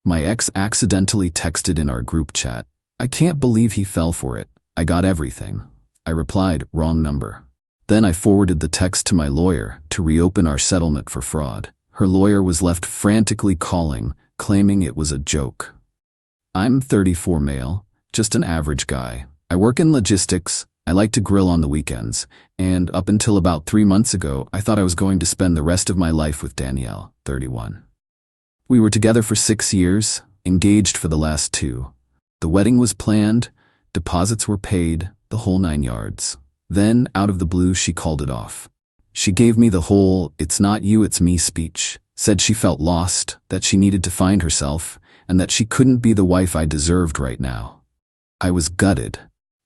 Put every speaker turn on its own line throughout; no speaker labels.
My ex accidentally texted in our group chat. I can't believe he fell for it. I got everything. I replied, wrong number. Then I forwarded the text to my lawyer to reopen our settlement for fraud. Her lawyer was left frantically calling, claiming it was a joke. I'm 34 male, just an average guy. I work in logistics. I like to grill on the weekends. And up until about 3 months ago, I thought I was going to spend the rest of my life with Danielle, 31. We were together for 6 years, engaged for the last 2. The wedding was planned, deposits were paid, the whole 9 yards. Then, out of the blue, she called it off. She gave me the whole "it's not you, it's me" speech, said she felt lost, that she needed to find herself, and that she couldn't be the wife I deserved right now. I was gutted,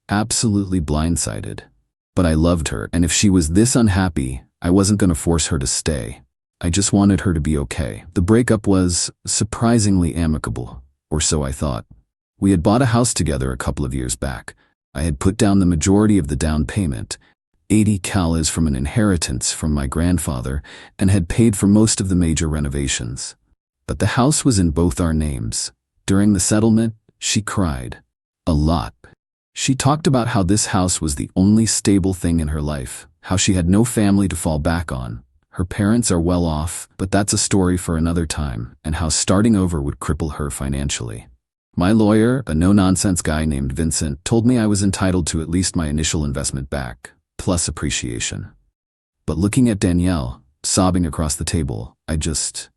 absolutely blindsided. But I loved her, and if she was this unhappy, I wasn't going to force her to stay. I just wanted her to be okay. The breakup was surprisingly amicable, or so I thought. We had bought a house together a couple of years back. I had put down the majority of the down payment, 80 calas from an inheritance from my grandfather, and had paid for most of the major renovations. But the house was in both our names. During the settlement, she cried. A lot. She talked about how this house was the only stable thing in her life, how she had no family to fall back on. Her parents are well off, but that's a story for another time, and how starting over would cripple her financially. My lawyer, a no-nonsense guy named Vincent, told me I was entitled to at least my initial investment back, plus appreciation. But looking at Danielle, sobbing across the table, I just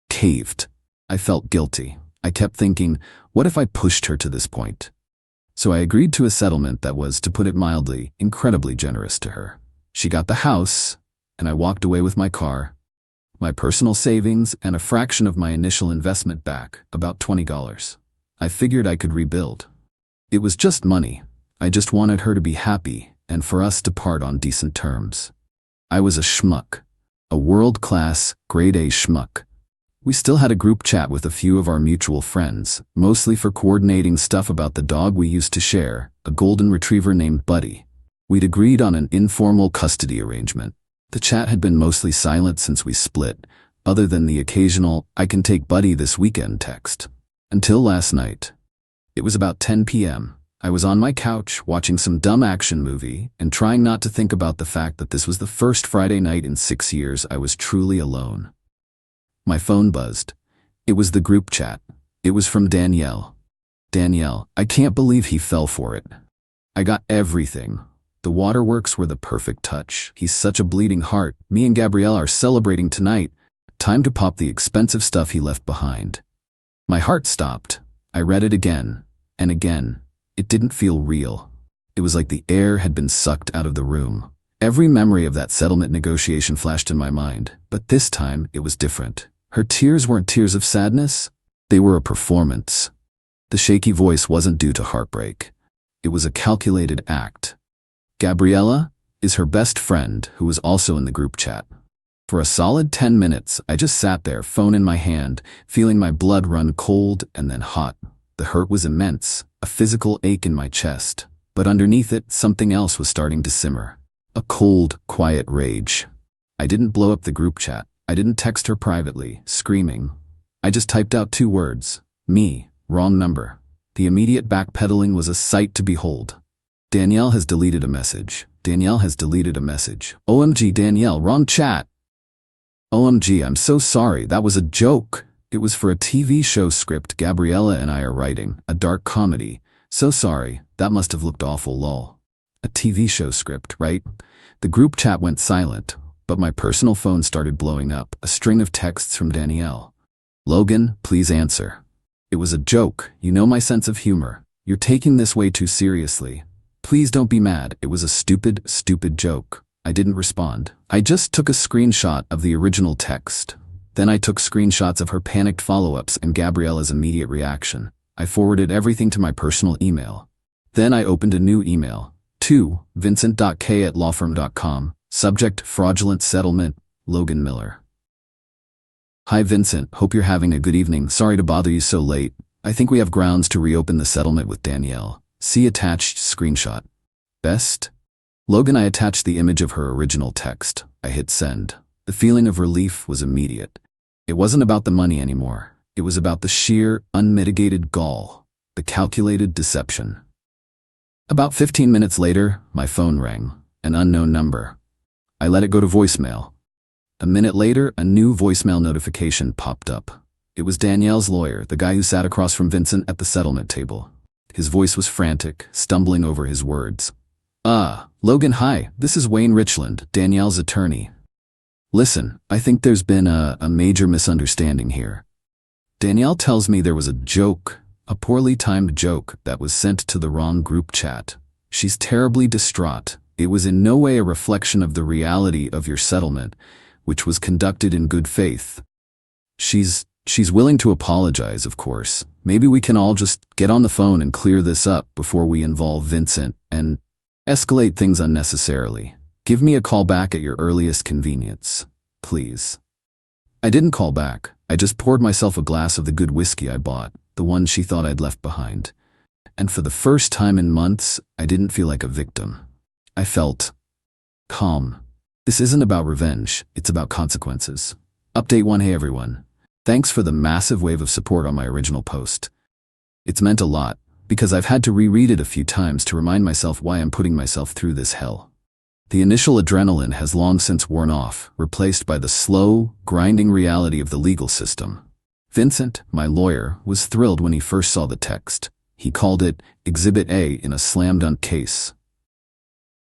caved. I felt guilty. I kept thinking, what if I pushed her to this point? So I agreed to a settlement that was, to put it mildly, incredibly generous to her. She got the house, and I walked away with my car, my personal savings, and a fraction of my initial investment back, about $20. I figured I could rebuild. It was just money. I just wanted her to be happy, and for us to part on decent terms. I was a schmuck. A world-class, grade-A schmuck. We still had a group chat with a few of our mutual friends, mostly for coordinating stuff about the dog we used to share, a golden retriever named Buddy. We'd agreed on an informal custody arrangement. The chat had been mostly silent since we split, other than the occasional "I can take Buddy this weekend" text. Until last night. It was about 10 p.m. I was on my couch watching some dumb action movie and trying not to think about the fact that this was the first Friday night in 6 years I was truly alone. My phone buzzed. It was the group chat. It was from Danielle. Danielle, I can't believe he fell for it. I got everything. The waterworks were the perfect touch. He's such a bleeding heart. Me and Gabrielle are celebrating tonight. Time to pop the expensive stuff he left behind. My heart stopped. I read it again, and again. It didn't feel real. It was like the air had been sucked out of the room. Every memory of that settlement negotiation flashed in my mind, but this time it was different. Her tears weren't tears of sadness. They were a performance. The shaky voice wasn't due to heartbreak. It was a calculated act. Gabriella is her best friend, who was also in the group chat. For a solid 10 minutes, I just sat there, phone in my hand, feeling my blood run cold and then hot. The hurt was immense, a physical ache in my chest, but underneath it, something else was starting to simmer. A cold, quiet rage. I didn't blow up the group chat. I didn't text her privately, screaming. I just typed out 2 words. Me, wrong number. The immediate backpedaling was a sight to behold. Danielle has deleted a message. Danielle has deleted a message. OMG, Danielle, wrong chat. OMG, I'm so sorry, that was a joke. It was for a TV show script Gabriella and I are writing, a dark comedy. So sorry, that must have looked awful, lol. A TV show script, right? The group chat went silent, but my personal phone started blowing up, a string of texts from Danielle. Logan, please answer. It was a joke, you know my sense of humor. You're taking this way too seriously. Please don't be mad, it was a stupid, stupid joke. I didn't respond. I just took a screenshot of the original text. Then I took screenshots of her panicked follow-ups and Gabriella's immediate reaction. I forwarded everything to my personal email. Then I opened a new email. To vincent.k@lawfirm.com. Subject, fraudulent settlement, Logan Miller. Hi Vincent, hope you're having a good evening. Sorry to bother you so late. I think we have grounds to reopen the settlement with Danielle. See attached screenshot. Best? Logan. I attached the image of her original text. I hit send. The feeling of relief was immediate. It wasn't about the money anymore. It was about the sheer, unmitigated gall, the calculated deception. About 15 minutes later, my phone rang, an unknown number. I let it go to voicemail. A minute later, a new voicemail notification popped up. It was Danielle's lawyer, the guy who sat across from Vincent at the settlement table. His voice was frantic, stumbling over his words. Logan, hi, this is Wayne Richland, Danielle's attorney. Listen, I think there's been a major misunderstanding here. Danielle tells me there was a joke, a poorly timed joke that was sent to the wrong group chat. She's terribly distraught. It was in no way a reflection of the reality of your settlement, which was conducted in good faith. She's willing to apologize, of course. Maybe we can all just get on the phone and clear this up before we involve Vincent and escalate things unnecessarily. Give me a call back at your earliest convenience, please. I didn't call back. I just poured myself a glass of the good whiskey I bought, the one she thought I'd left behind. And for the first time in months, I didn't feel like a victim. I felt calm. This isn't about revenge, it's about consequences. Update 1. Hey everyone. Thanks for the massive wave of support on my original post. It's meant a lot, because I've had to reread it a few times to remind myself why I'm putting myself through this hell. The initial adrenaline has long since worn off, replaced by the slow, grinding reality of the legal system. Vincent, my lawyer, was thrilled when he first saw the text. He called it Exhibit A in a slam dunk case.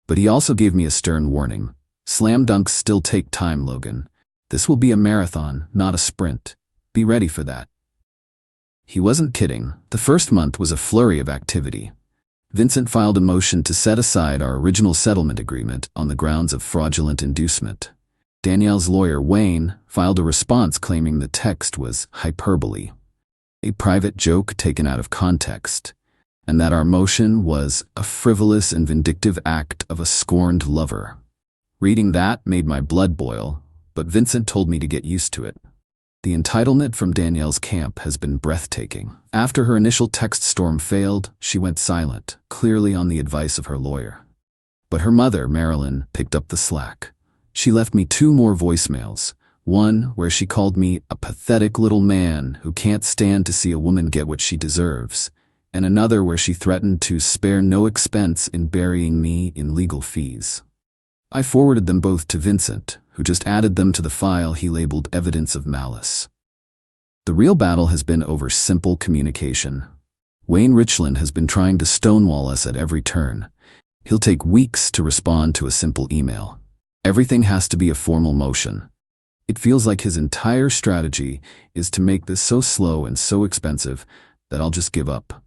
But he also gave me a stern warning. Slam dunks still take time, Logan. This will be a marathon, not a sprint. Be ready for that. He wasn't kidding. The first month was a flurry of activity. Vincent filed a motion to set aside our original settlement agreement on the grounds of fraudulent inducement. Danielle's lawyer, Wayne, filed a response claiming the text was hyperbole, a private joke taken out of context, and that our motion was a frivolous and vindictive act of a scorned lover. Reading that made my blood boil, but Vincent told me to get used to it. The entitlement from Danielle's camp has been breathtaking. After her initial text storm failed, she went silent, clearly on the advice of her lawyer. But her mother, Marilyn, picked up the slack. She left me 2 more voicemails, one where she called me a pathetic little man who can't stand to see a woman get what she deserves, and another where she threatened to spare no expense in burying me in legal fees. I forwarded them both to Vincent, who just added them to the file he labeled evidence of malice. The real battle has been over simple communication. Wayne Richland has been trying to stonewall us at every turn. He'll take weeks to respond to a simple email. Everything has to be a formal motion. It feels like his entire strategy is to make this so slow and so expensive that I'll just give up.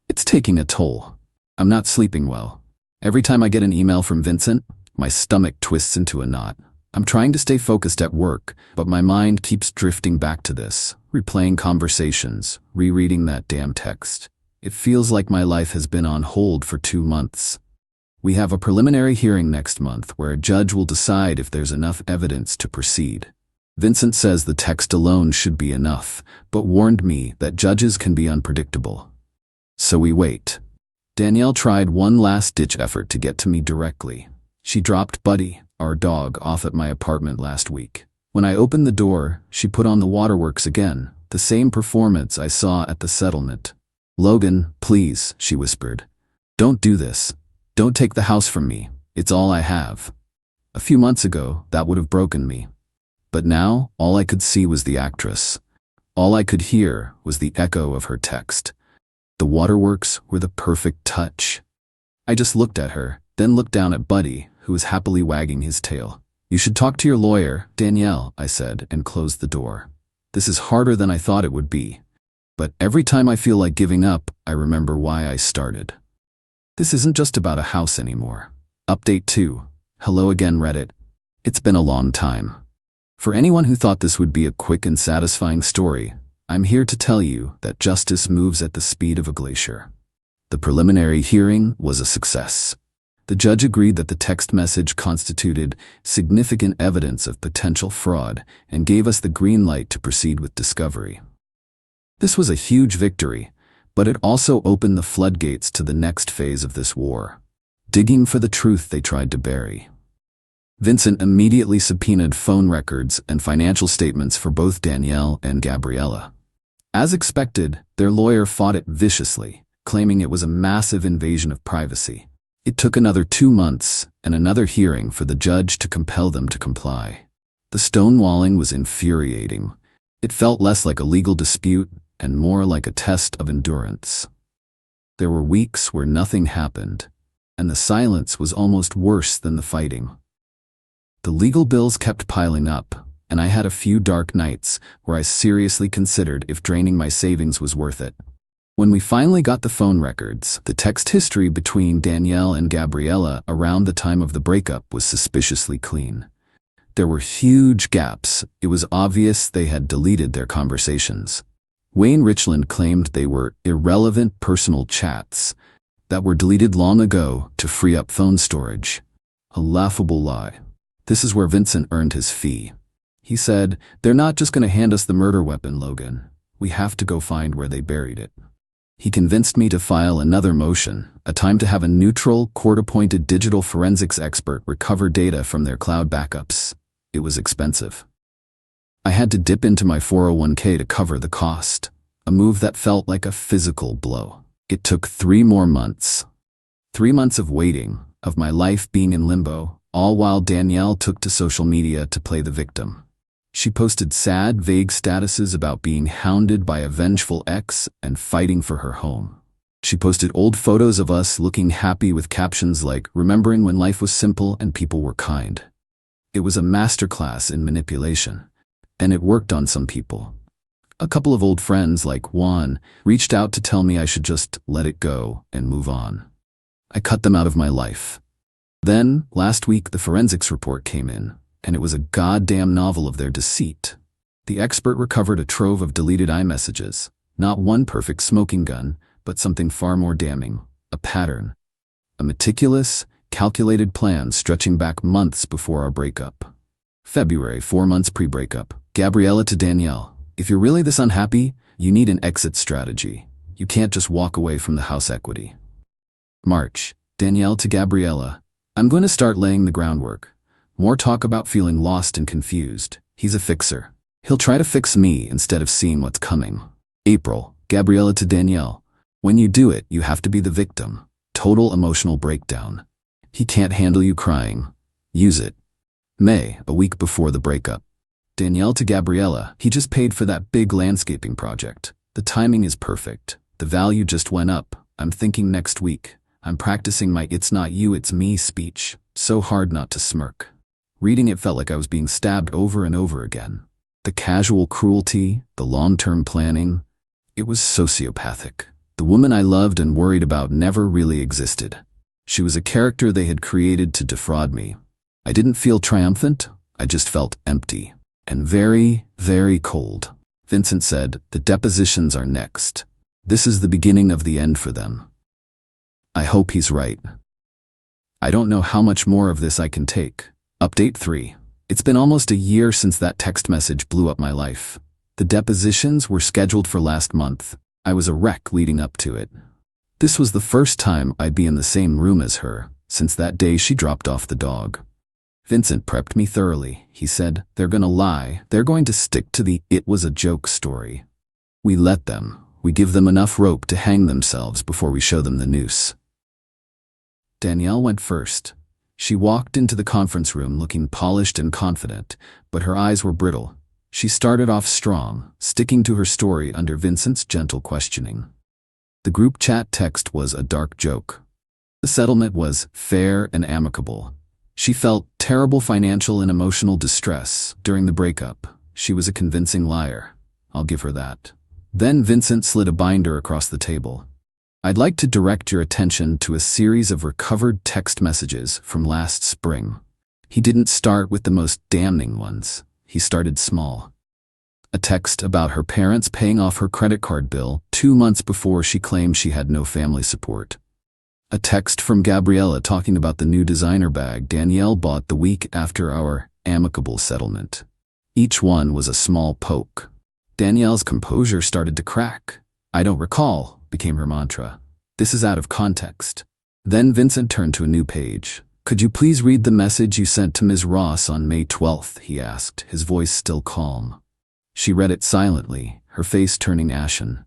It's taking a toll. I'm not sleeping well. Every time I get an email from Vincent, my stomach twists into a knot. I'm trying to stay focused at work, but my mind keeps drifting back to this, replaying conversations, rereading that damn text. It feels like my life has been on hold for 2 months. We have a preliminary hearing next month where a judge will decide if there's enough evidence to proceed. Vincent says the text alone should be enough, but warned me that judges can be unpredictable. So we wait. Danielle tried one last-ditch effort to get to me directly. She dropped Buddy, our dog, off at my apartment last week. When I opened the door, she put on the waterworks again, the same performance I saw at the settlement. "Logan, please," she whispered. "Don't do this. Don't take the house from me. It's all I have." A few months ago, that would have broken me. But now, all I could see was the actress. All I could hear was the echo of her text. The waterworks were the perfect touch. I just looked at her, then looked down at Buddy, who was happily wagging his tail. "You should talk to your lawyer, Danielle," I said, and closed the door. This is harder than I thought it would be. But every time I feel like giving up, I remember why I started. This isn't just about a house anymore. Update 2. Hello again, Reddit. It's been a long time. For anyone who thought this would be a quick and satisfying story, I'm here to tell you that justice moves at the speed of a glacier. The preliminary hearing was a success. The judge agreed that the text message constituted significant evidence of potential fraud and gave us the green light to proceed with discovery. This was a huge victory, but it also opened the floodgates to the next phase of this war, digging for the truth they tried to bury. Vincent immediately subpoenaed phone records and financial statements for both Danielle and Gabriella. As expected, their lawyer fought it viciously, claiming it was a massive invasion of privacy. It took another 2 months and another hearing for the judge to compel them to comply. The stonewalling was infuriating. It felt less like a legal dispute and more like a test of endurance. There were weeks where nothing happened, and the silence was almost worse than the fighting. The legal bills kept piling up, and I had a few dark nights where I seriously considered if draining my savings was worth it. When we finally got the phone records, the text history between Danielle and Gabriella around the time of the breakup was suspiciously clean. There were huge gaps. It was obvious they had deleted their conversations. Wayne Richland claimed they were irrelevant personal chats that were deleted long ago to free up phone storage. A laughable lie. This is where Vincent earned his fee. He said, "They're not just going to hand us the murder weapon, Logan. We have to go find where they buried it." He convinced me to file another motion, a time to have a neutral, court-appointed digital forensics expert recover data from their cloud backups. It was expensive. I had to dip into my 401k to cover the cost, a move that felt like a physical blow. It took 3 more months. 3 months of waiting, of my life being in limbo, all while Danielle took to social media to play the victim. She posted sad, vague statuses about being hounded by a vengeful ex and fighting for her home. She posted old photos of us looking happy with captions like, "Remembering when life was simple and people were kind." It was a masterclass in manipulation, and it worked on some people. A couple of old friends like Juan reached out to tell me I should just let it go and move on. I cut them out of my life. Then, last week, the forensics report came in, and it was a goddamn novel of their deceit. The expert recovered a trove of deleted iMessages, not one perfect smoking gun, but something far more damning, a pattern. A meticulous, calculated plan stretching back months before our breakup. February, 4 months pre-breakup. Gabriella to Danielle, "If you're really this unhappy, you need an exit strategy. You can't just walk away from the house equity." March, Danielle to Gabriella, "I'm going to start laying the groundwork. More talk about feeling lost and confused. He's a fixer. He'll try to fix me instead of seeing what's coming." April, Gabriella to Danielle, "When you do it, you have to be the victim. Total emotional breakdown. He can't handle you crying. Use it." May, a week before the breakup. Danielle to Gabriella, "He just paid for that big landscaping project. The timing is perfect. The value just went up. I'm thinking next week. I'm practicing my 'it's not you, it's me' speech. So hard not to smirk." Reading it felt like I was being stabbed over and over again. The casual cruelty, the long-term planning. It was sociopathic. The woman I loved and worried about never really existed. She was a character they had created to defraud me. I didn't feel triumphant. I just felt empty. And very, very cold. Vincent said, "The depositions are next. This is the beginning of the end for them." I hope he's right. I don't know how much more of this I can take. Update 3. It's been almost a year since that text message blew up my life. The depositions were scheduled for last month. I was a wreck leading up to it. This was the first time I'd be in the same room as her, since that day she dropped off the dog. Vincent prepped me thoroughly. He said, "They're gonna lie. They're going to stick to the 'it was a joke' story. We let them. We give them enough rope to hang themselves before we show them the noose." Danielle went first. She walked into the conference room looking polished and confident, but her eyes were brittle. She started off strong, sticking to her story under Vincent's gentle questioning. The group chat text was a dark joke. The settlement was fair and amicable. She felt terrible financial and emotional distress during the breakup. She was a convincing liar. I'll give her that. Then Vincent slid a binder across the table. "I'd like to direct your attention to a series of recovered text messages from last spring." He didn't start with the most damning ones. He started small. A text about her parents paying off her credit card bill 2 months before she claimed she had no family support. A text from Gabriella talking about the new designer bag Danielle bought the week after our amicable settlement. Each one was a small poke. Danielle's composure started to crack. "I don't recall," became her mantra. "This is out of context." Then Vincent turned to a new page. "Could you please read the message you sent to Ms. Ross on May 12th, he asked, his voice still calm. She read it silently, her face turning ashen.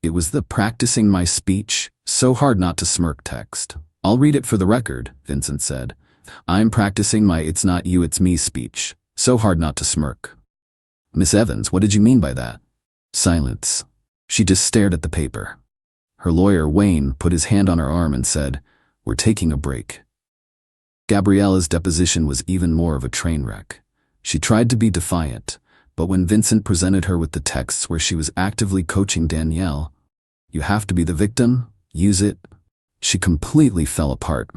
It was the practicing my speech, so hard not to smirk text. I'll read it for the record, Vincent said. I'm practicing my it's not you it's me speech, so hard not to smirk. Miss Evans, what did you mean by that? Silence. She just stared at the paper. Her lawyer, Wayne, put his hand on her arm and said, "We're taking a break." Gabriella's deposition was even more of a train wreck. She tried to be defiant, but when Vincent presented her with the texts where she was actively coaching Danielle, "You have to be the victim, use it," she completely fell apart.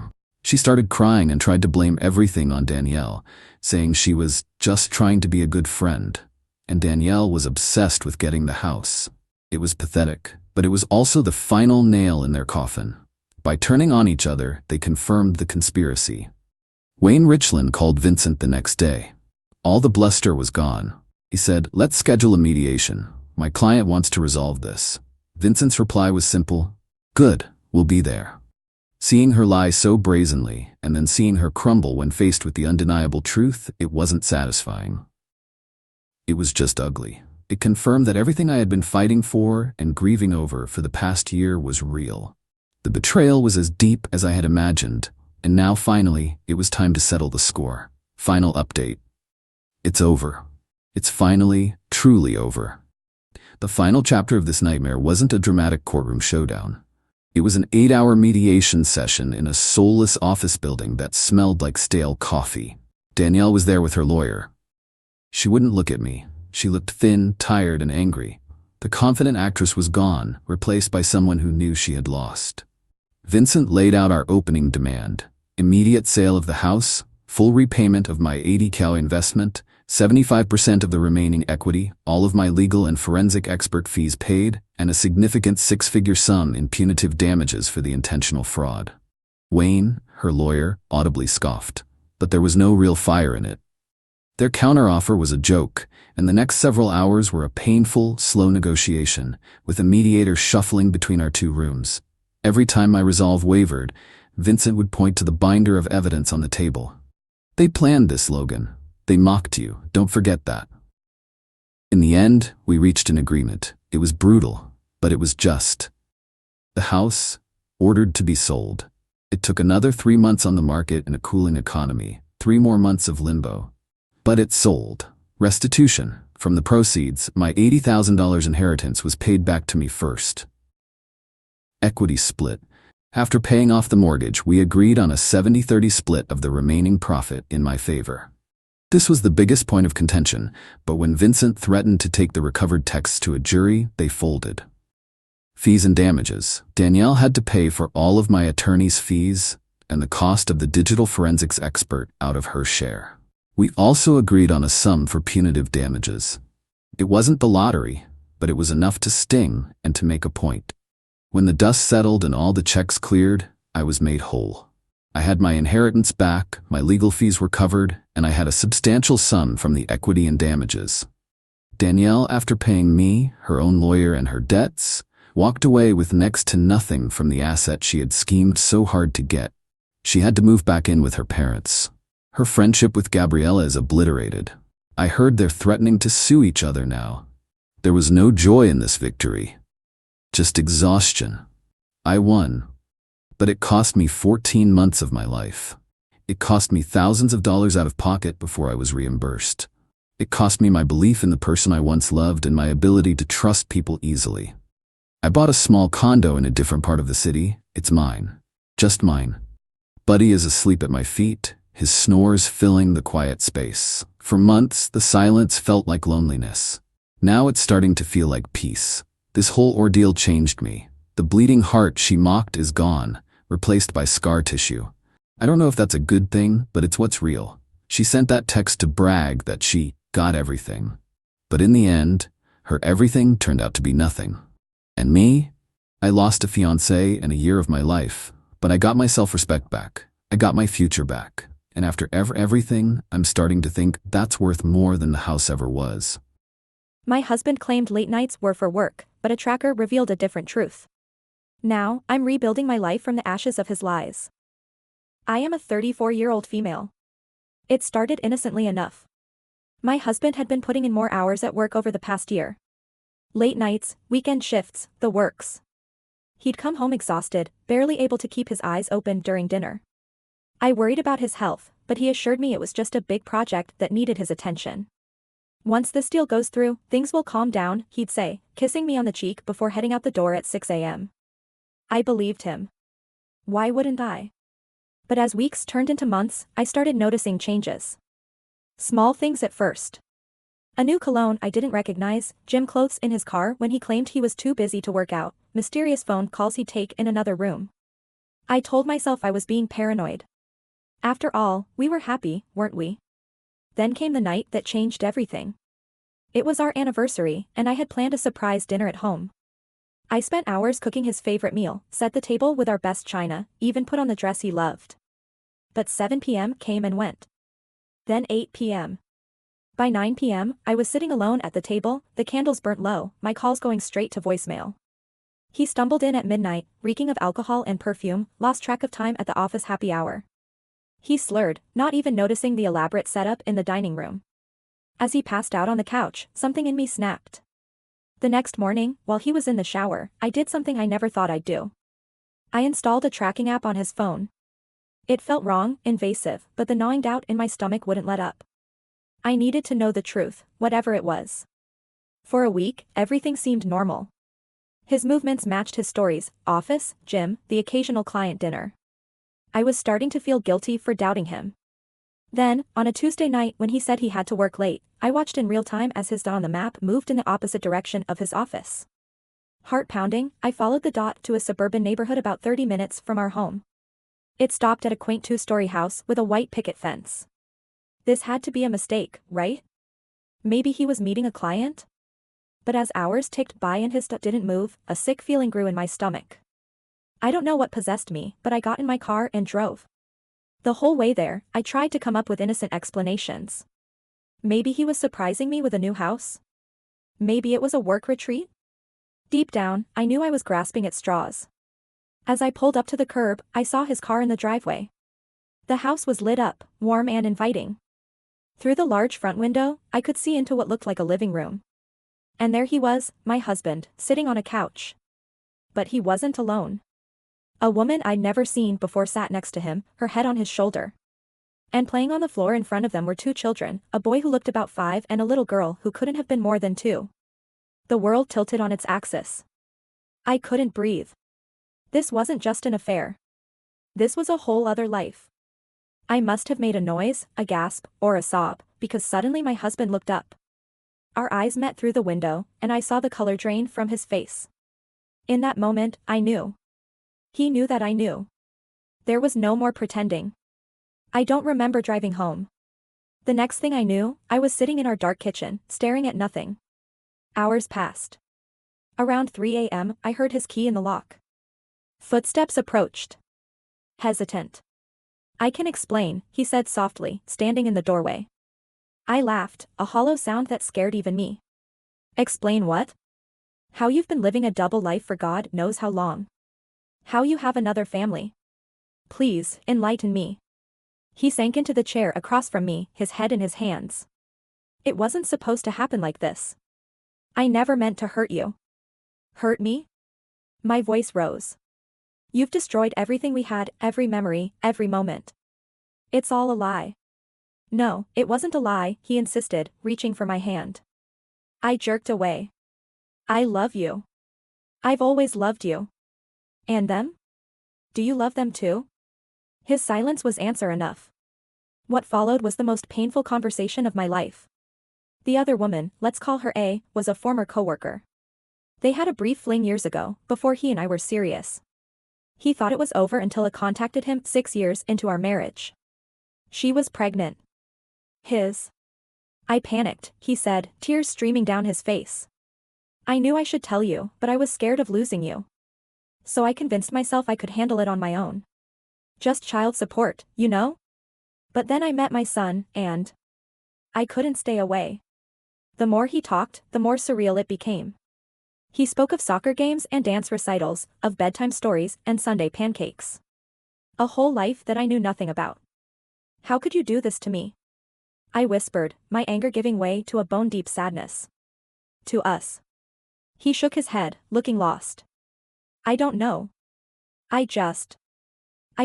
She started crying and tried to blame everything on Danielle, saying she was just trying to be a good friend, and Danielle was obsessed with getting the house. It was pathetic, but it was also the final nail in their coffin. By turning on each other, they confirmed the conspiracy. Wayne Richland called Vincent the next day. All the bluster was gone. He said, "Let's schedule a mediation. My client wants to resolve this." Vincent's reply was simple, "Good, we'll be there." Seeing her lie so brazenly, and then seeing her crumble when faced with the undeniable truth, it wasn't satisfying. It was just ugly. It confirmed that everything I had been fighting for and grieving over for the past year was real. The betrayal was as deep as I had imagined, and now finally, it was time to settle the score. Final update. It's over. It's finally, truly over. The final chapter of this nightmare wasn't a dramatic courtroom showdown. It was an 8-hour mediation session in a soulless office building that smelled like stale coffee. Danielle was there with her lawyer. She wouldn't look at me. She looked thin, tired, and angry. The confident actress was gone, replaced by someone who knew she had lost. Vincent laid out our opening demand: immediate sale of the house, full repayment of my $80,000 investment, 75% of the remaining equity, all of my legal and forensic expert fees paid, and a significant 6-figure sum in punitive damages for the intentional fraud. Wayne, her lawyer, audibly scoffed, but there was no real fire in it. Their counteroffer was a joke, and the next several hours were a painful, slow negotiation, with a mediator shuffling between our 2 rooms. Every time my resolve wavered, Vincent would point to the binder of evidence on the table. "They planned this, Logan. They mocked you. Don't forget that." In the end, we reached an agreement. It was brutal, but it was just. The house, ordered to be sold. It took another 3 months on the market in a cooling economy, 3 more months of limbo. But it sold. Restitution. From the proceeds, my $80,000 inheritance was paid back to me first. Equity split. After paying off the mortgage, we agreed on a 70-30 split of the remaining profit in my favor. This was the biggest point of contention, but when Vincent threatened to take the recovered texts to a jury, they folded. Fees and damages. Danielle had to pay for all of my attorney's fees and the cost of the digital forensics expert out of her share. We also agreed on a sum for punitive damages. It wasn't the lottery, but it was enough to sting and to make a point. When the dust settled and all the checks cleared, I was made whole. I had my inheritance back, my legal fees were covered, and I had a substantial sum from the equity and damages. Danielle, after paying me, her own lawyer, and her debts, walked away with next to nothing from the asset she had schemed so hard to get. She had to move back in with her parents. Her friendship with Gabriella is obliterated. I heard they're threatening to sue each other now. There was no joy in this victory. Just exhaustion. I won. But it cost me 14 months of my life. It cost me thousands of dollars out of pocket before I was reimbursed. It cost me my belief in the person I once loved and my ability to trust people easily. I bought a small condo in a different part of the city. It's mine. Just mine. Buddy is asleep at my feet, his snores filling the quiet space. For months, the silence felt like loneliness. Now it's starting to feel like peace. This whole ordeal changed me. The bleeding heart she mocked is gone, replaced by scar tissue. I don't know if that's a good thing, but it's what's real. She sent that text to brag that she got everything. But in the end, her everything turned out to be nothing. And me? I lost a fiancé and a year of my life, but I got my self-respect back. I got my future back. And after everything, I'm starting to think that's worth more than the house ever was.
My husband claimed late nights were for work, but a tracker revealed a different truth. Now, I'm rebuilding my life from the ashes of his lies. I am a 34-year-old female. It started innocently enough. My husband had been putting in more hours at work over the past year. Late nights, weekend shifts, the works. He'd come home exhausted, barely able to keep his eyes open during dinner. I worried about his health, but he assured me it was just a big project that needed his attention. Once this deal goes through, things will calm down, he'd say, kissing me on the cheek before heading out the door at 6 a.m. I believed him. Why wouldn't I? But as weeks turned into months, I started noticing changes. Small things at first. A new cologne I didn't recognize, gym clothes in his car when he claimed he was too busy to work out, mysterious phone calls he'd take in another room. I told myself I was being paranoid. After all, we were happy, weren't we? Then came the night that changed everything. It was our anniversary, and I had planned a surprise dinner at home. I spent hours cooking his favorite meal, set the table with our best china, even put on the dress he loved. But 7 p.m. came and went. Then 8 p.m. By 9 p.m., I was sitting alone at the table, the candles burnt low, my calls going straight to voicemail. He stumbled in at midnight, reeking of alcohol and perfume, lost track of time at the office happy hour. He slurred, not even noticing the elaborate setup in the dining room. As he passed out on the couch, something in me snapped. The next morning, while he was in the shower, I did something I never thought I'd do. I installed a tracking app on his phone. It felt wrong, invasive, but the gnawing doubt in my stomach wouldn't let up. I needed to know the truth, whatever it was. For a week, everything seemed normal. His movements matched his stories, office, gym, the occasional client dinner. I was starting to feel guilty for doubting him. Then, on a Tuesday night when he said he had to work late, I watched in real time as his dot on the map moved in the opposite direction of his office. Heart pounding, I followed the dot to a suburban neighborhood about 30 minutes from our home. It stopped at a quaint two-story house with a white picket fence. This had to be a mistake, right? Maybe he was meeting a client? But as hours ticked by and his dot didn't move, a sick feeling grew in my stomach. I don't know what possessed me, but I got in my car and drove. The whole way there, I tried to come up with innocent explanations. Maybe he was surprising me with a new house? Maybe it was a work retreat? Deep down, I knew I was grasping at straws. As I pulled up to the curb, I saw his car in the driveway. The house was lit up, warm and inviting. Through the large front window, I could see into what looked like a living room. And there he was, my husband, sitting on a couch. But he wasn't alone. A woman I'd never seen before sat next to him, her head on his shoulder. And playing on the floor in front of them were two children, a boy who looked about 5 and a little girl who couldn't have been more than 2. The world tilted on its axis. I couldn't breathe. This wasn't just an affair. This was a whole other life. I must have made a noise, a gasp, or a sob, because suddenly my husband looked up. Our eyes met through the window, and I saw the color drain from his face. In that moment, I knew. He knew that I knew. There was no more pretending. I don't remember driving home. The next thing I knew, I was sitting in our dark kitchen, staring at nothing. Hours passed. Around 3 a.m., I heard his key in the lock. Footsteps approached. Hesitant. I can explain, he said softly, standing in the doorway. I laughed, a hollow sound that scared even me. Explain what? How you've been living a double life for God knows how long. How you have another family. Please, enlighten me. He sank into the chair across from me, his head in his hands. It wasn't supposed to happen like this. I never meant to hurt you. Hurt me? My voice rose. You've destroyed everything we had, every memory, every moment. It's all a lie. No, it wasn't a lie, he insisted, reaching for my hand. I jerked away. I love you. I've always loved you. And them? Do you love them too? His silence was answer enough. What followed was the most painful conversation of my life. The other woman, let's call her A, was a former coworker. They had a brief fling years ago, before he and I were serious. He thought it was over until it contacted him 6 years into our marriage. She was pregnant. His. I panicked, he said, tears streaming down his face. I knew I should tell you, but I was scared of losing you. So I convinced myself I could handle it on my own. Just child support, you know? But then I met my son, and I couldn't stay away. The more he talked, the more surreal it became. He spoke of soccer games and dance recitals, of bedtime stories and Sunday pancakes. A whole life that I knew nothing about. How could you do this to me? I whispered, my anger giving way to a bone-deep sadness. To us. He shook his head, looking lost. I don't know. I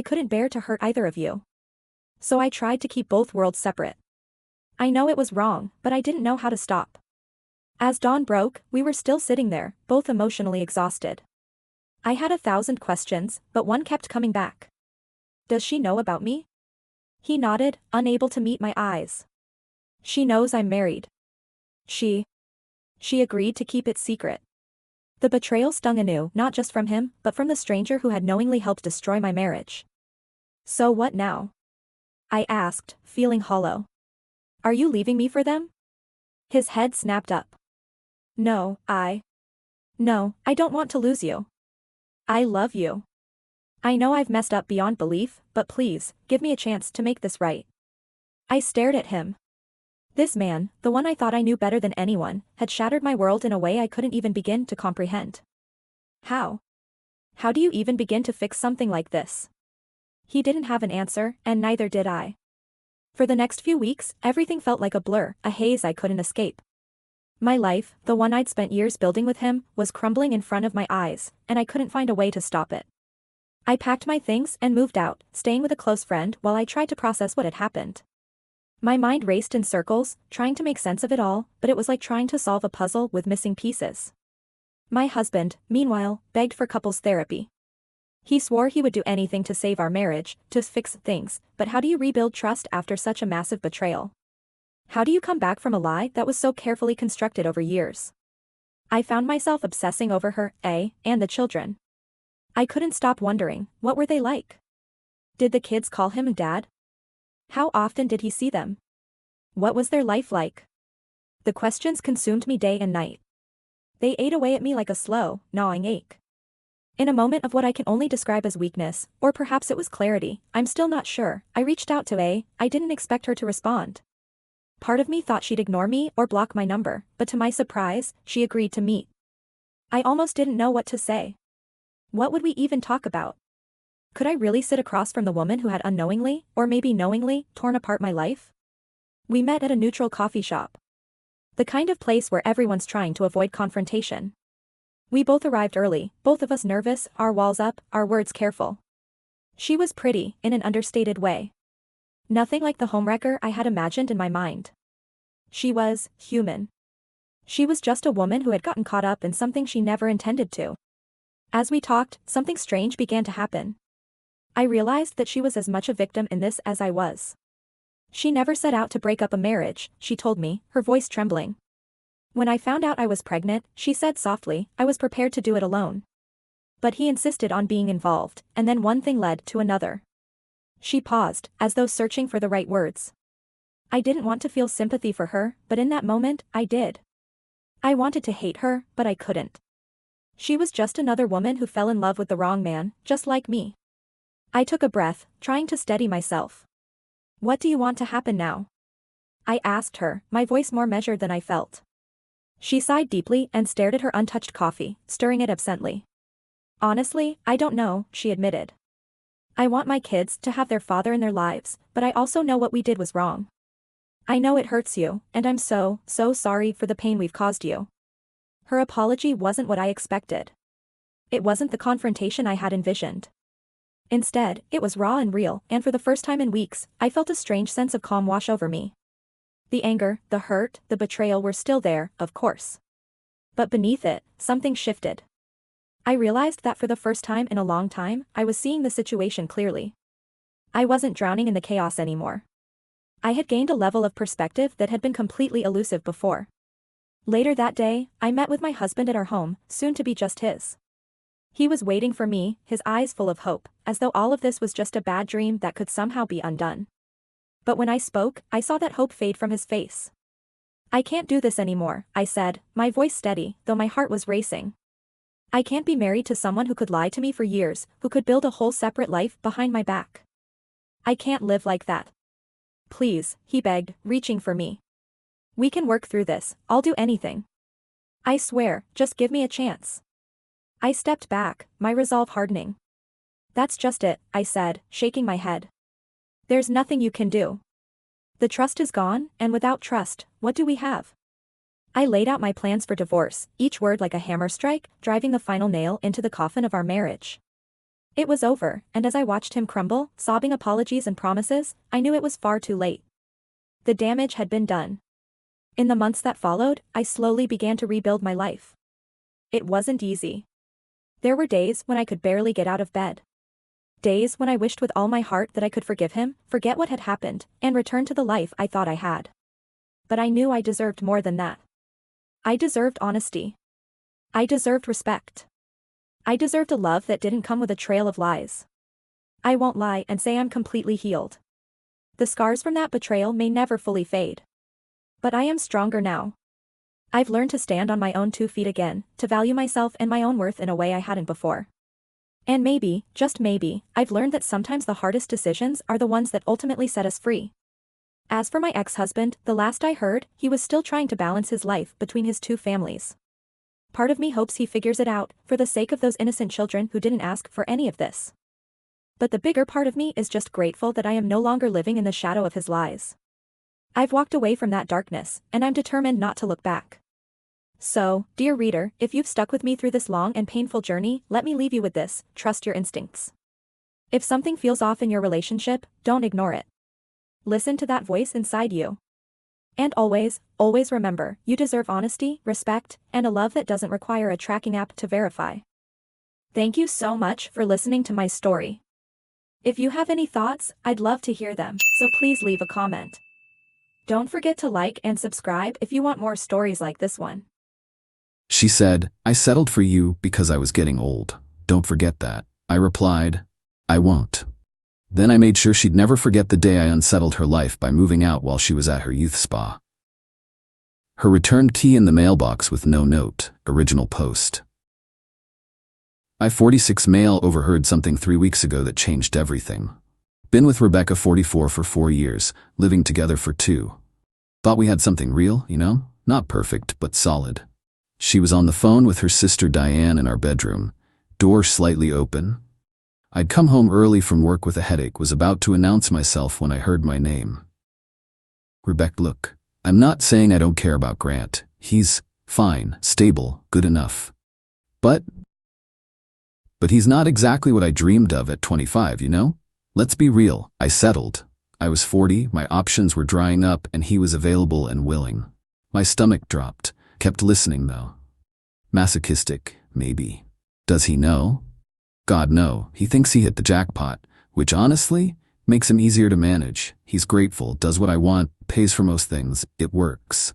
couldn't bear to hurt either of you. So I tried to keep both worlds separate. I know it was wrong, but I didn't know how to stop. As dawn broke, we were still sitting there, both emotionally exhausted. I had 1,000 questions, but one kept coming back. Does she know about me? He nodded, unable to meet my eyes. She knows I'm married. She agreed to keep it secret. The betrayal stung anew, not just from him, but from the stranger who had knowingly helped destroy my marriage. So what now? I asked, feeling hollow. Are you leaving me for them? His head snapped up. No, I don't want to lose you. I love you. I know I've messed up beyond belief, but please, give me a chance to make this right. I stared at him. This man, the one I thought I knew better than anyone, had shattered my world in a way I couldn't even begin to comprehend. How? How do you even begin to fix something like this? He didn't have an answer, and neither did I. For the next few weeks, everything felt like a blur, a haze I couldn't escape. My life, the one I'd spent years building with him, was crumbling in front of my eyes, and I couldn't find a way to stop it. I packed my things and moved out, staying with a close friend while I tried to process what had happened. My mind raced in circles, trying to make sense of it all, but it was like trying to solve a puzzle with missing pieces. My husband, meanwhile, begged for couples therapy. He swore he would do anything to save our marriage, to fix things, but how do you rebuild trust after such a massive betrayal? How do you come back from a lie that was so carefully constructed over years? I found myself obsessing over her, and the children. I couldn't stop wondering, what were they like? Did the kids call him Dad? How often did he see them? What was their life like? The questions consumed me day and night. They ate away at me like a slow, gnawing ache. In a moment of what I can only describe as weakness, or perhaps it was clarity, I'm still not sure, I reached out to A. I didn't expect her to respond. Part of me thought she'd ignore me or block my number, but to my surprise, she agreed to meet. I almost didn't know what to say. What would we even talk about? Could I really sit across from the woman who had unknowingly, or maybe knowingly, torn apart my life? We met at a neutral coffee shop. The kind of place where everyone's trying to avoid confrontation. We both arrived early, both of us nervous, our walls up, our words careful. She was pretty, in an understated way. Nothing like the homewrecker I had imagined in my mind. She was human. She was just a woman who had gotten caught up in something she never intended to. As we talked, something strange began to happen. I realized that she was as much a victim in this as I was. She never set out to break up a marriage, she told me, her voice trembling. When I found out I was pregnant, she said softly, I was prepared to do it alone. But he insisted on being involved, and then one thing led to another. She paused, as though searching for the right words. I didn't want to feel sympathy for her, but in that moment, I did. I wanted to hate her, but I couldn't. She was just another woman who fell in love with the wrong man, just like me. I took a breath, trying to steady myself. What do you want to happen now? I asked her, my voice more measured than I felt. She sighed deeply and stared at her untouched coffee, stirring it absently. Honestly, I don't know, she admitted. I want my kids to have their father in their lives, but I also know what we did was wrong. I know it hurts you, and I'm so sorry for the pain we've caused you. Her apology wasn't what I expected. It wasn't the confrontation I had envisioned. Instead, it was raw and real, and for the first time in weeks, I felt a strange sense of calm wash over me. The anger, the hurt, the betrayal were still there, of course. But beneath it, something shifted. I realized that for the first time in a long time, I was seeing the situation clearly. I wasn't drowning in the chaos anymore. I had gained a level of perspective that had been completely elusive before. Later that day, I met with my husband at our home, soon to be just his. He was waiting for me, his eyes full of hope, as though all of this was just a bad dream that could somehow be undone. But when I spoke, I saw that hope fade from his face. I can't do this anymore, I said, my voice steady, though my heart was racing. I can't be married to someone who could lie to me for years, who could build a whole separate life behind my back. I can't live like that. Please, he begged, reaching for me. We can work through this, I'll do anything. I swear, just give me a chance. I stepped back, my resolve hardening. That's just it, I said, shaking my head. There's nothing you can do. The trust is gone, and without trust, what do we have? I laid out my plans for divorce, each word like a hammer strike, driving the final nail into the coffin of our marriage. It was over, and as I watched him crumble, sobbing apologies and promises, I knew it was far too late. The damage had been done. In the months that followed, I slowly began to rebuild my life. It wasn't easy. There were days when I could barely get out of bed. Days when I wished with all my heart that I could forgive him, forget what had happened, and return to the life I thought I had. But I knew I deserved more than that. I deserved honesty. I deserved respect. I deserved a love that didn't come with a trail of lies. I won't lie and say I'm completely healed. The scars from that betrayal may never fully fade. But I am stronger now. I've learned to stand on my own 2 feet again, to value myself and my own worth in a way I hadn't before. And maybe, just maybe, I've learned that sometimes the hardest decisions are the ones that ultimately set us free. As for my ex-husband, the last I heard, he was still trying to balance his life between his 2 families. Part of me hopes he figures it out, for the sake of those innocent children who didn't ask for any of this. But the bigger part of me is just grateful that I am no longer living in the shadow of his lies. I've walked away from that darkness, and I'm determined not to look back. So, dear reader, if you've stuck with me through this long and painful journey, let me leave you with this: trust your instincts. If something feels off in your relationship, don't ignore it. Listen to that voice inside you. And always, always remember, you deserve honesty, respect, and a love that doesn't require a tracking app to verify. Thank you so much for listening to my story. If you have any thoughts, I'd love to hear them, so please leave a comment. Don't forget to like and subscribe if you want more stories like this one.
She said, I settled for you because I was getting old. Don't forget that. I replied, I won't. Then I made sure she'd never forget the day I unsettled her life by moving out while she was at her youth spa. Her returned key in the mailbox with no note, original post. I 46 male overheard something 3 weeks ago that changed everything. Been with Rebecca 44 for 4 years, living together for 2. Thought we had something real, you know? Not perfect, but solid. She was on the phone with her sister Diane in our bedroom, door slightly open. I'd come home early from work with a headache, was about to announce myself when I heard my name. Rebecca, look, I'm not saying I don't care about Grant. He's fine, stable, good enough. But he's not exactly what I dreamed of at 25, you know? Let's be real, I settled. I was 40, my options were drying up, and he was available and willing. My stomach dropped. Kept listening though. Masochistic, maybe. Does he know? God, no. He thinks he hit the jackpot, which honestly makes him easier to manage. He's grateful, does what I want, pays for most things. It works.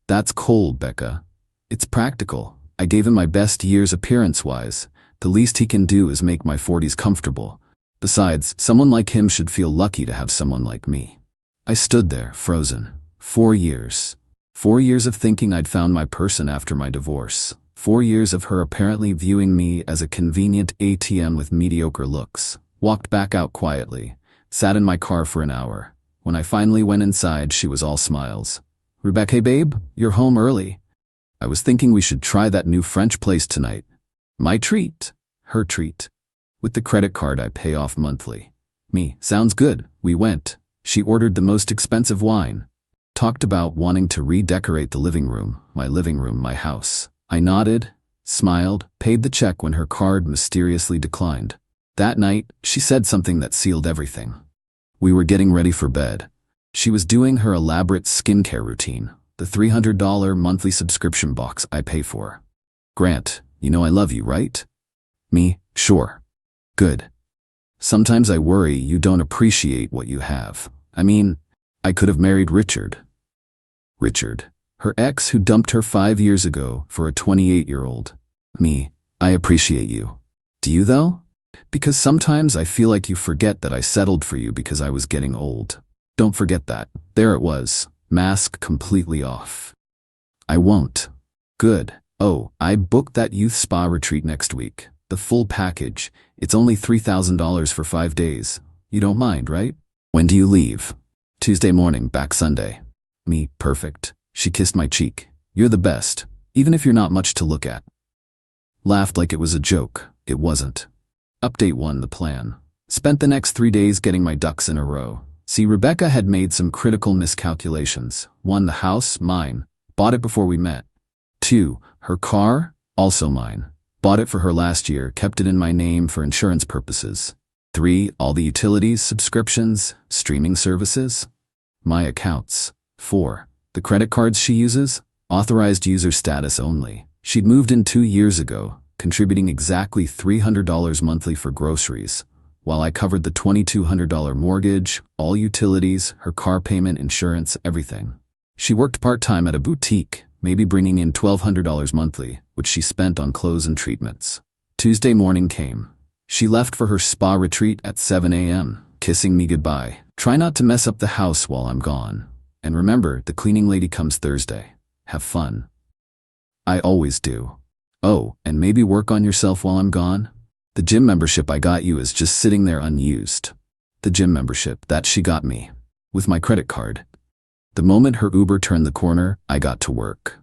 That's cold, Becca. It's practical. I gave him my best years appearance-wise. The least he can do is make my 40s comfortable. Besides, someone like him should feel lucky to have someone like me. I stood there, frozen. 4 years. 4 years of thinking I'd found my person after my divorce. 4 years of her apparently viewing me as a convenient ATM with mediocre looks. Walked back out quietly. Sat in my car for an hour. When I finally went inside, she was all smiles. Rebecca, hey babe, you're home early. I was thinking we should try that new French place tonight. My treat. Her treat. With the credit card I pay off monthly. Me, sounds good. We went. She ordered the most expensive wine. Talked about wanting to redecorate the living room, my house. I nodded, smiled, paid the check when her card mysteriously declined. That night, she said something that sealed everything. We were getting ready for bed. She was doing her elaborate skincare routine, the $300 monthly subscription box I pay for. Grant, you know I love you, right? Me, sure. Good. Sometimes I worry you don't appreciate what you have. I mean, I could have married Richard. Richard, her ex who dumped her 5 years ago for a 28-year-old. Me, I appreciate you. Do you though? Because sometimes I feel like you forget that I settled for you because I was getting old. Don't forget that. There it was, mask completely off. I won't. Good. Oh, I booked that youth spa retreat next week. The full package. It's only $3,000 for 5 days. You don't mind, right? When do you leave? Tuesday morning, back Sunday. Me, perfect. She kissed my cheek. You're the best, even if you're not much to look at. Laughed like it was a joke. It wasn't. Update 1, the plan. Spent the next 3 days getting my ducks in a row. See, Rebecca had made some critical miscalculations. 1, the house, mine. Bought it before we met. 2. Her car? Also mine. Bought it for her last year, kept it in my name for insurance purposes. 3. All the utilities, subscriptions, streaming services. My accounts. 4. The credit cards she uses? Authorized user status only. She'd moved in 2 years ago, contributing exactly $300 monthly for groceries, while I covered the $2,200 mortgage, all utilities, her car payment, insurance, everything. She worked part-time at a boutique, maybe bringing in $1,200 monthly, which she spent on clothes and treatments. Tuesday morning came. She left for her spa retreat at 7 a.m., kissing me goodbye. Try not to mess up the house while I'm gone. And remember, the cleaning lady comes Thursday. Have fun. I always do. Oh, and maybe work on yourself while I'm gone? The gym membership I got you is just sitting there unused. The gym membership, that she got me. With my credit card. The moment her Uber turned the corner, I got to work.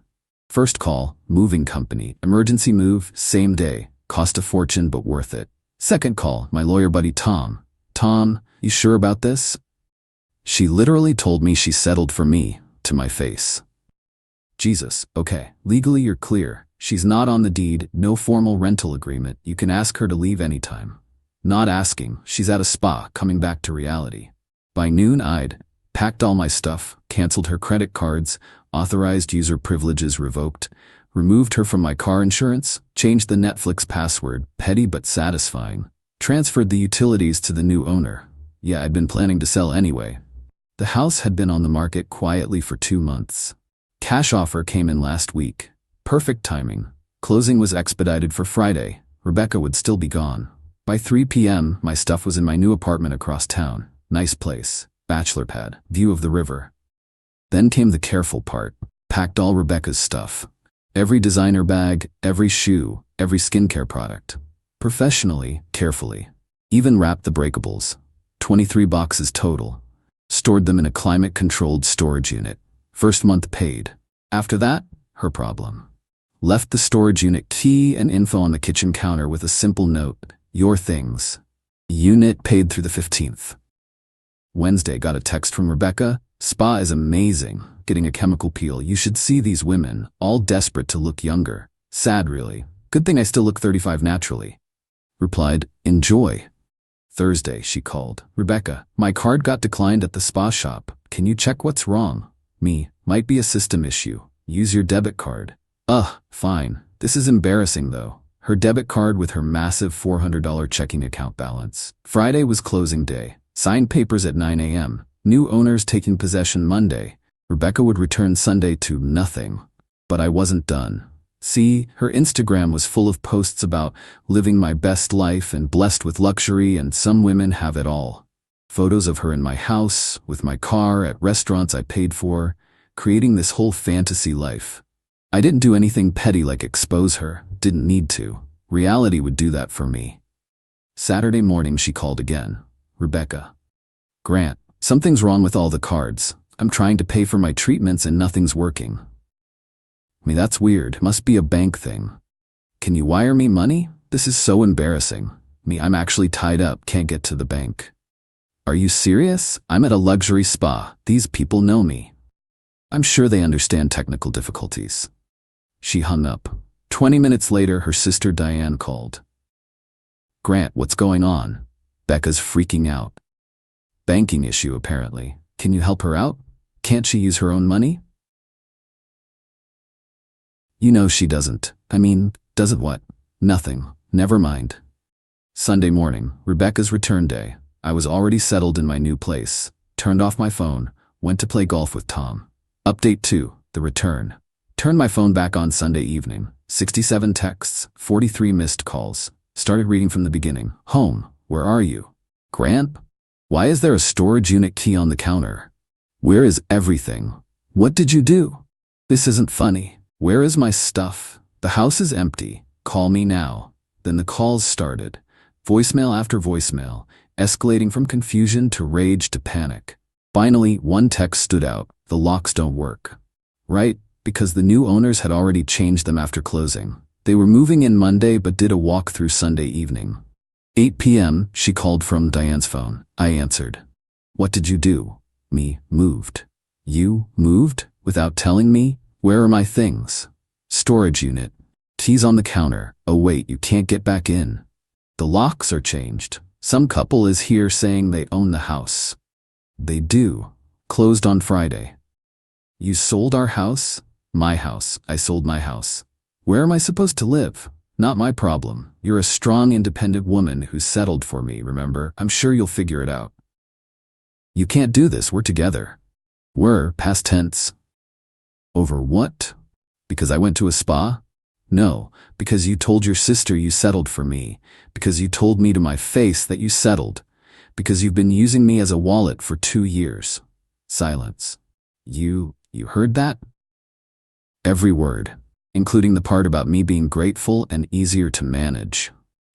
First call, moving company, emergency move, same day, cost a fortune but worth it. Second call, my lawyer buddy Tom. Tom, you sure about this? She literally told me she settled for me, to my face. Jesus, okay, legally you're clear. She's not on the deed, no formal rental agreement, you can ask her to leave anytime. Not asking, she's at a spa, coming back to reality. By noon I'd packed all my stuff, canceled her credit cards, authorized user privileges revoked, removed her from my car insurance, changed the Netflix password, petty but satisfying, transferred the utilities to the new owner. Yeah, I'd been planning to sell anyway. The house had been on the market quietly for 2 months. Cash offer came in last week. Perfect timing. Closing was expedited for Friday. Rebecca would still be gone. By 3 p.m., my stuff was in my new apartment across town. Nice place. Bachelor pad. View of the river. Then came the careful part. Packed all Rebecca's stuff. Every designer bag, every shoe, every skincare product. Professionally, carefully. Even wrapped the breakables. 23 boxes total. Stored them in a climate-controlled storage unit. First month paid. After that, her problem. Left the storage unit key and info on the kitchen counter with a simple note, your things. Unit paid through the 15th. Wednesday got a text from Rebecca, spa is amazing, getting a chemical peel, you should see these women, all desperate to look younger. Sad really, good thing I still look 35 naturally. Replied, enjoy. Thursday she called, Rebecca, my card got declined at the spa shop, can you check what's wrong? Me, might be a system issue, use your debit card. Fine. This is embarrassing though. Her debit card with her massive $400 checking account balance. Friday was closing day. Signed papers at 9 a.m. New owners taking possession Monday. Rebecca would return Sunday to nothing. But I wasn't done. See, her Instagram was full of posts about living my best life and blessed with luxury, and some women have it all. Photos of her in my house, with my car, at restaurants I paid for, creating this whole fantasy life. I didn't do anything petty like expose her, didn't need to. Reality would do that for me. Saturday morning she called again. Rebecca. Grant, something's wrong with all the cards. I'm trying to pay for my treatments and nothing's working. That's weird, must be a bank thing. Can you wire me money? This is so embarrassing. I'm actually tied up, can't get to the bank. Are you serious? I'm at a luxury spa, these people know me. I'm sure they understand technical difficulties. She hung up. 20 minutes later, her sister Diane called. Grant, what's going on? Becca's freaking out. Banking issue, apparently. Can you help her out? Can't she use her own money? You know she doesn't. Doesn't what? Nothing. Never mind. Sunday morning, Rebecca's return day. I was already settled in my new place. Turned off my phone. Went to play golf with Tom. Update 2. The return. Turned my phone back on Sunday evening. 67 texts, 43 missed calls. Started reading from the beginning. Home, where are you? Grant? Why is there a storage unit key on the counter? Where is everything? What did you do? This isn't funny. Where is my stuff? The house is empty. Call me now. Then the calls started. Voicemail after voicemail, escalating from confusion to rage to panic. Finally, one text stood out. The locks don't work. Right, because the new owners had already changed them after closing. They were moving in Monday but did a walkthrough Sunday evening. 8 p.m., she called from Diane's phone. I answered. What did you do? Me, moved. You, moved? Without telling me? Where are my things? Storage unit. Keys on the counter. Oh wait, you can't get back in. The locks are changed. Some couple is here saying they own the house. They do. Closed on Friday. You sold our house? My house. I sold my house. Where am I supposed to live? Not my problem. You're a strong, independent woman who settled for me, remember? I'm sure you'll figure it out. You can't do this. We're together. We're, past tense. Over what? Because I went to a spa? No, because you told your sister you settled for me. Because you told me to my face that you settled. Because you've been using me as a wallet for 2 years. Silence. You heard that? Every word, including the part about me being grateful and easier to manage.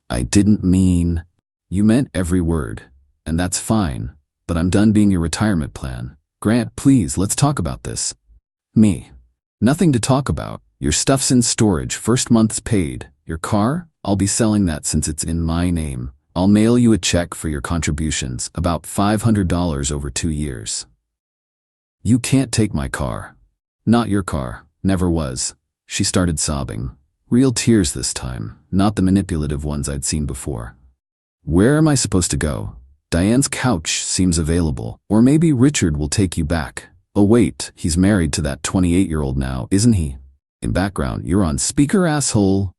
I didn't mean. You meant every word, and that's fine, but I'm done being your retirement plan. Grant, please, let's talk about this. Me. Nothing to talk about. Your stuff's in storage, first month's paid. Your car? I'll be selling that since it's in my name. I'll mail you a check for your contributions, about $500 over 2 years. You can't take my car. Not your car. Never was. She started sobbing. Real tears this time, not the manipulative ones I'd seen before. Where am I supposed to go? Diane's couch seems available, or maybe Richard will take you back. Oh wait, he's married to that 28-year-old now, isn't he? In background, you're on speaker, asshole.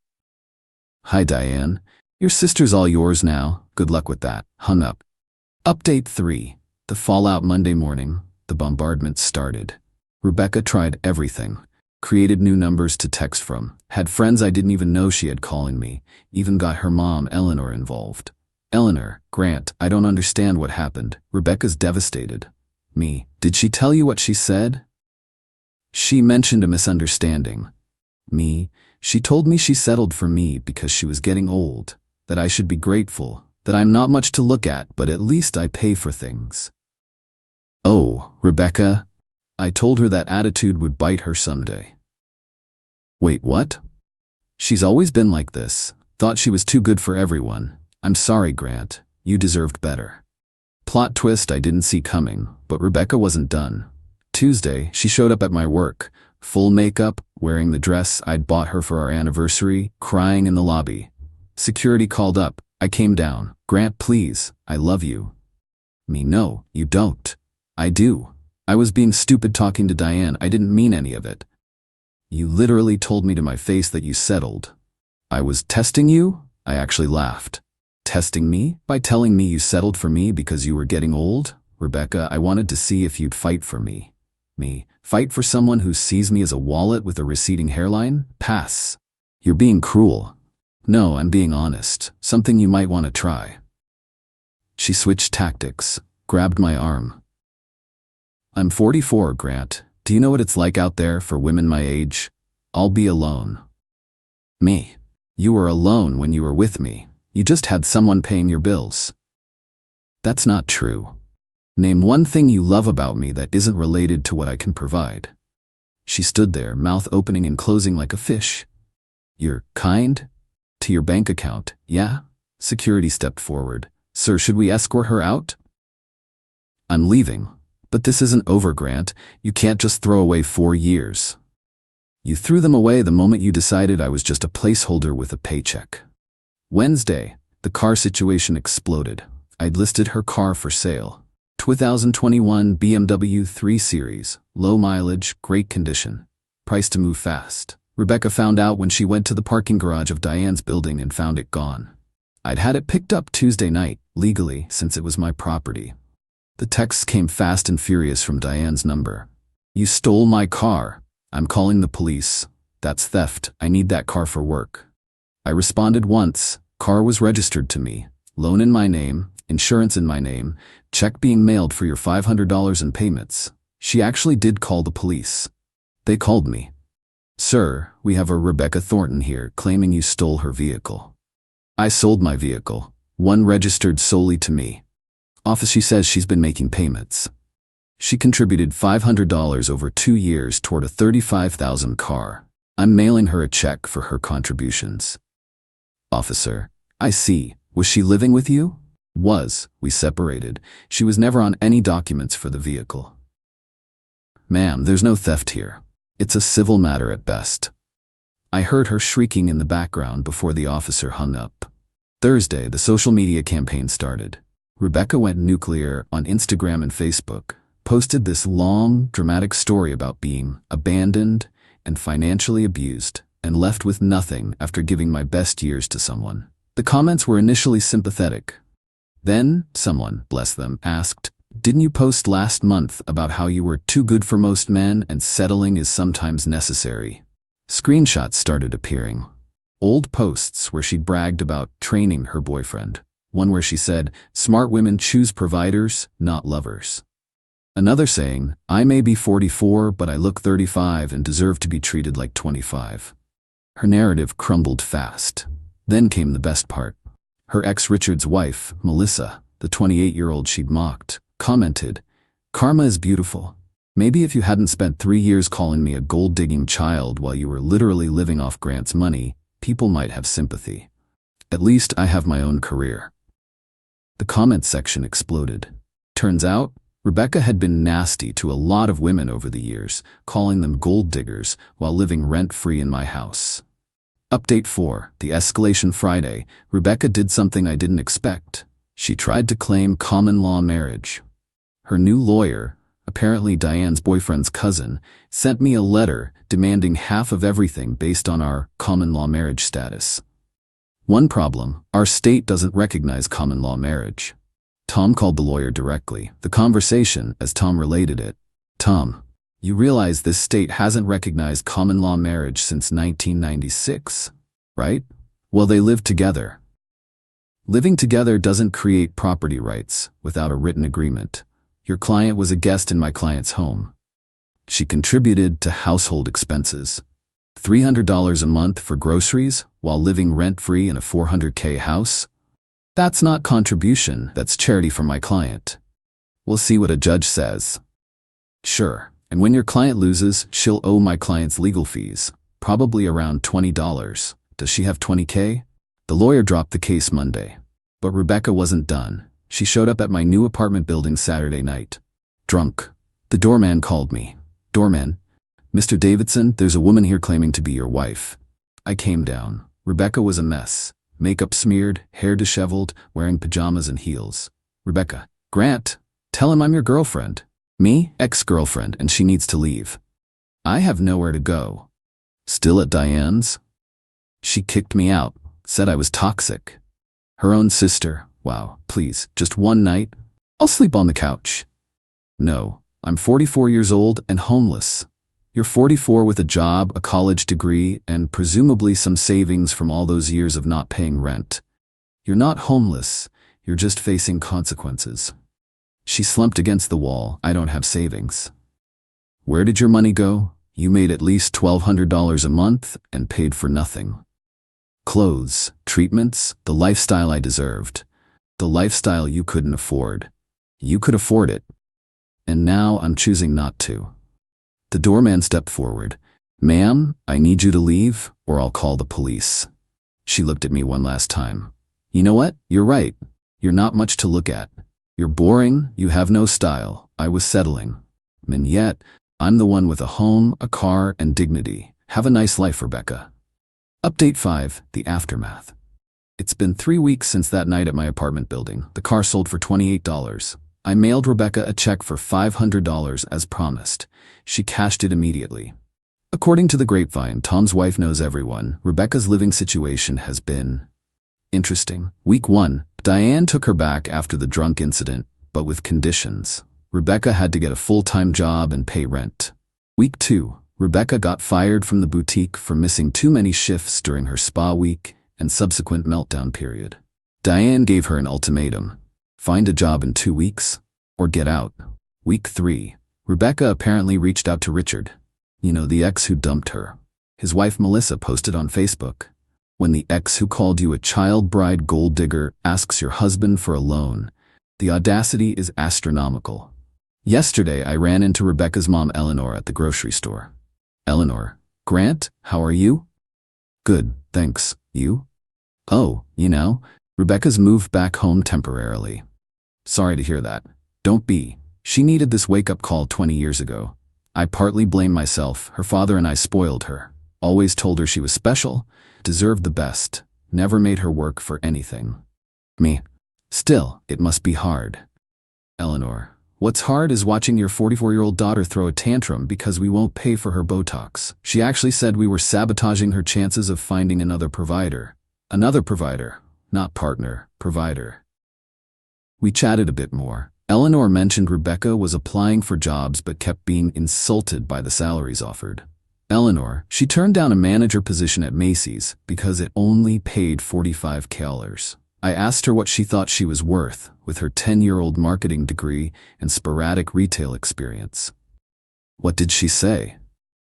Hi Diane. Your sister's all yours now. Good luck with that. Hung up. Update 3. The fallout Monday morning. The bombardment started. Rebecca tried everything. Created new numbers to text from. Had friends I didn't even know she had calling me. Even got her mom, Eleanor, involved. Eleanor, Grant, I don't understand what happened. Rebecca's devastated. Me, did she tell you what she said? She mentioned a misunderstanding. Me, she told me she settled for me because she was getting old. That I should be grateful. That I'm not much to look at, but at least I pay for things. Oh, Rebecca. I told her that attitude would bite her someday. Wait, what? She's always been like this. Thought she was too good for everyone. I'm sorry, Grant. You deserved better. Plot twist I didn't see coming, but Rebecca wasn't done. Tuesday, she showed up at my work, full makeup, wearing the dress I'd bought her for our anniversary, crying in the lobby. Security called up. I came down. Grant, please, I love you. Me, no, you don't. I do. I was being stupid talking to Diane. I didn't mean any of it. You literally told me to my face that you settled. I was testing you? I actually laughed. Testing me? By telling me you settled for me because you were getting old? Rebecca, I wanted to see if you'd fight for me. Me? Fight for someone who sees me as a wallet with a receding hairline? Pass. You're being cruel. No, I'm being honest. Something you might want to try. She switched tactics, grabbed my arm. I'm 44, Grant. Do you know what it's like out there for women my age? I'll be alone. Me. You were alone when you were with me. You just had someone paying your bills. That's not true. Name one thing you love about me that isn't related to what I can provide. She stood there, mouth opening and closing like a fish. You're kind? To your bank account, yeah? Security stepped forward. Sir, should we escort her out? I'm leaving. But this isn't over, Grant. You can't just throw away 4 years. You threw them away the moment you decided I was just a placeholder with a paycheck. Wednesday, the car situation exploded. I'd listed her car for sale. 2021 BMW 3 Series, low mileage, great condition. Price to move fast. Rebecca found out when she went to the parking garage of Diane's building and found it gone. I'd had it picked up Tuesday night, legally, since it was my property. The texts came fast and furious from Diane's number. You stole my car. I'm calling the police. That's theft. I need that car for work. I responded once. Car was registered to me. Loan in my name, insurance in my name, check being mailed for your $500 in payments. She actually did call the police. They called me. Sir, we have a Rebecca Thornton here claiming you stole her vehicle. I sold my vehicle, one registered solely to me. Office, she says she's been making payments. She contributed $500 over 2 years toward a $35,000 car. I'm mailing her a check for her contributions. Officer, I see. Was she living with you? Was. We separated. She was never on any documents for the vehicle. Ma'am, there's no theft here. It's a civil matter at best. I heard her shrieking in the background before the officer hung up. Thursday, the social media campaign started. Rebecca went nuclear on Instagram and Facebook, posted this long, dramatic story about being abandoned and financially abused, and left with nothing after giving my best years to someone. The comments were initially sympathetic. Then, someone, bless them, asked, "Didn't you post last month about how you were too good for most men and settling is sometimes necessary?" Screenshots started appearing. Old posts where she bragged about training her boyfriend. One where she said, "Smart women choose providers, not lovers." Another saying, "I may be 44, but I look 35 and deserve to be treated like 25. Her narrative crumbled fast. Then came the best part. Her ex Richard's wife, Melissa, the 28-year-old she'd mocked, commented, "Karma is beautiful. Maybe if you hadn't spent 3 years calling me a gold-digging child while you were literally living off Grant's money, people might have sympathy. At least I have my own career." The comment section exploded. Turns out, Rebecca had been nasty to a lot of women over the years, calling them gold diggers while living rent-free in my house. Update 4, the escalation Friday. Rebecca did something I didn't expect. She tried to claim common law marriage. Her new lawyer, apparently Diane's boyfriend's cousin, sent me a letter demanding half of everything based on our common law marriage status. One problem, our state doesn't recognize common law marriage. Tom called the lawyer directly. The conversation, as Tom related it, "Tom, you realize this state hasn't recognized common law marriage since 1996, right? Well, they live together. Living together doesn't create property rights without a written agreement. Your client was a guest in my client's home. She contributed to household expenses. $300 a month for groceries while living rent-free in a $400K house? That's not contribution, that's charity from my client. We'll see what a judge says." Sure, and when your client loses, she'll owe my client's legal fees, probably around $20. Does she have $20K? The lawyer dropped the case Monday. But Rebecca wasn't done. She showed up at my new apartment building Saturday night. Drunk. The doorman called me. "Doorman, Mr. Davidson, there's a woman here claiming to be your wife." I came down. Rebecca was a mess. Makeup smeared, hair disheveled, wearing pajamas and heels. "Rebecca, Grant, tell him I'm your girlfriend." "Me? Ex-girlfriend, and she needs to leave." "I have nowhere to go." "Still at Diane's?" "She kicked me out, said I was toxic." Her own sister. Wow, please, just one night? I'll sleep on the couch. "No, I'm 44 years old and homeless." "You're 44 with a job, a college degree, and presumably some savings from all those years of not paying rent. You're not homeless, you're just facing consequences." She slumped against the wall. "I don't have savings." "Where did your money go? You made at least $1,200 a month and paid for nothing. Clothes, treatments, the lifestyle I deserved. The lifestyle you couldn't afford. You could afford it. And now I'm choosing not to." The doorman stepped forward. "Ma'am, I need you to leave, or I'll call the police." She looked at me one last time. "You know what? You're right. You're not much to look at. You're boring, you have no style." I was settling. And yet, I'm the one with a home, a car, and dignity. Have a nice life, Rebecca. Update 5, the aftermath. It's been 3 weeks since that night at my apartment building. The car sold for $28. I mailed Rebecca a check for $500 as promised. She cashed it immediately. According to the grapevine, Tom's wife knows everyone. Rebecca's living situation has been interesting. Week 1, Diane took her back after the drunk incident, but with conditions. Rebecca had to get a full-time job and pay rent. Week 2, Rebecca got fired from the boutique for missing too many shifts during her spa week and subsequent meltdown period. Diane gave her an ultimatum: find a job in 2 weeks, or get out. Week 3, Rebecca apparently reached out to Richard. You know, the ex who dumped her. His wife Melissa posted on Facebook, "When the ex who called you a child bride gold digger asks your husband for a loan, the audacity is astronomical." Yesterday, I ran into Rebecca's mom Eleanor at the grocery store. "Eleanor, Grant, how are you?" "Good, thanks. You?" "Oh, you know, Rebecca's moved back home temporarily." "Sorry to hear that." "Don't be. She needed this wake-up call 20 years ago. I partly blame myself. Her father and I spoiled her. Always told her she was special, deserved the best, never made her work for anything. Me. Still, it must be hard. Eleanor, what's hard is watching your 44-year-old daughter throw a tantrum because we won't pay for her Botox. She actually said we were sabotaging her chances of finding another provider. Another provider, not partner, provider. We chatted a bit more. Eleanor mentioned Rebecca was applying for jobs but kept being insulted by the salaries offered. Eleanor, she turned down a manager position at Macy's because it only paid $45,000. I asked her what she thought she was worth with her 10-year-old marketing degree and sporadic retail experience. What did she say?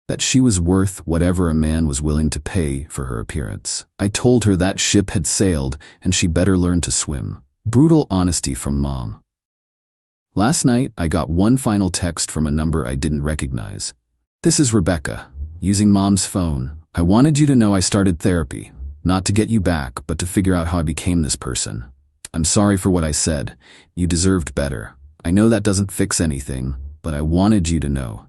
That she was worth whatever a man was willing to pay for her appearance. I told her that ship had sailed and she better learn to swim. Brutal honesty from Mom. Last night, I got one final text from a number I didn't recognize. This is Rebecca. Using Mom's phone. I wanted you to know I started therapy. Not to get you back, but to figure out how I became this person. I'm sorry for what I said. You deserved better. I know that doesn't fix anything, but I wanted you to know.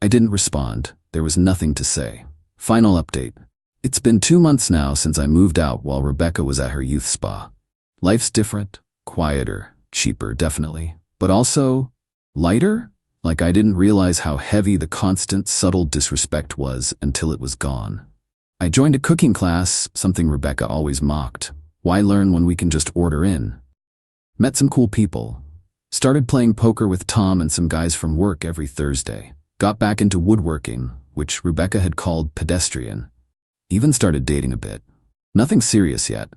I didn't respond. There was nothing to say. Final update. It's been 2 months now since I moved out while Rebecca was at her youth spa. Life's different, quieter, cheaper, definitely. But also, lighter? Like I didn't realize how heavy the constant, subtle disrespect was until it was gone. I joined a cooking class, something Rebecca always mocked. Why learn when we can just order in? Met some cool people. Started playing poker with Tom and some guys from work every Thursday. Got back into woodworking, which Rebecca had called pedestrian. Even started dating a bit. Nothing serious yet.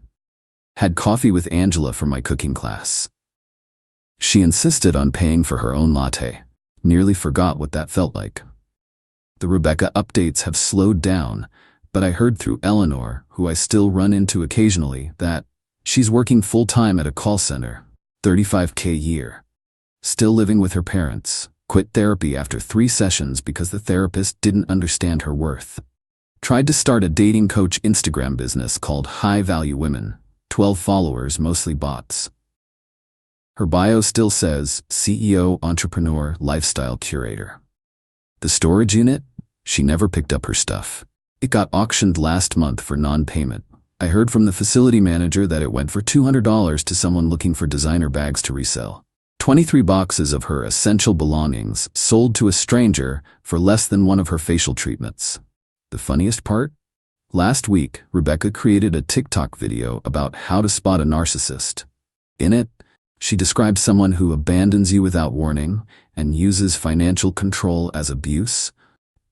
Had coffee with Angela for my cooking class. She insisted on paying for her own latte. Nearly forgot what that felt like. The Rebecca updates have slowed down, but I heard through Eleanor, who I still run into occasionally, that she's working full-time at a call center, $35K a year. Still living with her parents. Quit therapy after 3 sessions because the therapist didn't understand her worth. Tried to start a dating coach Instagram business called High Value Women. 12 followers, mostly bots. Her bio still says CEO, entrepreneur, lifestyle curator. The storage unit? She never picked up her stuff. It got auctioned last month for non-payment. I heard from the facility manager that it went for $200 to someone looking for designer bags to resell. 23 boxes of her essential belongings sold to a stranger for less than one of her facial treatments. The funniest part? Last week, Rebecca created a TikTok video about how to spot a narcissist. In it, she described someone who abandons you without warning and uses financial control as abuse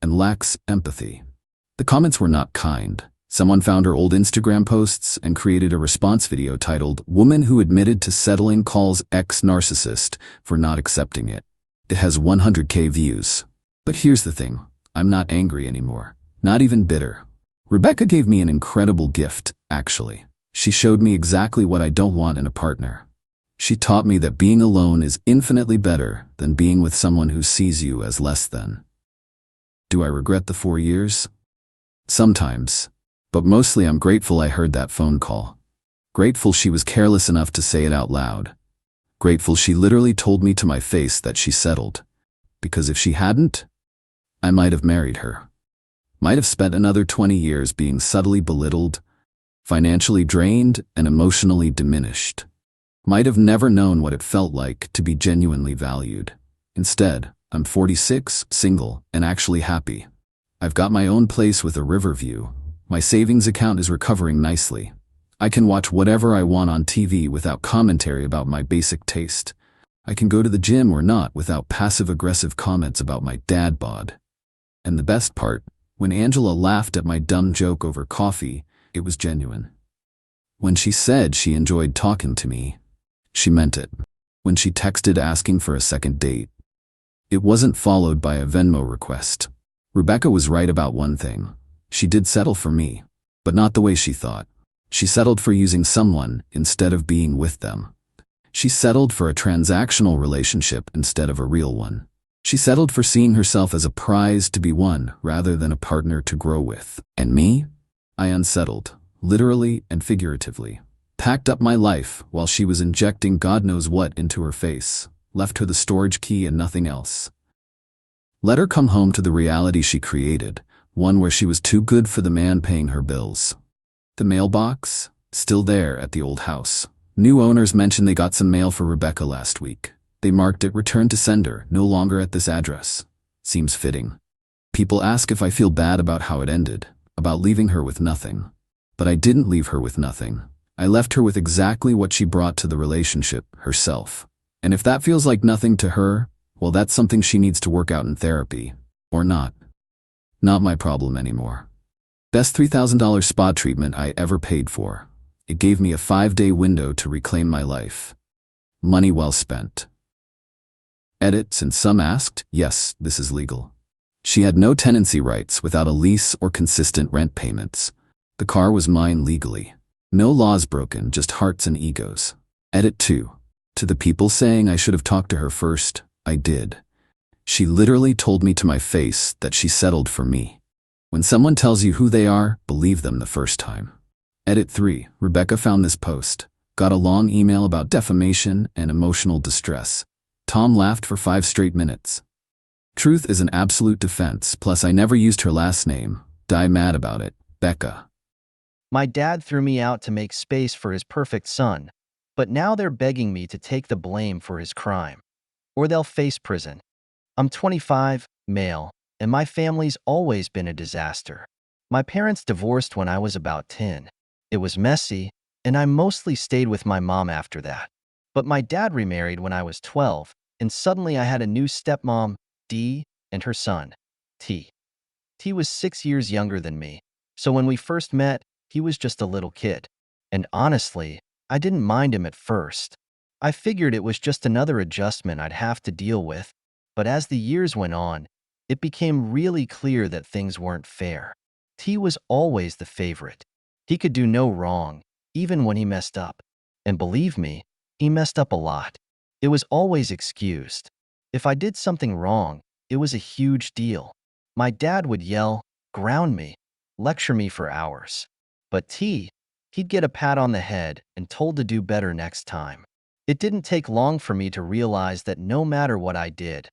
and lacks empathy. The comments were not kind. Someone found her old Instagram posts and created a response video titled, "Woman Who Admitted to Settling Calls Ex-Narcissist for Not Accepting It." It has 100K views. But here's the thing, I'm not angry anymore. Not even bitter. Rebecca gave me an incredible gift, actually. She showed me exactly what I don't want in a partner. She taught me that being alone is infinitely better than being with someone who sees you as less than. Do I regret the 4 years? Sometimes. But mostly I'm grateful I heard that phone call. Grateful she was careless enough to say it out loud. Grateful she literally told me to my face that she settled. Because if she hadn't, I might have married her. Might have spent another 20 years being subtly belittled, financially drained, and emotionally diminished. Might have never known what it felt like to be genuinely valued. Instead, I'm 46, single, and actually happy. I've got my own place with a river view. My savings account is recovering nicely. I can watch whatever I want on TV without commentary about my basic taste. I can go to the gym or not without passive-aggressive comments about my dad bod. And the best part, when Angela laughed at my dumb joke over coffee, it was genuine. When she said she enjoyed talking to me, she meant it. When she texted asking for a second date, it wasn't followed by a Venmo request. Rebecca was right about one thing. She did settle for me, but not the way she thought. She settled for using someone instead of being with them. She settled for a transactional relationship instead of a real one. She settled for seeing herself as a prize to be won rather than a partner to grow with. And me? I unsettled, literally and figuratively. Packed up my life while she was injecting God knows what into her face. Left her the storage key and nothing else. Let her come home to the reality she created, one where she was too good for the man paying her bills. The mailbox? Still there at the old house. New owners mentioned they got some mail for Rebecca last week. They marked it returned to sender, no longer at this address. Seems fitting. People ask if I feel bad about how it ended, about leaving her with nothing. But I didn't leave her with nothing. I left her with exactly what she brought to the relationship, herself. And if that feels like nothing to her, well, that's something she needs to work out in therapy. Or not. Not my problem anymore. Best $3,000 spa treatment I ever paid for. It gave me a 5-day window to reclaim my life. Money well spent. Edit, since some asked, yes, this is legal. She had no tenancy rights without a lease or consistent rent payments. The car was mine legally. No laws broken, just hearts and egos. Edit 2. To the people saying I should have talked to her first, I did. She literally told me to my face that she settled for me. When someone tells you who they are, believe them the first time. Edit 3. Rebecca found this post. Got a long email about defamation and emotional distress. Tom laughed for 5 straight minutes. Truth is an absolute defense, plus I never used her last name. Die mad about it. Becca.
My dad threw me out to make space for his perfect son, but now they're begging me to take the blame for his crime. Or they'll face prison. I'm 25, male, and my family's always been a disaster. My parents divorced when I was about 10. It was messy, and I mostly stayed with my mom after that. But my dad remarried when I was 12, and suddenly I had a new stepmom, Dee, and her son, T. T was 6 years younger than me, so when we first met, he was just a little kid. And honestly, I didn't mind him at first. I figured it was just another adjustment I'd have to deal with, but as the years went on, it became really clear that things weren't fair. T was always the favorite. He could do no wrong, even when he messed up. And believe me, he messed up a lot. It was always excused. If I did something wrong, it was a huge deal. My dad would yell, ground me, lecture me for hours. But T, he'd get a pat on the head and told to do better next time. It didn't take long for me to realize that no matter what I did,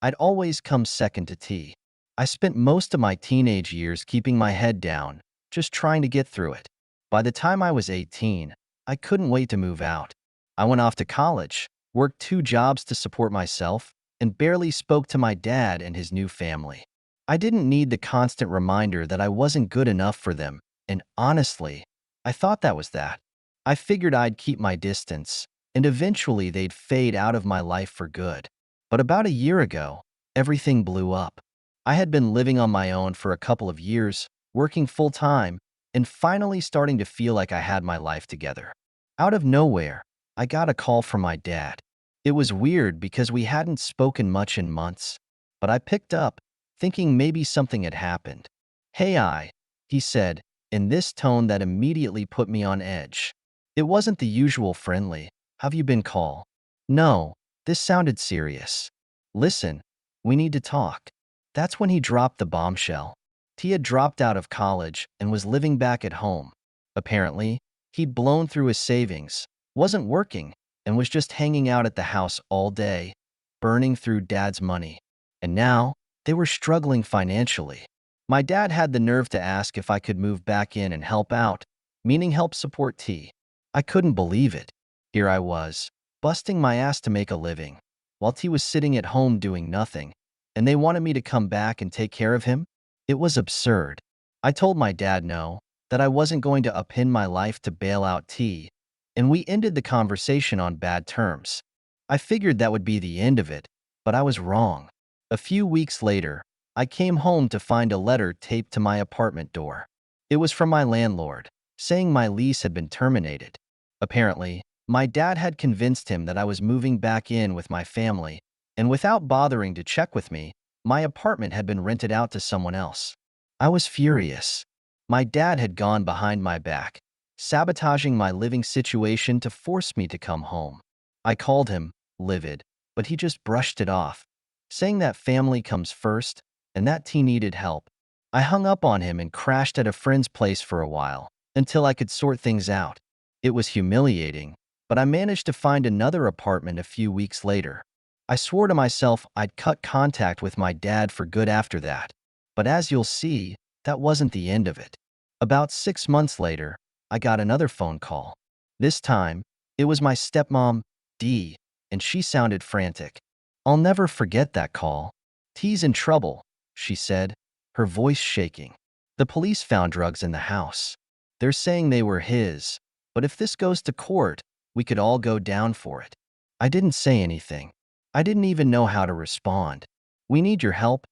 I'd always come second to T. I spent most of my teenage years keeping my head down, just trying to get through it. By the time I was 18, I couldn't wait to move out. I went off to college, worked 2 jobs to support myself, and barely spoke to my dad and his new family. I didn't need the constant reminder that I wasn't good enough for them, and honestly, I thought that was that. I figured I'd keep my distance, and eventually they'd fade out of my life for good. But about a year ago, everything blew up. I had been living on my own for a couple of years, working full-time, and finally starting to feel like I had my life together. Out of nowhere, I got a call from my dad. It was weird because we hadn't spoken much in months, but I picked up, thinking maybe something had happened. "Hey, he said, in this tone that immediately put me on edge. It wasn't the usual friendly, "Have you been call?" No, this sounded serious. "Listen, we need to talk." That's when he dropped the bombshell. T had dropped out of college and was living back at home. Apparently, he'd blown through his savings, wasn't working, and was just hanging out at the house all day, burning through Dad's money. And now, they were struggling financially. My dad had the nerve to ask if I could move back in and help out, meaning help support T. I couldn't believe it. Here I was, busting my ass to make a living, while T was sitting at home doing nothing, and they wanted me to come back and take care of him? It was absurd. I told my dad no, that I wasn't going to upend my life to bail out T, and we ended the conversation on bad terms. I figured that would be the end of it, but I was wrong. A few weeks later, I came home to find a letter taped to my apartment door. It was from my landlord, saying my lease had been terminated. Apparently, my dad had convinced him that I was moving back in with my family, and without bothering to check with me, my apartment had been rented out to someone else. I was furious. My dad had gone behind my back, sabotaging my living situation to force me to come home. I called him, livid, but he just brushed it off, saying that family comes first and that T needed help. I hung up on him and crashed at a friend's place for a while, until I could sort things out. It was humiliating, but I managed to find another apartment a few weeks later. I swore to myself I'd cut contact with my dad for good after that. But as you'll see, that wasn't the end of it. About 6 months later, I got another phone call. This time, it was my stepmom, Dee, and she sounded frantic. I'll never forget that call. "T's in trouble," she said, her voice shaking. "The police found drugs in the house. They're saying they were his, but if this goes to court, we could all go down for it." I didn't say anything. I didn't even know how to respond. "We need your help,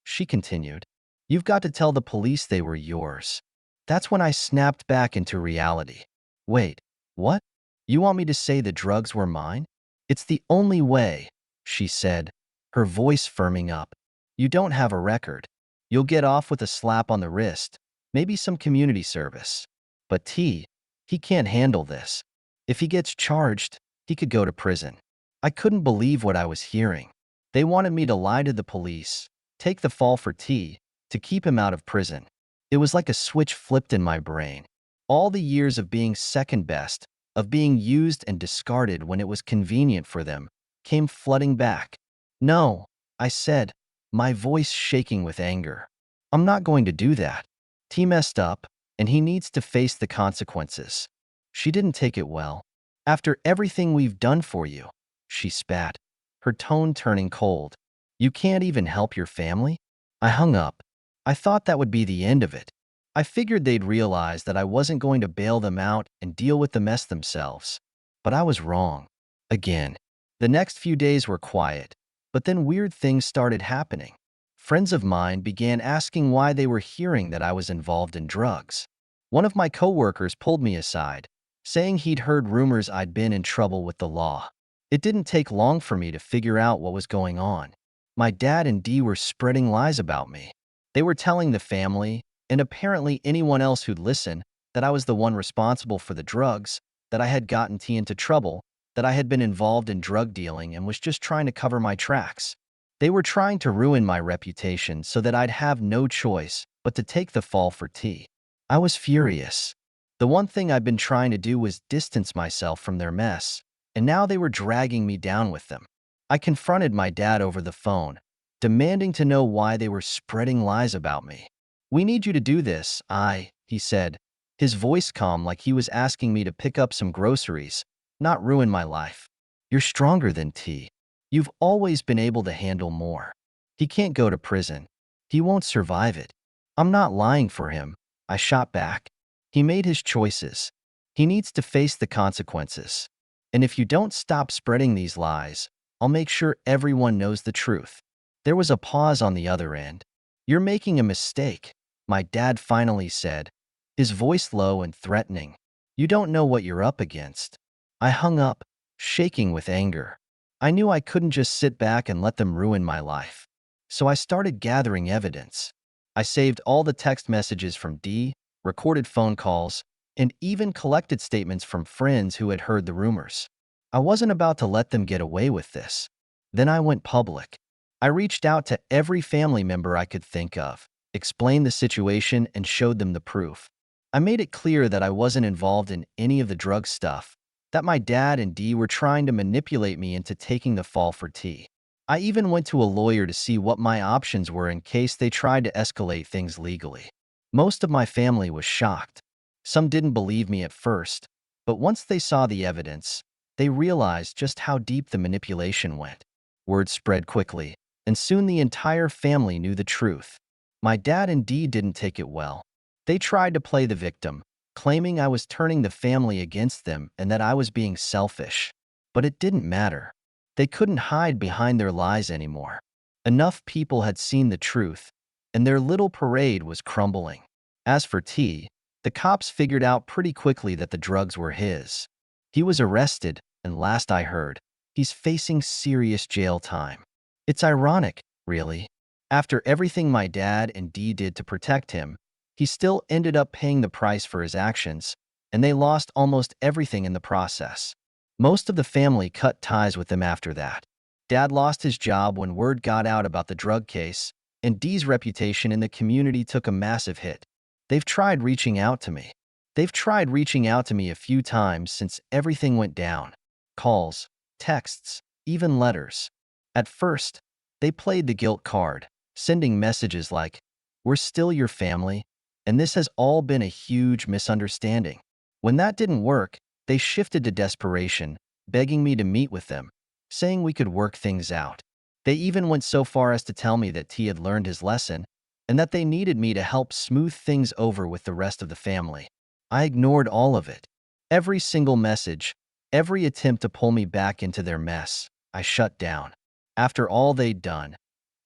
she continued. "You've got to tell the police they were yours." That's when I snapped back into reality. "Wait, what? You want me to say the drugs were mine?" "It's the only way," she said, her voice firming up. "You don't have a record. You'll get off with a slap on the wrist, maybe some community service. But he can't handle this. If he gets charged, he could go to prison." I couldn't believe what I was hearing. They wanted me to lie to the police, take the fall for to keep him out of prison. It was like a switch flipped in my brain. All the years of being second best, of being used and discarded when it was convenient for them, came flooding back. "No," I said, my voice shaking with anger. "I'm not going to do that. T messed up, and he needs to face the consequences." She didn't take it well. "After everything we've done for you," she spat, her tone turning cold. "You can't even help your family?" I hung up. I thought that would be the end of it. I figured they'd realize that I wasn't going to bail them out and deal with the mess themselves. But I was wrong. Again. The next few days were quiet, but then weird things started happening. Friends of mine began asking why they were hearing that I was involved in drugs. One of my coworkers pulled me aside, saying he'd heard rumors I'd been in trouble with the law. It didn't take long for me to figure out what was going on. My dad and Dee were spreading lies about me. They were telling the family, and apparently anyone else who'd listen, that I was the one responsible for the drugs, that I had gotten T into trouble, that I had been involved in drug dealing and was just trying to cover my tracks. They were trying to ruin my reputation so that I'd have no choice but to take the fall for T. I was furious. The one thing I'd been trying to do was distance myself from their mess, and now they were dragging me down with them. I confronted my dad over the phone, demanding to know why they were spreading lies about me. "We need you to do this, he said, his voice calm like he was asking me to pick up some groceries, not ruin my life. "You're stronger than T. You've always been able to handle more. He can't go to prison. He won't survive it." "I'm not lying for him," I shot back. "He made his choices. He needs to face the consequences. And if you don't stop spreading these lies, I'll make sure everyone knows the truth." There was a pause on the other end. "You're making a mistake," my dad finally said, his voice low and threatening. "You don't know what you're up against." I hung up, shaking with anger. I knew I couldn't just sit back and let them ruin my life. So I started gathering evidence. I saved all the text messages from Dee, recorded phone calls, and even collected statements from friends who had heard the rumors. I wasn't about to let them get away with this. Then I went public. I reached out to every family member I could think of, explained the situation, and showed them the proof. I made it clear that I wasn't involved in any of the drug stuff, that my dad and Dee were trying to manipulate me into taking the fall for T. I even went to a lawyer to see what my options were in case they tried to escalate things legally. Most of my family was shocked. Some didn't believe me at first, but once they saw the evidence, they realized just how deep the manipulation went. Word spread quickly, and soon the entire family knew the truth. My dad and Dee didn't take it well. They tried to play the victim, claiming I was turning the family against them and that I was being selfish. But it didn't matter. They couldn't hide behind their lies anymore. Enough people had seen the truth, and their little parade was crumbling. As for T, the cops figured out pretty quickly that the drugs were his. He was arrested, and last I heard, he's facing serious jail time. It's ironic, really. After everything my dad and Dee did to protect him, he still ended up paying the price for his actions, and they lost almost everything in the process. Most of the family cut ties with them after that. Dad lost his job when word got out about the drug case, and Dee's reputation in the community took a massive hit. They've tried reaching out to me. A few times since everything went down. Calls, texts, even letters. At first, they played the guilt card, sending messages like, "We're still your family, and this has all been a huge misunderstanding." When that didn't work, they shifted to desperation, begging me to meet with them, saying we could work things out. They even went so far as to tell me that T had learned his lesson and that they needed me to help smooth things over with the rest of the family. I ignored all of it. Every single message, every attempt to pull me back into their mess, I shut down. After all they'd done,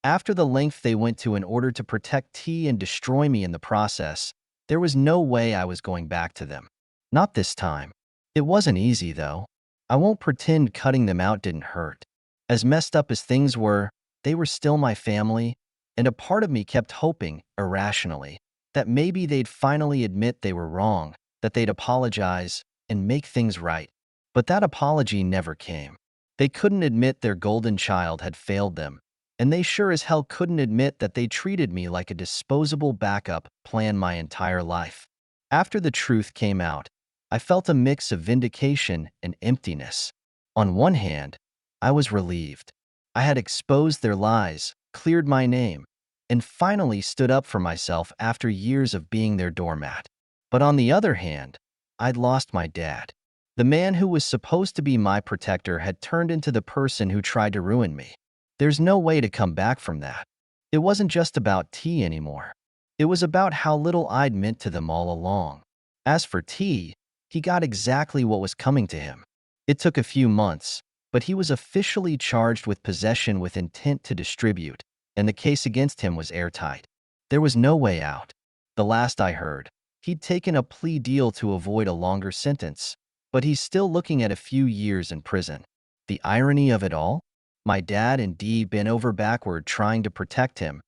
after the length they went to in order to protect T and destroy me in the process, there was no way I was going back to them. Not this time. It wasn't easy, though. I won't pretend cutting them out didn't hurt. As messed up as things were, they were still my family, and a part of me kept hoping, irrationally, that maybe they'd finally admit they were wrong, that they'd apologize, and make things right. But that apology never came. They couldn't admit their golden child had failed them, and they sure as hell couldn't admit that they treated me like a disposable backup plan my entire life. After the truth came out, I felt a mix of vindication and emptiness. On one hand, I was relieved. I had exposed their lies, cleared my name, and finally stood up for myself after years of being their doormat. But on the other hand, I'd lost my dad. The man who was supposed to be my protector had turned into the person who tried to ruin me. There's no way to come back from that. It wasn't just about T anymore. It was about how little I'd meant to them all along. As for T, he got exactly what was coming to him. It took a few months, but he was officially charged with possession with intent to distribute, and the case against him was airtight. There was no way out. The last I heard, he'd taken a plea deal to avoid a longer sentence, but he's still looking at a few years in prison. The irony of it all? My dad and Dee bent over backward trying to protect him,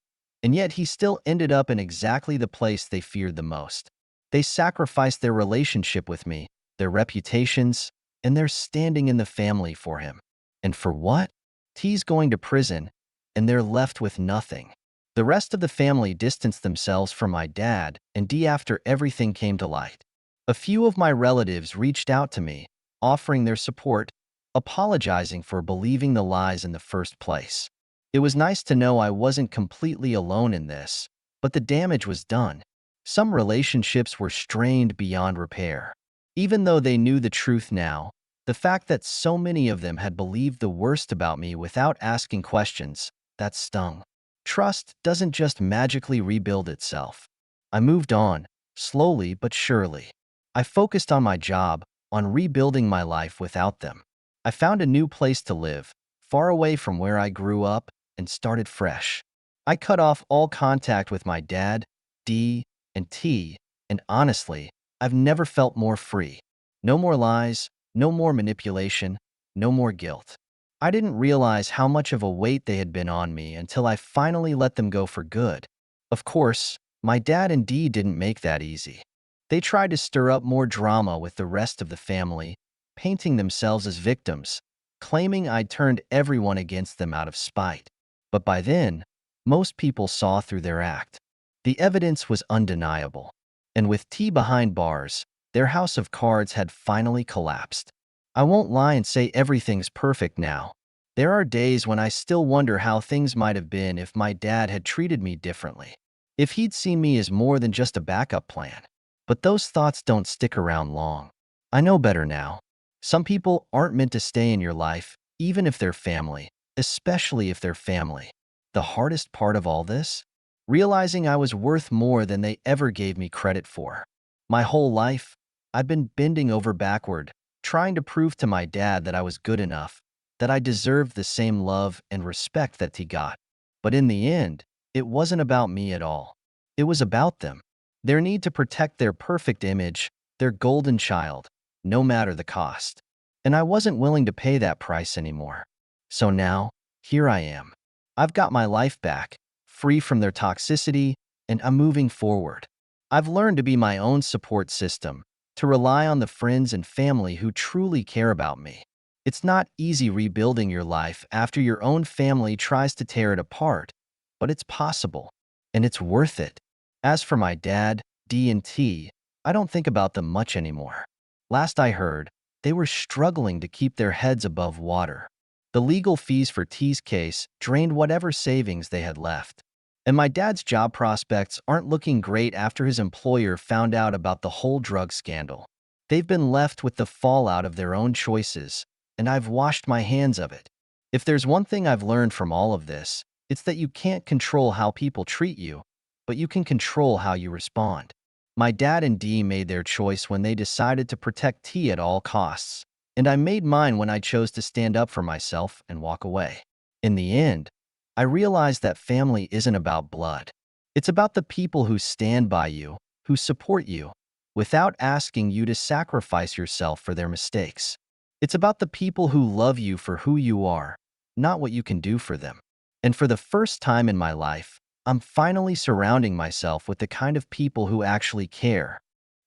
and yet he still ended up in exactly the place they feared the most. They sacrificed their relationship with me, their reputations, and their standing in the family for him. And for what? T's going to prison, and they're left with nothing. The rest of the family distanced themselves from my dad and Dee after everything came to light. A few of my relatives reached out to me, offering their support, apologizing for believing the lies in the first place. It was nice to know I wasn't completely alone in this, but the damage was done. Some relationships were strained beyond repair. Even though they knew the truth now, the fact that so many of them had believed the worst about me without asking questions, that stung. Trust doesn't just magically rebuild itself. I moved on, slowly but surely. I focused on my job, on rebuilding my life without them. I found a new place to live, far away from where I grew up, and started fresh. I cut off all contact with my dad, Dee, and T, and honestly, I've never felt more free. No more lies, no more manipulation, no more guilt. I didn't realize how much of a weight they had been on me until I finally let them go for good. Of course, my dad and Dee didn't make that easy. They tried to stir up more drama with the rest of the family, painting themselves as victims, claiming I'd turned everyone against them out of spite. But by then, most people saw through their act. The evidence was undeniable. And with T behind bars, their house of cards had finally collapsed. I won't lie and say everything's perfect now. There are days when I still wonder how things might have been if my dad had treated me differently, if he'd seen me as more than just a backup plan. But those thoughts don't stick around long. I know better now. Some people aren't meant to stay in your life, even if they're family, especially if they're family. The hardest part of all this? Realizing I was worth more than they ever gave me credit for. My whole life, I'd been bending over backward, trying to prove to my dad that I was good enough, that I deserved the same love and respect that he got. But in the end, it wasn't about me at all. It was about them. Their need to protect their perfect image, their golden child, no matter the cost. And I wasn't willing to pay that price anymore. So now, here I am. I've got my life back, free from their toxicity, and I'm moving forward. I've learned to be my own support system, to rely on the friends and family who truly care about me. It's not easy rebuilding your life after your own family tries to tear it apart, but it's possible, and it's worth it. As for my dad, D and T, I don't think about them much anymore. Last I heard, they were struggling to keep their heads above water. The legal fees for T's case drained whatever savings they had left. And my dad's job prospects aren't looking great after his employer found out about the whole drug scandal. They've been left with the fallout of their own choices, and I've washed my hands of it. If there's one thing I've learned from all of this, it's that you can't control how people treat you, but you can control how you respond. My dad and Dee made their choice when they decided to protect T at all costs, and I made mine when I chose to stand up for myself and walk away. In the end, I realized that family isn't about blood. It's about the people who stand by you, who support you, without asking you to sacrifice yourself for their mistakes. It's about the people who love you for who you are, not what you can do for them. And for the first time in my life, I'm finally surrounding myself with the kind of people who actually care.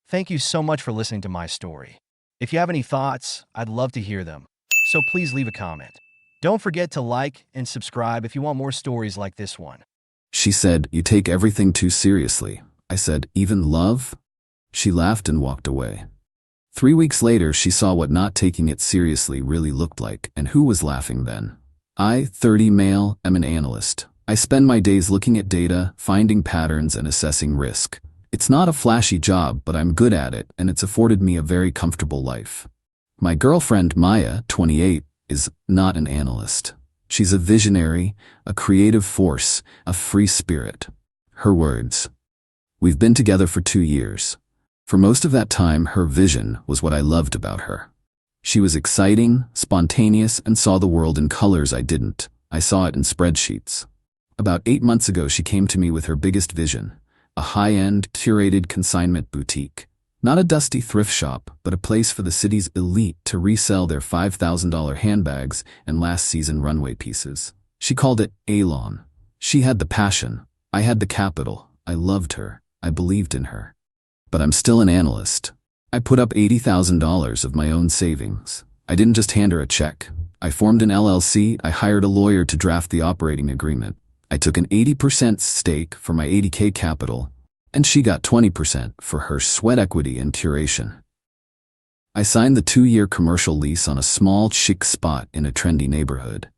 Thank you so much for listening to my story. If you have any thoughts, I'd love to hear them. So please leave a comment. Don't forget to like and subscribe if you want more stories like this one.
She said, "You take everything too seriously." I said, "Even love?" She laughed and walked away. 3 weeks later, she saw what not taking it seriously really looked like, and who was laughing then. I, 30 male, am an analyst. I spend my days looking at data, finding patterns, and assessing risk. It's not a flashy job, but I'm good at it, and it's afforded me a very comfortable life. My girlfriend, Maya, 28, is not an analyst. She's a visionary, a creative force, a free spirit. Her words. We've been together for 2 years. For most of that time, her vision was what I loved about her. She was exciting, spontaneous, and saw the world in colors I didn't. I saw it in spreadsheets. About 8 months ago, she came to me with her biggest vision, a high-end, curated consignment boutique. Not a dusty thrift shop, but a place for the city's elite to resell their $5,000 handbags and last-season runway pieces. She called it Elon. She had the passion. I had the capital. I loved her. I believed in her. But I'm still an analyst. I put up $80,000 of my own savings. I didn't just hand her a check. I formed an LLC. I hired a lawyer to draft the operating agreement. I took an 80% stake for my $80K capital, and she got 20% for her sweat equity and curation. I signed the 2-year commercial lease on a small, chic spot in a trendy neighborhood.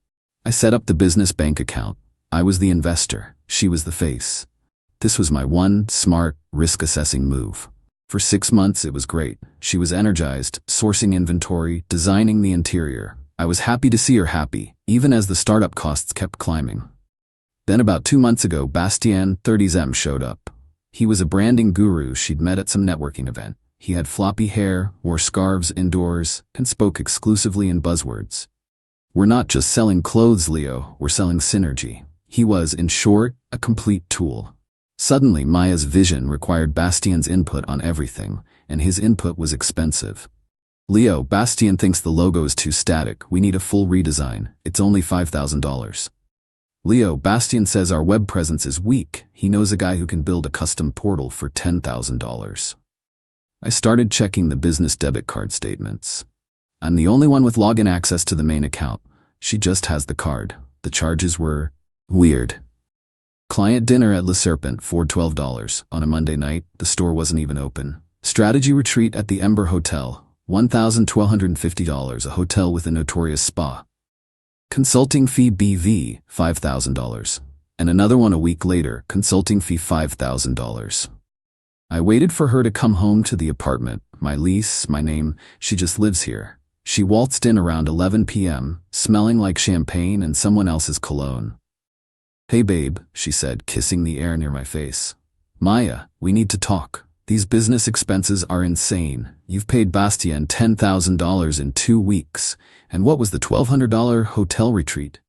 I set up the business bank account. I was the investor. She was the face. This was my one smart, risk-assessing move. For 6 months, it was great. She was energized, sourcing inventory, designing the interior. I was happy to see her happy, even as the startup costs kept climbing. Then about 2 months ago, Bastien, 30M, showed up. He was a branding guru she'd met at some networking event. He had floppy hair, wore scarves indoors, and spoke exclusively in buzzwords. We're not just selling clothes, Leo, we're selling synergy. He was, in short, a complete tool. Suddenly, Maya's vision required Bastien's input on everything, and his input was expensive. Leo, Bastien thinks the logo is too static. We need a full redesign. It's only $5,000. Leo, Bastien says our web presence is weak. He knows a guy who can build a custom portal for $10,000. I started checking the business debit card statements. I'm the only one with login access to the main account. She just has the card. The charges were weird. Client dinner at Le Serpent for $12 on a Monday night. The store wasn't even open. Strategy retreat at the Ember Hotel, $1,250, a hotel with a notorious spa. Consulting fee BV, $5,000. And another one a week later, consulting fee $5,000. I waited for her to come home to the apartment, my lease, my name. She just lives here. She waltzed in around 11 p.m., smelling like champagne and someone else's cologne. Hey babe, she said, kissing the air near my face. Maya, we need to talk. These business expenses are insane. You've paid Bastien $10,000 in 2 weeks. And what was the $1,200 hotel retreat?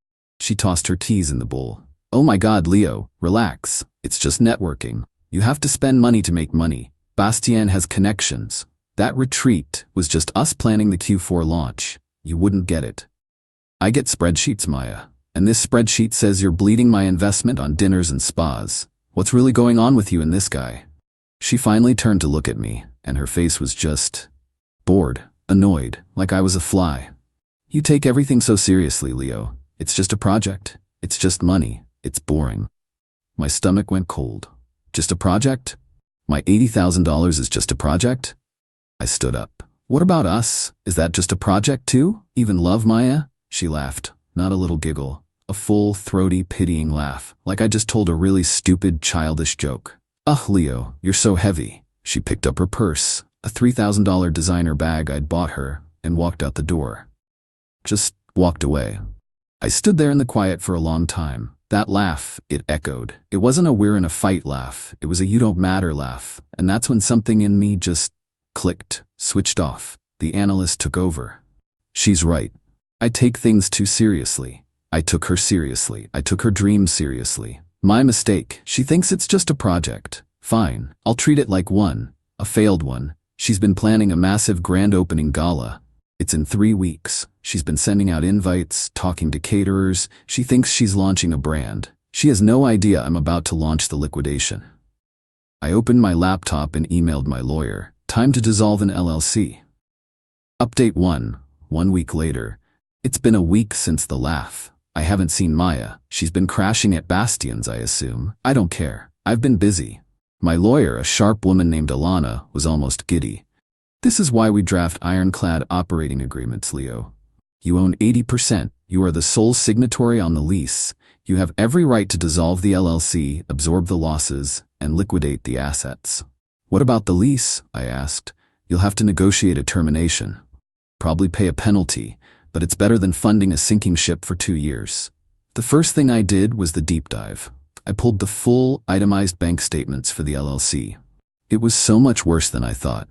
She tossed her keys in the bowl. Oh my God, Leo, relax. It's just networking. You have to spend money to make money. Bastien has connections. That retreat was just us planning the Q4 launch. You wouldn't get it. I get spreadsheets, Maya. And this spreadsheet says you're bleeding my investment on dinners and spas. What's really going on with you and this guy? She finally turned to look at me, and her face was just bored, annoyed, like I was a fly. You take everything so seriously, Leo. It's just a project. It's just money. It's boring. My stomach went cold. Just a project? My $80,000 is just a project? I stood up. What about us? Is that just a project too? Even love, Maya? She laughed. not a little giggle. A full, throaty, pitying laugh, like I just told a really stupid, childish joke. Ugh, Leo, you're so heavy. She picked up her purse, a $3,000 designer bag I'd bought her, and walked out the door. Just walked away. I stood there in the quiet for a long time. That laugh, it echoed. It wasn't a we're in a fight laugh. It was a you don't matter laugh. And that's when something in me just clicked, switched off. The analyst took over. She's right. I take things too seriously. I took her seriously. I took her dreams seriously. My mistake. She thinks it's just a project. Fine. I'll treat it like one. A failed one. She's been planning a massive grand opening gala. It's in 3 weeks. She's been sending out invites, talking to caterers. She thinks she's launching a brand. She has no idea I'm about to launch the liquidation. I opened my laptop and emailed my lawyer. Time to dissolve an LLC. Update 1. 1 week later. It's been a week since the laugh. I haven't seen Maya. She's been crashing at Bastion's, I assume. I don't care. I've been busy. My lawyer, a sharp woman named Alana, was almost giddy. This is why we draft ironclad operating agreements, Leo. You own 80%. You are the sole signatory on the lease. You have every right to dissolve the LLC, absorb the losses, and liquidate the assets. What about the lease? I asked. You'll have to negotiate a termination. Probably pay a penalty, but it's better than funding a sinking ship for 2 years. The first thing I did was the deep dive. I pulled the full, itemized bank statements for the LLC. It was so much worse than I thought.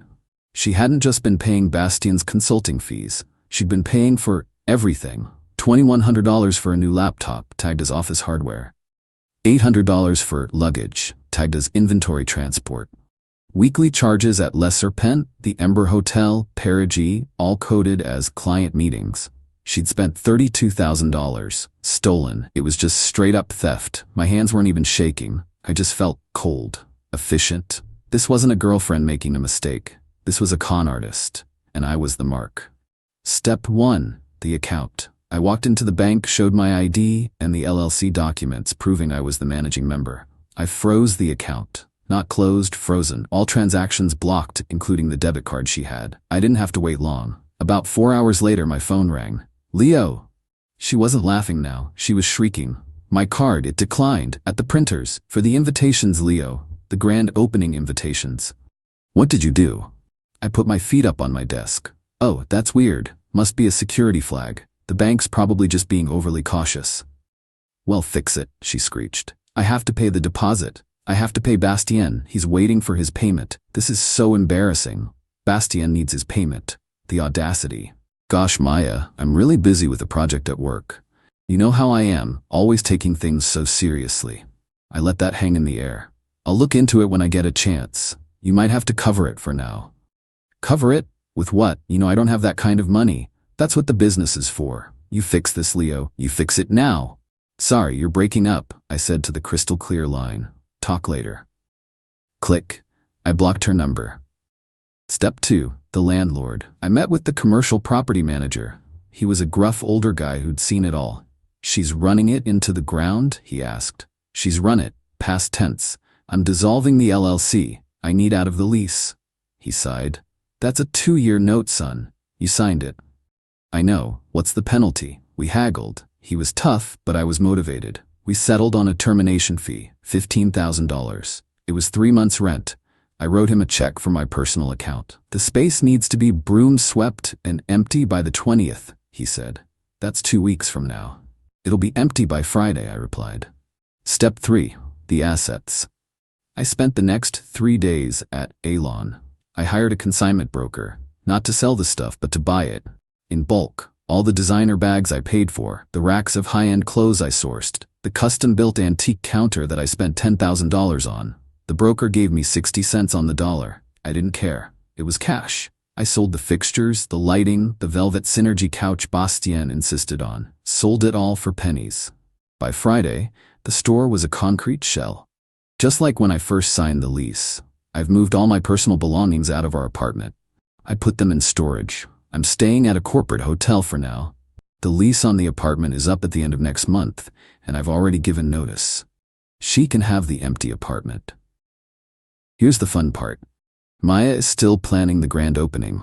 She hadn't just been paying Bastion's consulting fees. She'd been paying for everything. $2,100 for a new laptop, tagged as office hardware. $800 for luggage, tagged as inventory transport. Weekly charges at Les Serpents, the Ember Hotel, Perigee, all coded as client meetings. She'd spent $32,000. Stolen. It was just straight up theft. My hands weren't even shaking. I just felt cold. Efficient. This wasn't a girlfriend making a mistake. This was a con artist. And I was the mark. Step 1. The account. I walked into the bank, showed my ID, and the LLC documents proving I was the managing member. I froze the account. Not closed, frozen. All transactions blocked, including the debit card she had. I didn't have to wait long. About 4 hours later, my phone rang. Leo! She wasn't laughing now. She was shrieking. My card, it declined. At the printers. For the invitations, Leo. The grand opening invitations. What did you do? I put my feet up on my desk. Oh, that's weird. Must be a security flag. The bank's probably just being overly cautious. Well, fix it, she screeched. I have to pay the deposit. I have to pay Bastien. He's waiting for his payment. This is so embarrassing. Bastien needs his payment. The audacity. Gosh, Maya, I'm really busy with a project at work. You know how I am, always taking things so seriously. I let that hang in the air. I'll look into it when I get a chance. You might have to cover it for now. Cover it? With what? You know I don't have that kind of money. That's what the business is for. You fix this, Leo. You fix it now. Sorry, you're breaking up, I said to the crystal clear line. Talk later. Click. I blocked her number. Step 2. The landlord. I met with the commercial property manager. He was a gruff older guy who'd seen it all. She's running it into the ground? He asked. She's run it. Past tense. I'm dissolving the LLC. I need out of the lease. He sighed. That's a 2-year note, son. You signed it. I know. What's the penalty? We haggled. He was tough, but I was motivated. We settled on a termination fee, $15,000. It was 3 months' rent. I wrote him a check from my personal account. The space needs to be broom swept and empty by the 20th, he said. That's 2 weeks from now. It'll be empty by Friday, I replied. Step 3. The assets. I spent the next 3 days at Alon. I hired a consignment broker, not to sell the stuff but to buy it. In bulk. All the designer bags I paid for, the racks of high-end clothes I sourced, the custom-built antique counter that I spent $10,000 on. The broker gave me 60 cents on the dollar. I didn't care. It was cash. I sold the fixtures, the lighting, the velvet synergy couch Bastien insisted on. Sold it all for pennies. By Friday, the store was a concrete shell. Just like when I first signed the lease. I've moved all my personal belongings out of our apartment. I put them in storage. I'm staying at a corporate hotel for now. The lease on the apartment is up at the end of next month, and I've already given notice. She can have the empty apartment. Here's the fun part. Maya is still planning the grand opening.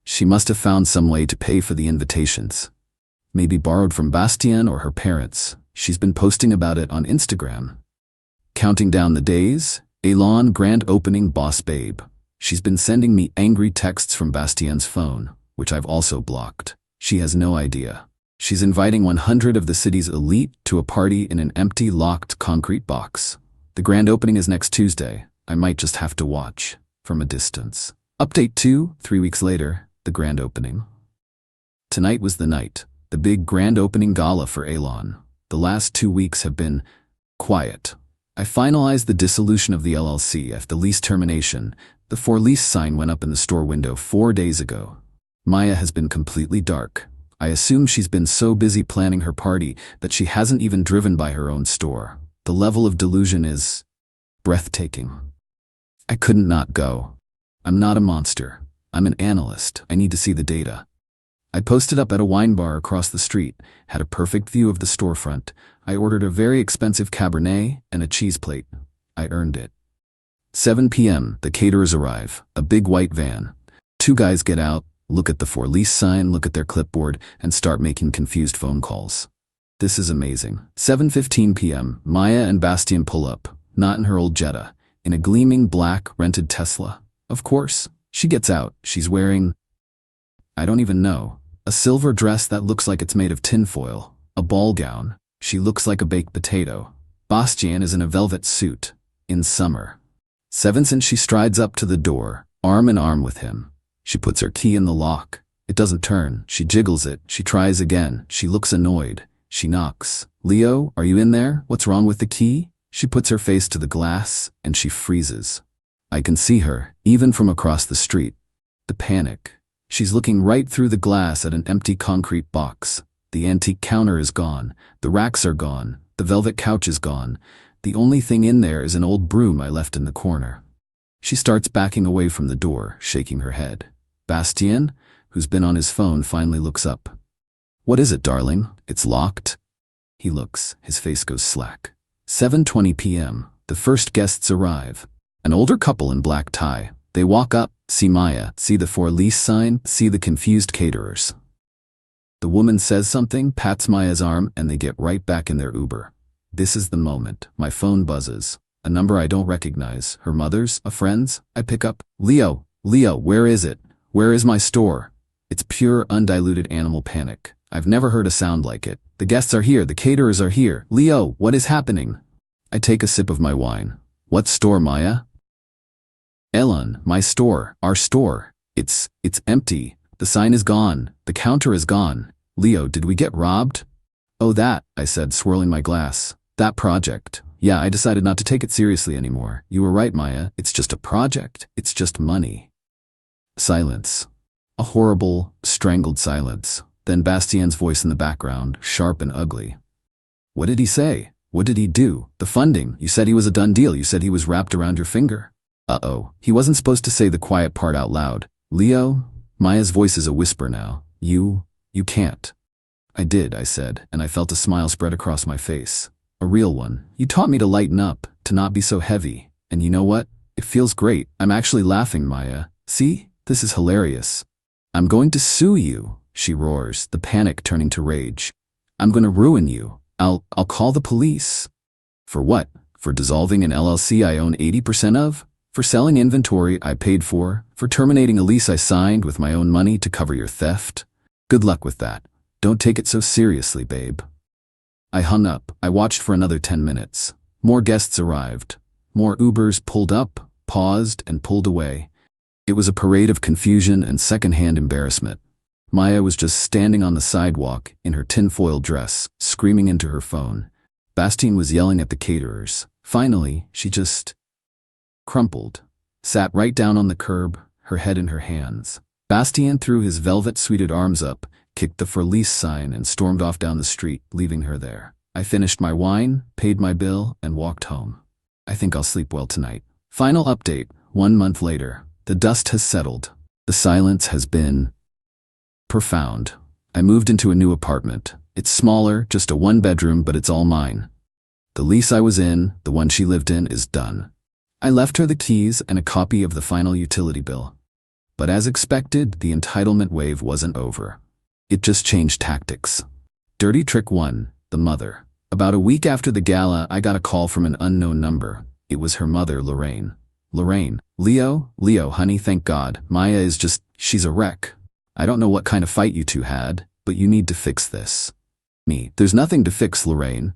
She must have found some way to pay for the invitations. Maybe borrowed from Bastien or her parents. She's been posting about it on Instagram. Counting down the days, Elon grand opening boss babe. She's been sending me angry texts from Bastien's phone, which I've also blocked. She has no idea. She's inviting 100 of the city's elite to a party in an empty, locked concrete box. The grand opening is next Tuesday. I might just have to watch from a distance. Update 2, 3 weeks later, the grand opening. Tonight was the night, the big grand opening gala for Elon. The last 2 weeks have been quiet. I finalized the dissolution of the LLC after the lease termination. The for lease sign went up in the store window 4 days ago. Maya has been completely dark. I assume she's been so busy planning her party that she hasn't even driven by her own store. The level of delusion is breathtaking. I couldn't not go. I'm not a monster. I'm an analyst. I need to see the data. I posted up at a wine bar across the street, had a perfect view of the storefront. I ordered a very expensive Cabernet and a cheese plate. I earned it. 7 p.m., the caterers arrive, a big white van. 2 guys get out, look at the for lease sign, look at their clipboard, and start making confused phone calls. This is amazing. 7:15 p.m., Maya and Bastien pull up, not in her old Jetta, in a gleaming black rented Tesla. Of course, she gets out. She's wearing, I don't even know, a silver dress that looks like it's made of tinfoil, a ball gown. She looks like a baked potato. Bastien is in a velvet suit, in summer. 7 since she strides up to the door, arm in arm with him. She puts her key in the lock. It doesn't turn. She jiggles it. She tries again. She looks annoyed. She knocks. Leo, are you in there? What's wrong with the key? She puts her face to the glass, and she freezes. I can see her, even from across the street. The panic. She's looking right through the glass at an empty concrete box. The antique counter is gone. The racks are gone. The velvet couch is gone. The only thing in there is an old broom I left in the corner. She starts backing away from the door, shaking her head. Bastien, who's been on his phone, finally looks up. What is it, darling? It's locked? He looks. His face goes slack. 7:20 p.m. The first guests arrive. An older couple in black tie. They walk up, see Maya, see the for lease sign, see the confused caterers. The woman says something, pats Maya's arm, and they get right back in their Uber. This is the moment. My phone buzzes. A number I don't recognize. Her mother's, a friend's. I pick up. Leo, where is it? Where is my store? It's pure, undiluted animal panic. I've never heard a sound like it. The guests are here. The caterers are here. Leo, what is happening? I take a sip of my wine. What store, Maya? Elon, my store, our store. It's empty. The sign is gone. The counter is gone. Leo, did we get robbed? Oh, that, I said, swirling my glass. That project. Yeah, I decided not to take it seriously anymore. You were right, Maya. It's just a project. It's just money. Silence. A horrible, strangled silence. Then Bastien's voice in the background, sharp and ugly. What did he say? What did he do? The funding. You said he was a done deal. You said he was wrapped around your finger. Uh-oh. He wasn't supposed to say the quiet part out loud. Leo? Maya's voice is a whisper now. You can't. I did, I said, and I felt a smile spread across my face. A real one. You taught me to lighten up, to not be so heavy. And you know what? It feels great. I'm actually laughing, Maya. See? This is hilarious. I'm going to sue you, she roars, the panic turning to rage. I'm going to ruin you. I'll call the police. For what? For dissolving an LLC I own 80% of? For selling inventory I paid for? For terminating a lease I signed with my own money to cover your theft? Good luck with that. Don't take it so seriously, babe. I hung up. I watched for another 10 minutes. More guests arrived. More Ubers pulled up, paused, and pulled away. It was a parade of confusion and secondhand embarrassment. Maya was just standing on the sidewalk in her tinfoil dress, screaming into her phone. Bastien was yelling at the caterers. Finally, she just crumpled, sat right down on the curb, her head in her hands. Bastien threw his velvet-suited arms up, kicked the for lease sign, and stormed off down the street, leaving her there. I finished my wine, paid my bill, and walked home. I think I'll sleep well tonight. Final update, 1 month later. The dust has settled. The silence has been profound. I moved into a new apartment. It's smaller, just a 1-bedroom, but it's all mine. The lease I was in, the one she lived in, is done. I left her the keys and a copy of the final utility bill. But as expected, the entitlement wave wasn't over. It just changed tactics. Dirty trick 1, the mother. About a week after the gala, I got a call from an unknown number. It was her mother, Lorraine. Lorraine. Leo, honey, thank God. Maya is she's a wreck. I don't know what kind of fight you two had, but you need to fix this. Me. There's nothing to fix, Lorraine.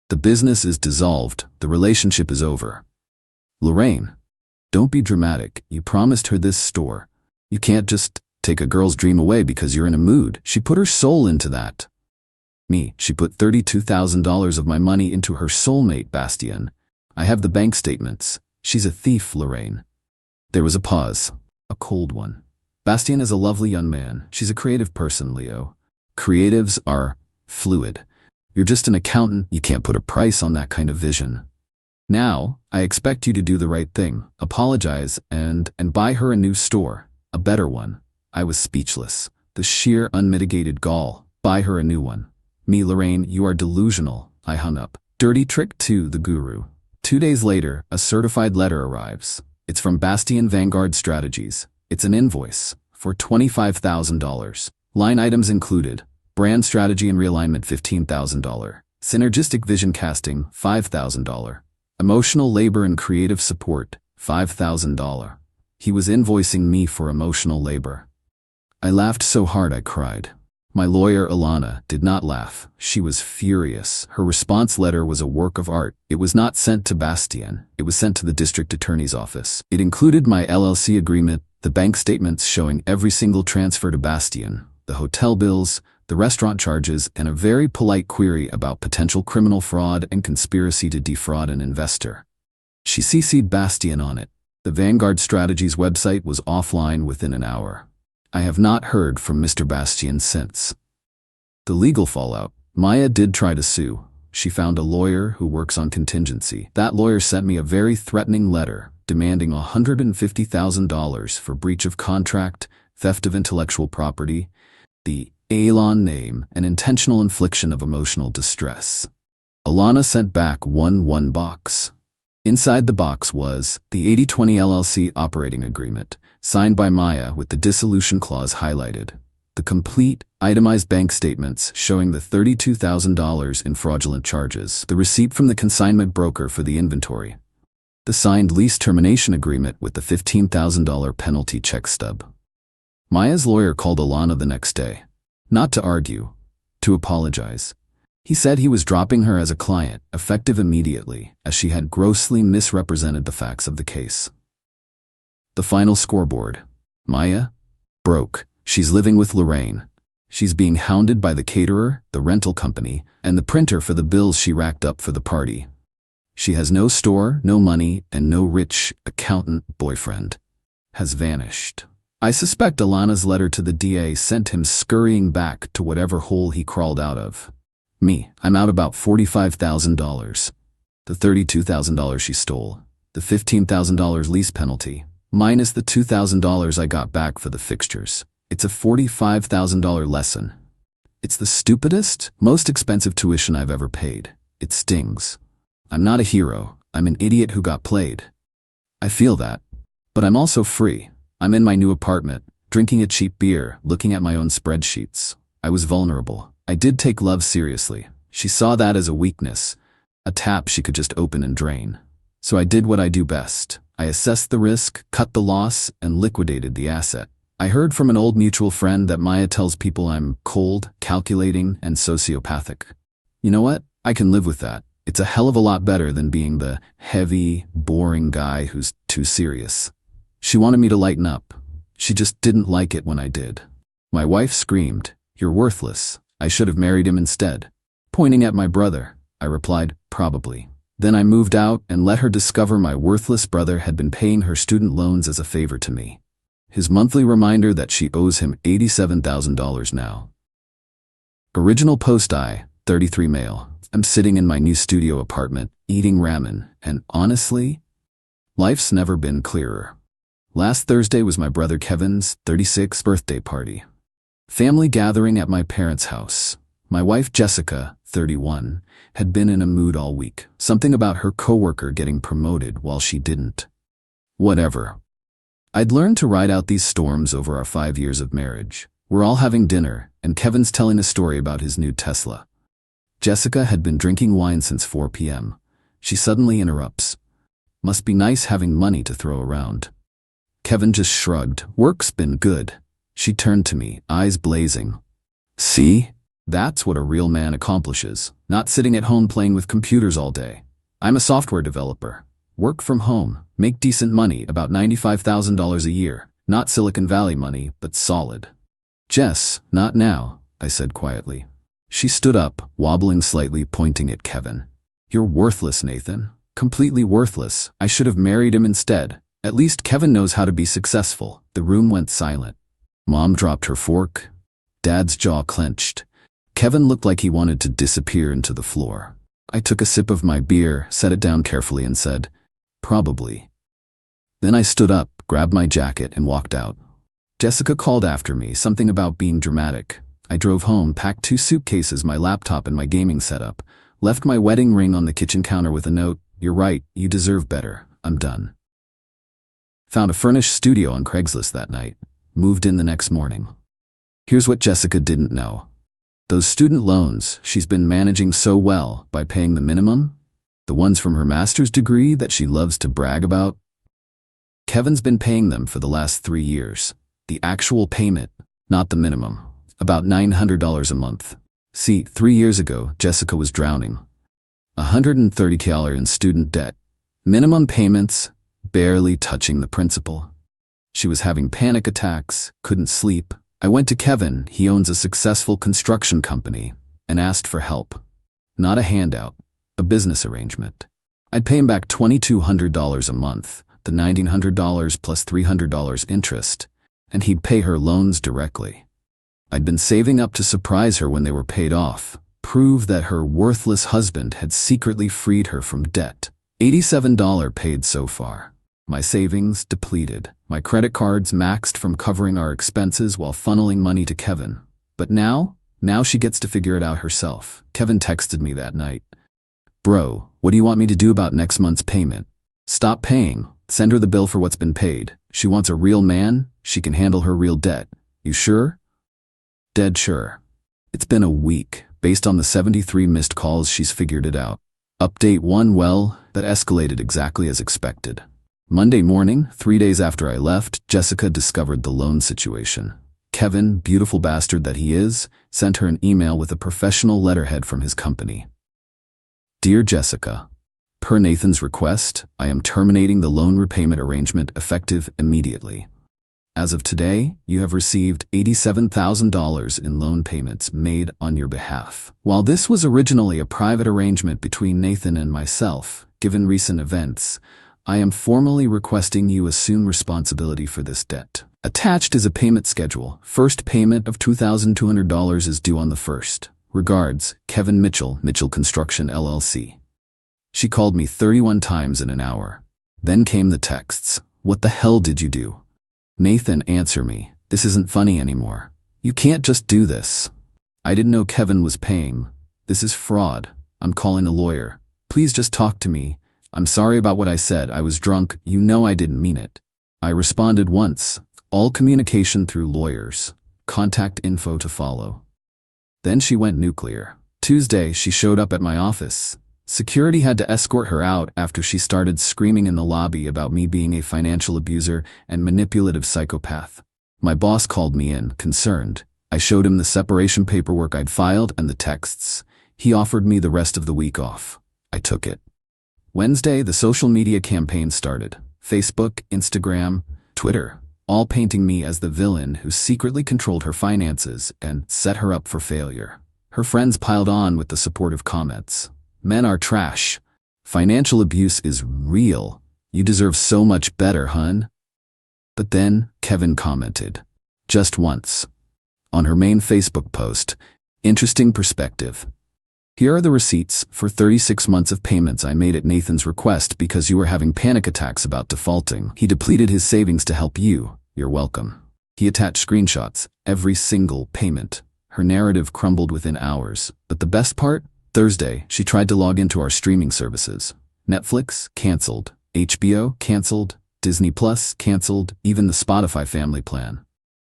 The business is dissolved. The relationship is over. Lorraine. Don't be dramatic. You promised her this store. You can't just take a girl's dream away because you're in a mood. She put her soul into that. Me. She put $32,000 of my money into her soulmate, Bastien. I have the bank statements. She's a thief, Lorraine. There was a pause. A cold one. Bastien is a lovely young man. She's a creative person, Leo. Creatives are fluid. You're just an accountant. You can't put a price on that kind of vision. Now, I expect you to do the right thing. Apologize and buy her a new store. A better one. I was speechless. The sheer unmitigated gall. Buy her a new one. Me, Lorraine, you are delusional. I hung up. Dirty trick 2, the guru. 2 days later, a certified letter arrives. It's from Bastien Vanguard Strategies. It's an invoice for $25,000. Line items included: brand strategy and realignment $15,000, synergistic vision casting $5,000, emotional labor and creative support $5,000. He was invoicing me for emotional labor. I laughed so hard I cried. My lawyer, Alana, did not laugh. She was furious. Her response letter was a work of art. It was not sent to Bastien. It was sent to the district attorney's office. It included my LLC agreement, the bank statements showing every single transfer to Bastien, the hotel bills, the restaurant charges, and a very polite query about potential criminal fraud and conspiracy to defraud an investor. She CC'd Bastien on it. The Vanguard Strategies website was offline within an hour. I have not heard from Mr. Bastien since. The legal fallout. Maya did try to sue. She found a lawyer who works on contingency. That lawyer sent me a very threatening letter demanding $150,000 for breach of contract, theft of intellectual property, the Elon name, and intentional infliction of emotional distress. Alana sent back one box. Inside the box was the 80/20 LLC operating agreement, signed by Maya with the dissolution clause highlighted, the complete, itemized bank statements showing the $32,000 in fraudulent charges, the receipt from the consignment broker for the inventory, the signed lease termination agreement with the $15,000 penalty check stub. Maya's lawyer called Alana the next day, not to argue, to apologize. He said he was dropping her as a client, effective immediately, as she had grossly misrepresented the facts of the case. The final scoreboard. Maya? Broke. She's living with Lorraine. She's being hounded by the caterer, the rental company, and the printer for the bills she racked up for the party. She has no store, no money, and no rich accountant boyfriend. Has vanished. I suspect Alana's letter to the DA sent him scurrying back to whatever hole he crawled out of. Me, I'm out about $45,000. The $32,000 she stole, the $15,000 lease penalty, minus the $2,000 I got back for the fixtures. It's a $45,000 lesson. It's the stupidest, most expensive tuition I've ever paid. It stings. I'm not a hero. I'm an idiot who got played. I feel that. But I'm also free. I'm in my new apartment, drinking a cheap beer, looking at my own spreadsheets. I was vulnerable. I did take love seriously. She saw that as a weakness, a tap she could just open and drain. So I did what I do best. I assessed the risk, cut the loss, and liquidated the asset. I heard from an old mutual friend that Maya tells people I'm cold, calculating, and sociopathic. You know what? I can live with that. It's a hell of a lot better than being the heavy, boring guy who's too serious. She wanted me to lighten up. She just didn't like it when I did. My wife screamed, "You're worthless. I should have married him instead." Pointing at my brother, I replied, "Probably." Then I moved out and let her discover my worthless brother had been paying her student loans as a favor to me. His monthly reminder that she owes him $87,000 now. Original post, I, 33 male. I'm sitting in my new studio apartment, eating ramen, and honestly, life's never been clearer. Last Thursday was my brother Kevin's 36th birthday party. Family gathering at my parents' house. My wife Jessica, 31, had been in a mood all week. Something about her coworker getting promoted while she didn't. Whatever. I'd learned to ride out these storms over our 5 years of marriage. We're all having dinner, and Kevin's telling a story about his new Tesla. Jessica had been drinking wine since 4 p.m. She suddenly interrupts. Must be nice having money to throw around. Kevin just shrugged. Work's been good. She turned to me, eyes blazing. See? That's what a real man accomplishes, not sitting at home playing with computers all day. I'm a software developer. Work from home, make decent money, about $95,000 a year. Not Silicon Valley money, but solid. Jess, not now, I said quietly. She stood up, wobbling slightly, pointing at Kevin. You're worthless, Nathan. Completely worthless. I should have married him instead. At least Kevin knows how to be successful. The room went silent. Mom dropped her fork. Dad's jaw clenched. Kevin looked like he wanted to disappear into the floor. I took a sip of my beer, set it down carefully and said, probably. Then I stood up, grabbed my jacket and walked out. Jessica called after me, something about being dramatic. I drove home, packed 2 suitcases, my laptop and my gaming setup, left my wedding ring on the kitchen counter with a note, you're right, you deserve better, I'm done. Found a furnished studio on Craigslist that night, moved in the next morning. Here's what Jessica didn't know. Those student loans she's been managing so well by paying the minimum, the ones from her master's degree that she loves to brag about, Kevin's been paying them for the last 3 years. The actual payment, not the minimum, about $900 a month. See, 3 years ago, Jessica was drowning. $130,000 in student debt. Minimum payments, barely touching the principal. She was having panic attacks, couldn't sleep. I went to Kevin, he owns a successful construction company, and asked for help. Not a handout, a business arrangement. I'd pay him back $2,200 a month, the $1,900 plus $300 interest, and he'd pay her loans directly. I'd been saving up to surprise her when they were paid off, prove that her worthless husband had secretly freed her from debt. $87 paid so far. My savings depleted. My credit cards maxed from covering our expenses while funneling money to Kevin. But now she gets to figure it out herself. Kevin texted me that night. Bro, what do you want me to do about next month's payment? Stop paying. Send her the bill for what's been paid. She wants a real man. She can handle her real debt. You sure? Dead sure. It's been a week. Based on the 73 missed calls, she's figured it out. Update 1, well, that escalated exactly as expected. Monday morning, 3 days after I left, Jessica discovered the loan situation. Kevin, beautiful bastard that he is, sent her an email with a professional letterhead from his company. Dear Jessica, per Nathan's request, I am terminating the loan repayment arrangement effective immediately. As of today, you have received $87,000 in loan payments made on your behalf. While this was originally a private arrangement between Nathan and myself, given recent events, I am formally requesting you assume responsibility for this debt. Attached is a payment schedule. First payment of $2,200 is due on the 1st. Regards, Kevin Mitchell, Mitchell Construction LLC. She called me 31 times in an hour. Then came the texts. What the hell did you do? Nathan, answer me. This isn't funny anymore. You can't just do this. I didn't know Kevin was paying. This is fraud. I'm calling a lawyer. Please just talk to me. I'm sorry about what I said. I was drunk. You know I didn't mean it. I responded once. All communication through lawyers. Contact info to follow. Then she went nuclear. Tuesday, she showed up at my office. Security had to escort her out after she started screaming in the lobby about me being a financial abuser and manipulative psychopath. My boss called me in, concerned. I showed him the separation paperwork I'd filed and the texts. He offered me the rest of the week off. I took it. Wednesday, the social media campaign started. Facebook, Instagram, Twitter, all painting me as the villain who secretly controlled her finances and set her up for failure. Her friends piled on with the supportive comments. Men are trash. Financial abuse is real. You deserve so much better, hun. But then, Kevin commented. Just once. On her main Facebook post, interesting perspective. Here are the receipts for 36 months of payments I made at Nathan's request because you were having panic attacks about defaulting. He depleted his savings to help you. You're welcome. He attached screenshots, every single payment. Her narrative crumbled within hours. But the best part? Thursday, she tried to log into our streaming services. Netflix, canceled. HBO, canceled. Disney Plus, canceled. Even the Spotify family plan.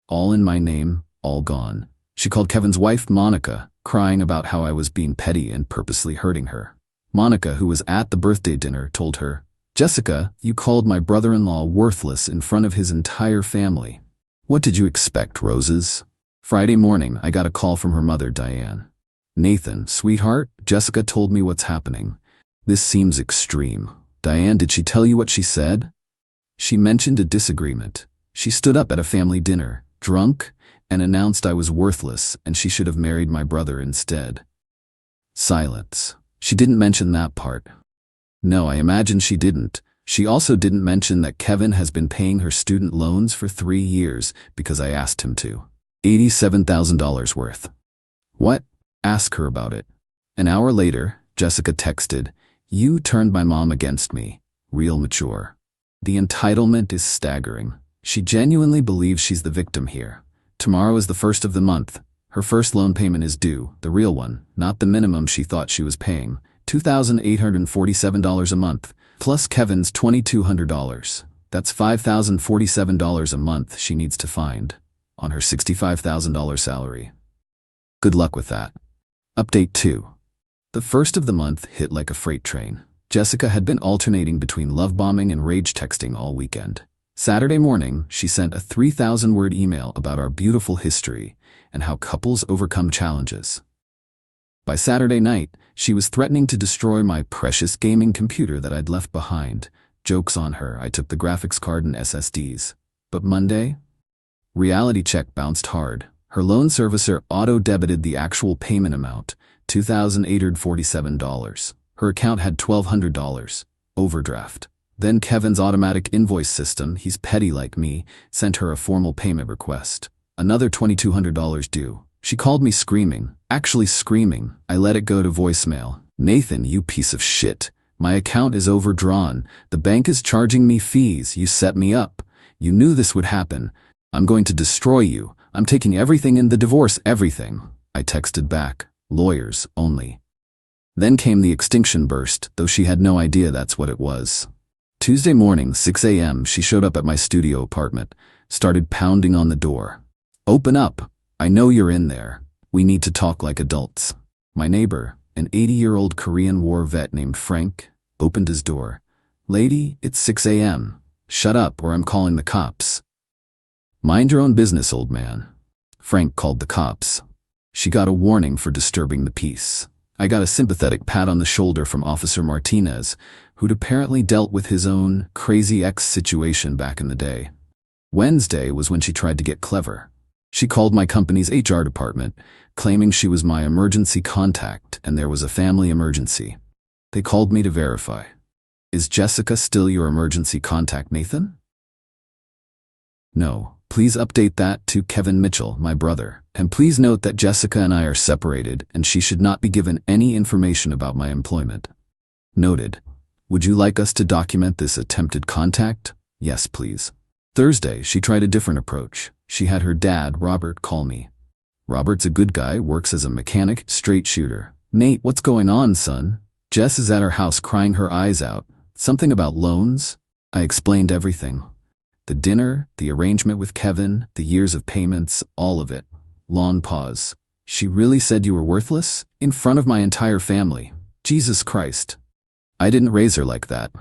All in my name, all gone. She called Kevin's wife, Monica, crying about how I was being petty and purposely hurting her. Monica, who was at the birthday dinner, told her, "Jessica, you called my brother-in-law worthless in front of his entire family." What did you expect, Roses? Friday morning, I got a call from her mother, Diane. "Nathan, sweetheart, Jessica told me what's happening. This seems extreme." "Diane, did she tell you what she said?" "She mentioned a disagreement. She stood up at a family dinner, drunk, and announced I was worthless and she should have married my brother instead." Silence. "She didn't mention that part." "No, I imagine she didn't. She also didn't mention that Kevin has been paying her student loans for 3 years because I asked him to. $87,000 worth." "What?" "Ask her about it." An hour later, Jessica texted, "You turned my mom against me. Real mature." The entitlement is staggering. She genuinely believes she's the victim here. Tomorrow is the 1st of the month. Her first loan payment is due, the real one, not the minimum she thought she was paying, $2,847 a month, plus Kevin's $2,200. That's $5,047 a month she needs to find on her $65,000 salary. Good luck with that. Update 2. The first of the month hit like a freight train. Jessica had been alternating between love bombing and rage texting all weekend. Saturday morning, she sent a 3,000-word email about our beautiful history and how couples overcome challenges. By Saturday night, she was threatening to destroy my precious gaming computer that I'd left behind. Joke's on her, I took the graphics card and SSDs. But Monday? Reality check bounced hard. Her loan servicer auto-debited the actual payment amount, $2,847. Her account had $1,200. Overdraft. Then Kevin's automatic invoice system, he's petty like me, sent her a formal payment request. Another $2,200 due. She called me screaming. Actually screaming. I let it go to voicemail. "Nathan, you piece of shit. My account is overdrawn. The bank is charging me fees. You set me up. You knew this would happen. I'm going to destroy you. I'm taking everything in the divorce, everything." I texted back. "Lawyers only." Then came the extinction burst, though she had no idea that's what it was. Tuesday morning, 6 a.m., she showed up at my studio apartment, started pounding on the door. "Open up. I know you're in there. We need to talk like adults." My neighbor, an 80-year-old Korean War vet named Frank, opened his door. "Lady, it's 6 a.m. Shut up or I'm calling the cops." "Mind your own business, old man." Frank called the cops. She got a warning for disturbing the peace. I got a sympathetic pat on the shoulder from Officer Martinez, who'd apparently dealt with his own crazy ex situation back in the day. Wednesday was when she tried to get clever. She called my company's HR department, claiming she was my emergency contact and there was a family emergency. They called me to verify. "Is Jessica still your emergency contact, Nathan?" "No. Please update that to Kevin Mitchell, my brother. And please note that Jessica and I are separated and she should not be given any information about my employment." Noted. "Would you like us to document this attempted contact?" "Yes, please." Thursday, she tried a different approach. She had her dad, Robert, call me. Robert's a good guy, works as a mechanic, straight shooter. "Nate, what's going on, son? Jess is at our house crying her eyes out. Something about loans?" I explained everything. The dinner, the arrangement with Kevin, the years of payments, all of it. Long pause. "She really said you were worthless? In front of my entire family. Jesus Christ. I didn't raise her like that."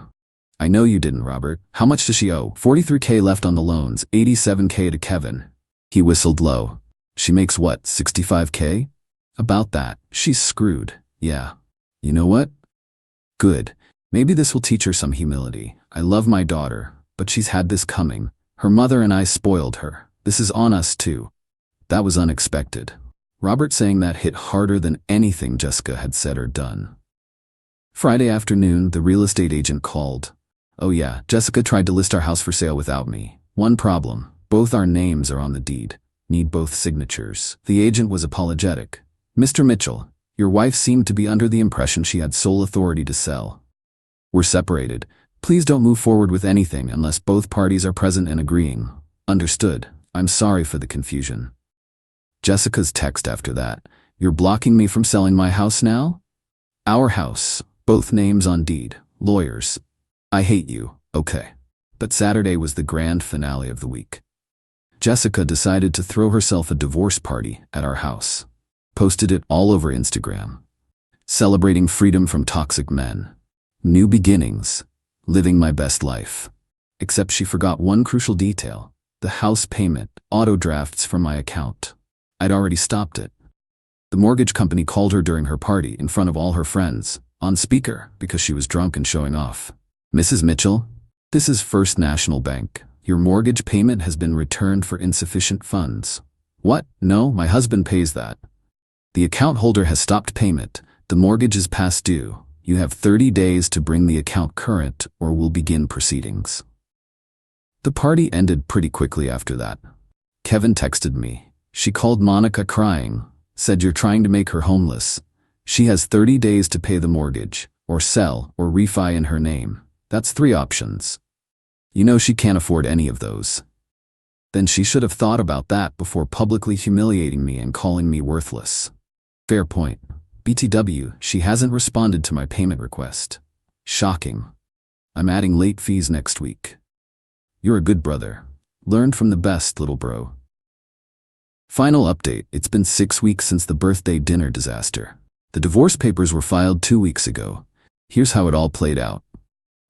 "I know you didn't, Robert. How much does she owe?" $43K left on the loans, $87K to Kevin." He whistled low. "She makes what, $65K? "About that. She's screwed." "Yeah. You know what? Good. Maybe this will teach her some humility. I love my daughter, but she's had this coming. Her mother and I spoiled her. This is on us too." That was unexpected. Robert saying that hit harder than anything Jessica had said or done. Friday afternoon, the real estate agent called. "Oh yeah, Jessica tried to list our house for sale without me. One problem. Both our names are on the deed. Need both signatures." The agent was apologetic. "Mr. Mitchell, your wife seemed to be under the impression she had sole authority to sell. We're separated. Please don't move forward with anything unless both parties are present and agreeing." "Understood. I'm sorry for the confusion." Jessica's text after that. "You're blocking me from selling my house now?" "Our house. Both names on deed. Lawyers. I hate you." "Okay." But Saturday was the grand finale of the week. Jessica decided to throw herself a divorce party at our house. Posted it all over Instagram. Celebrating freedom from toxic men. New beginnings. Living my best life. Except she forgot one crucial detail. The house payment, auto drafts from my account. I'd already stopped it. The mortgage company called her during her party in front of all her friends, on speaker, because she was drunk and showing off. "Mrs. Mitchell, this is First National Bank. Your mortgage payment has been returned for insufficient funds." "What? No, my husband pays that." "The account holder has stopped payment. The mortgage is past due. You have 30 days to bring the account current or we'll begin proceedings." The party ended pretty quickly after that. Kevin texted me. She called Monica crying, said you're trying to make her homeless. She has 30 days to pay the mortgage, or sell, or refi in her name. That's 3 options. You know she can't afford any of those. Then she should have thought about that before publicly humiliating me and calling me worthless. Fair point. BTW, she hasn't responded to my payment request. Shocking. I'm adding late fees next week. You're a good brother. Learned from the best, little bro. Final update. It's been 6 weeks since the birthday dinner disaster. The divorce papers were filed 2 weeks ago. Here's how it all played out.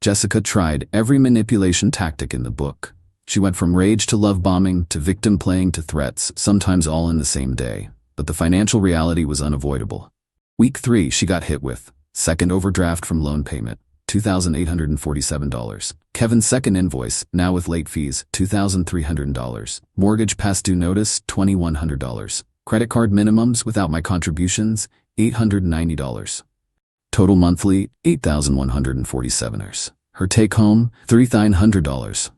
Jessica tried every manipulation tactic in the book. She went from rage to love bombing to victim playing to threats, sometimes all in the same day. But the financial reality was unavoidable. Week 3, she got hit with second overdraft from loan payment, $2,847. Kevin's second invoice, now with late fees, $2,300. Mortgage past due notice, $2,100. Credit card minimums without my contributions, $890. Total monthly, $8,147. Her take home, $3,900.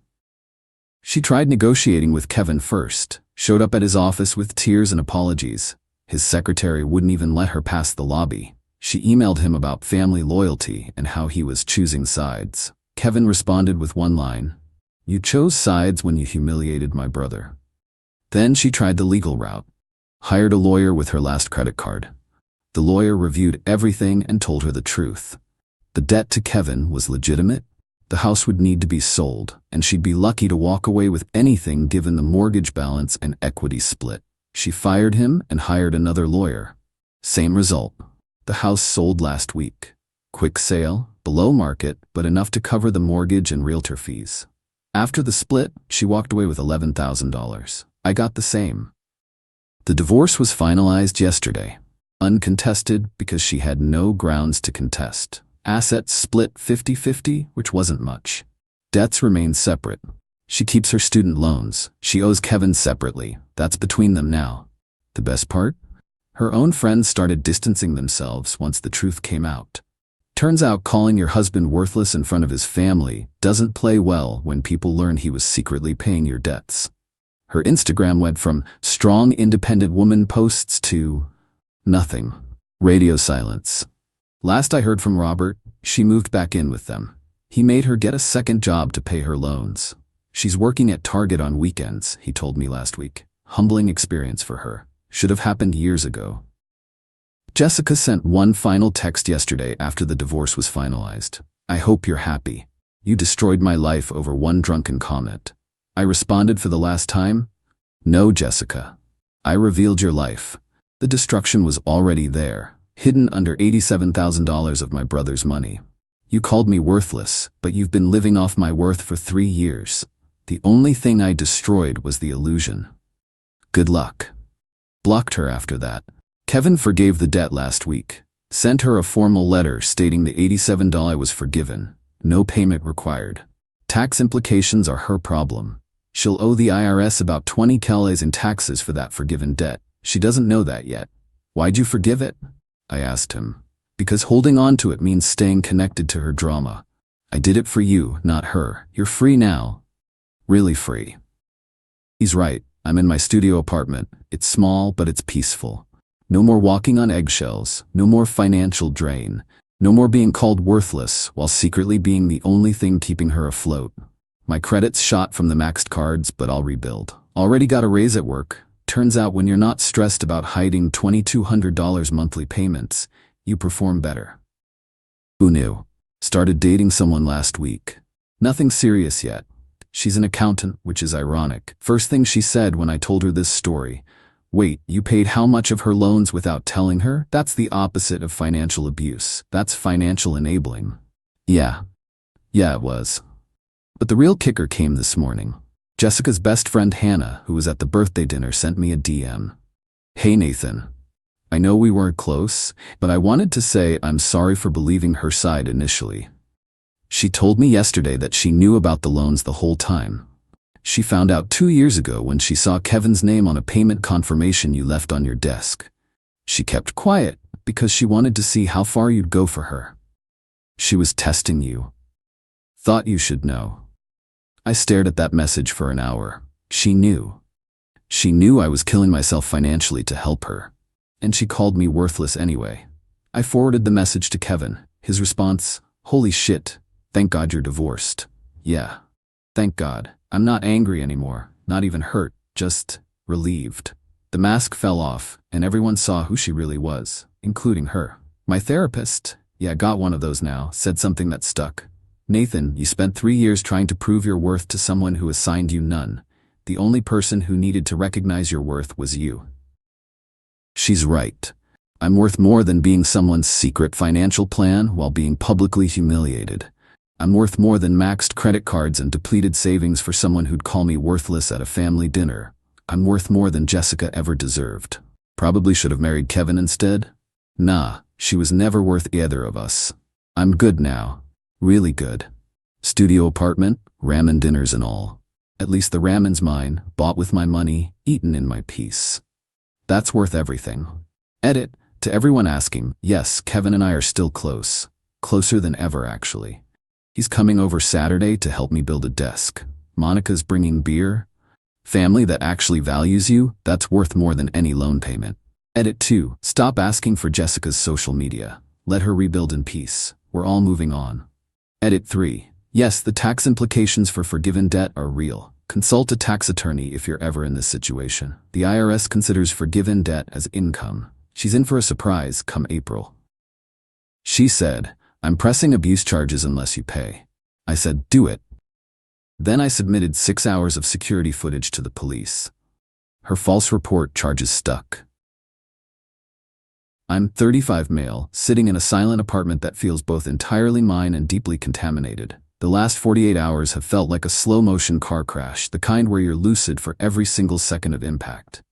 She tried negotiating with Kevin first, showed up at his office with tears and apologies. His secretary wouldn't even let her pass the lobby. She emailed him about family loyalty and how he was choosing sides. Kevin responded with one line, "You chose sides when you humiliated my brother." Then she tried the legal route. Hired a lawyer with her last credit card. The lawyer reviewed everything and told her the truth. The debt to Kevin was legitimate. The house would need to be sold, and she'd be lucky to walk away with anything given the mortgage balance and equity split. She fired him and hired another lawyer. Same result. The house sold last week. Quick sale, below market, but enough to cover the mortgage and realtor fees. After the split, she walked away with $11,000. I got the same. The divorce was finalized yesterday. Uncontested because she had no grounds to contest. Assets split 50-50, which wasn't much. Debts remain separate. She keeps her student loans. She owes Kevin separately. That's between them now. The best part? Her own friends started distancing themselves once the truth came out. Turns out calling your husband worthless in front of his family doesn't play well when people learn he was secretly paying your debts. Her Instagram went from strong independent woman posts to nothing. Radio silence. Last I heard from Robert, she moved back in with them. He made her get a second job to pay her loans. She's working at Target on weekends, he told me last week. Humbling experience for her. Should have happened years ago. Jessica sent one final text yesterday after the divorce was finalized. "I hope you're happy. You destroyed my life over one drunken comment." I responded for the last time, "No, Jessica. I revealed your life. The destruction was already there, hidden under $87,000 of my brother's money. You called me worthless, but you've been living off my worth for 3 years. The only thing I destroyed was the illusion. Good luck." Blocked her after that. Kevin forgave the debt last week. Sent her a formal letter stating the $87 was forgiven. No payment required. Tax implications are her problem. She'll owe the IRS about 20 KLAs in taxes for that forgiven debt. She doesn't know that yet. "Why'd you forgive it?" I asked him. "Because holding on to it means staying connected to her drama. I did it for you, not her. You're free now. Really free." He's right. I'm in my studio apartment. It's small, but it's peaceful. No more walking on eggshells. No more financial drain. No more being called worthless while secretly being the only thing keeping her afloat. My credit's shot from the maxed cards, but I'll rebuild. Already got a raise at work. Turns out when you're not stressed about hiding $2,200 monthly payments, you perform better. Who knew? Started dating someone last week. Nothing serious yet. She's an accountant, which is ironic. First thing she said when I told her this story, Wait, you paid how much of her loans without telling her? That's the opposite of financial abuse. That's financial enabling. Yeah, it was. But the real kicker came this morning. Jessica's best friend Hannah, who was at the birthday dinner, sent me a DM. Hey Nathan, I know we weren't close, but I wanted to say I'm sorry for believing her side initially. She told me yesterday that she knew about the loans the whole time. She found out 2 years ago when she saw Kevin's name on a payment confirmation you left on your desk. She kept quiet because she wanted to see how far you'd go for her. She was testing you. Thought you should know. I stared at that message for an hour. She knew. She knew I was killing myself financially to help her. And she called me worthless anyway. I forwarded the message to Kevin. His response, "Holy shit, thank God you're divorced." Yeah, thank God. I'm not angry anymore, not even hurt, just relieved. The mask fell off, and everyone saw who she really was, including her. My therapist, yeah, got one of those now, said something that stuck. Nathan, you spent 3 years trying to prove your worth to someone who assigned you none. The only person who needed to recognize your worth was you. She's right. I'm worth more than being someone's secret financial plan while being publicly humiliated. I'm worth more than maxed credit cards and depleted savings for someone who'd call me worthless at a family dinner. I'm worth more than Jessica ever deserved. Probably should have married Kevin instead. Nah, she was never worth either of us. I'm good now. Really good. Studio apartment, ramen dinners and all. At least the ramen's mine, bought with my money, eaten in my peace. That's worth everything. Edit, to everyone asking, yes, Kevin and I are still close. Closer than ever, actually. He's coming over Saturday to help me build a desk. Monica's bringing beer. Family that actually values you, that's worth more than any loan payment. Edit 2, stop asking for Jessica's social media. Let her rebuild in peace. We're all moving on. Edit 3, yes, the tax implications for forgiven debt are real. Consult a tax attorney if you're ever in this situation. The IRS considers forgiven debt as income. She's in for a surprise come April. She said, I'm pressing abuse charges unless you pay. I said, do it. Then I submitted 6 hours of security footage to the police. Her false report charges stuck. I'm 35 male, sitting in a silent apartment that feels both entirely mine and deeply contaminated. The last 48 hours have felt like a slow-motion car crash, the kind where you're lucid for every single second of impact.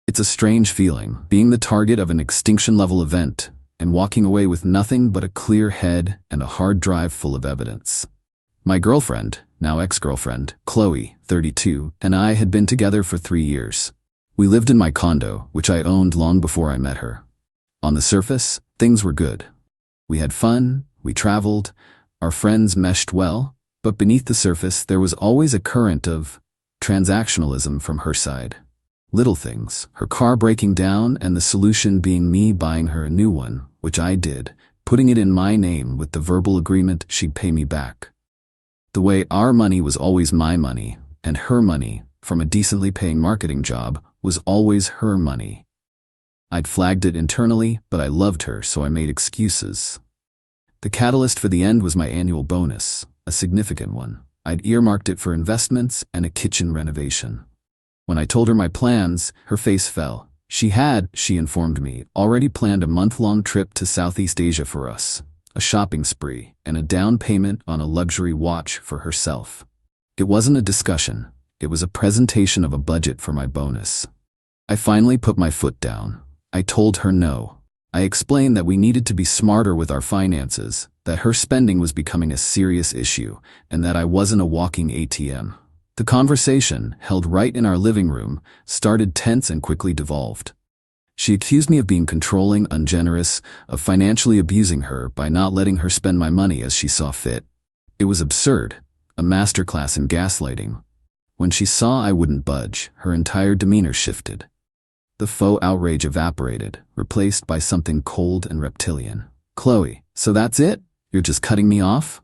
It's a strange feeling, being the target of an extinction-level event, and walking away with nothing but a clear head and a hard drive full of evidence. My girlfriend, now ex-girlfriend, Chloe, 32, and I had been together for 3 years. We lived in my condo, which I owned long before I met her. On the surface, things were good. We had fun, we traveled, our friends meshed well, but beneath the surface there was always a current of transactionalism from her side. Little things, her car breaking down and the solution being me buying her a new one, which I did, putting it in my name with the verbal agreement she'd pay me back. The way our money was always my money, and her money, from a decently paying marketing job, was always her money. I'd flagged it internally, but I loved her, so I made excuses. The catalyst for the end was my annual bonus, a significant one. I'd earmarked it for investments and a kitchen renovation. When I told her my plans, her face fell. She informed me, already planned a month-long trip to Southeast Asia for us, a shopping spree, and a down payment on a luxury watch for herself. It wasn't a discussion. It was a presentation of a budget for my bonus. I finally put my foot down. I told her no. I explained that we needed to be smarter with our finances, that her spending was becoming a serious issue, and that I wasn't a walking ATM. The conversation, held right in our living room, started tense and quickly devolved. She accused me of being controlling, ungenerous, of financially abusing her by not letting her spend my money as she saw fit. It was absurd, a masterclass in gaslighting. When she saw I wouldn't budge, her entire demeanor shifted. The faux outrage evaporated, replaced by something cold and reptilian. Chloe, so that's it? You're just cutting me off?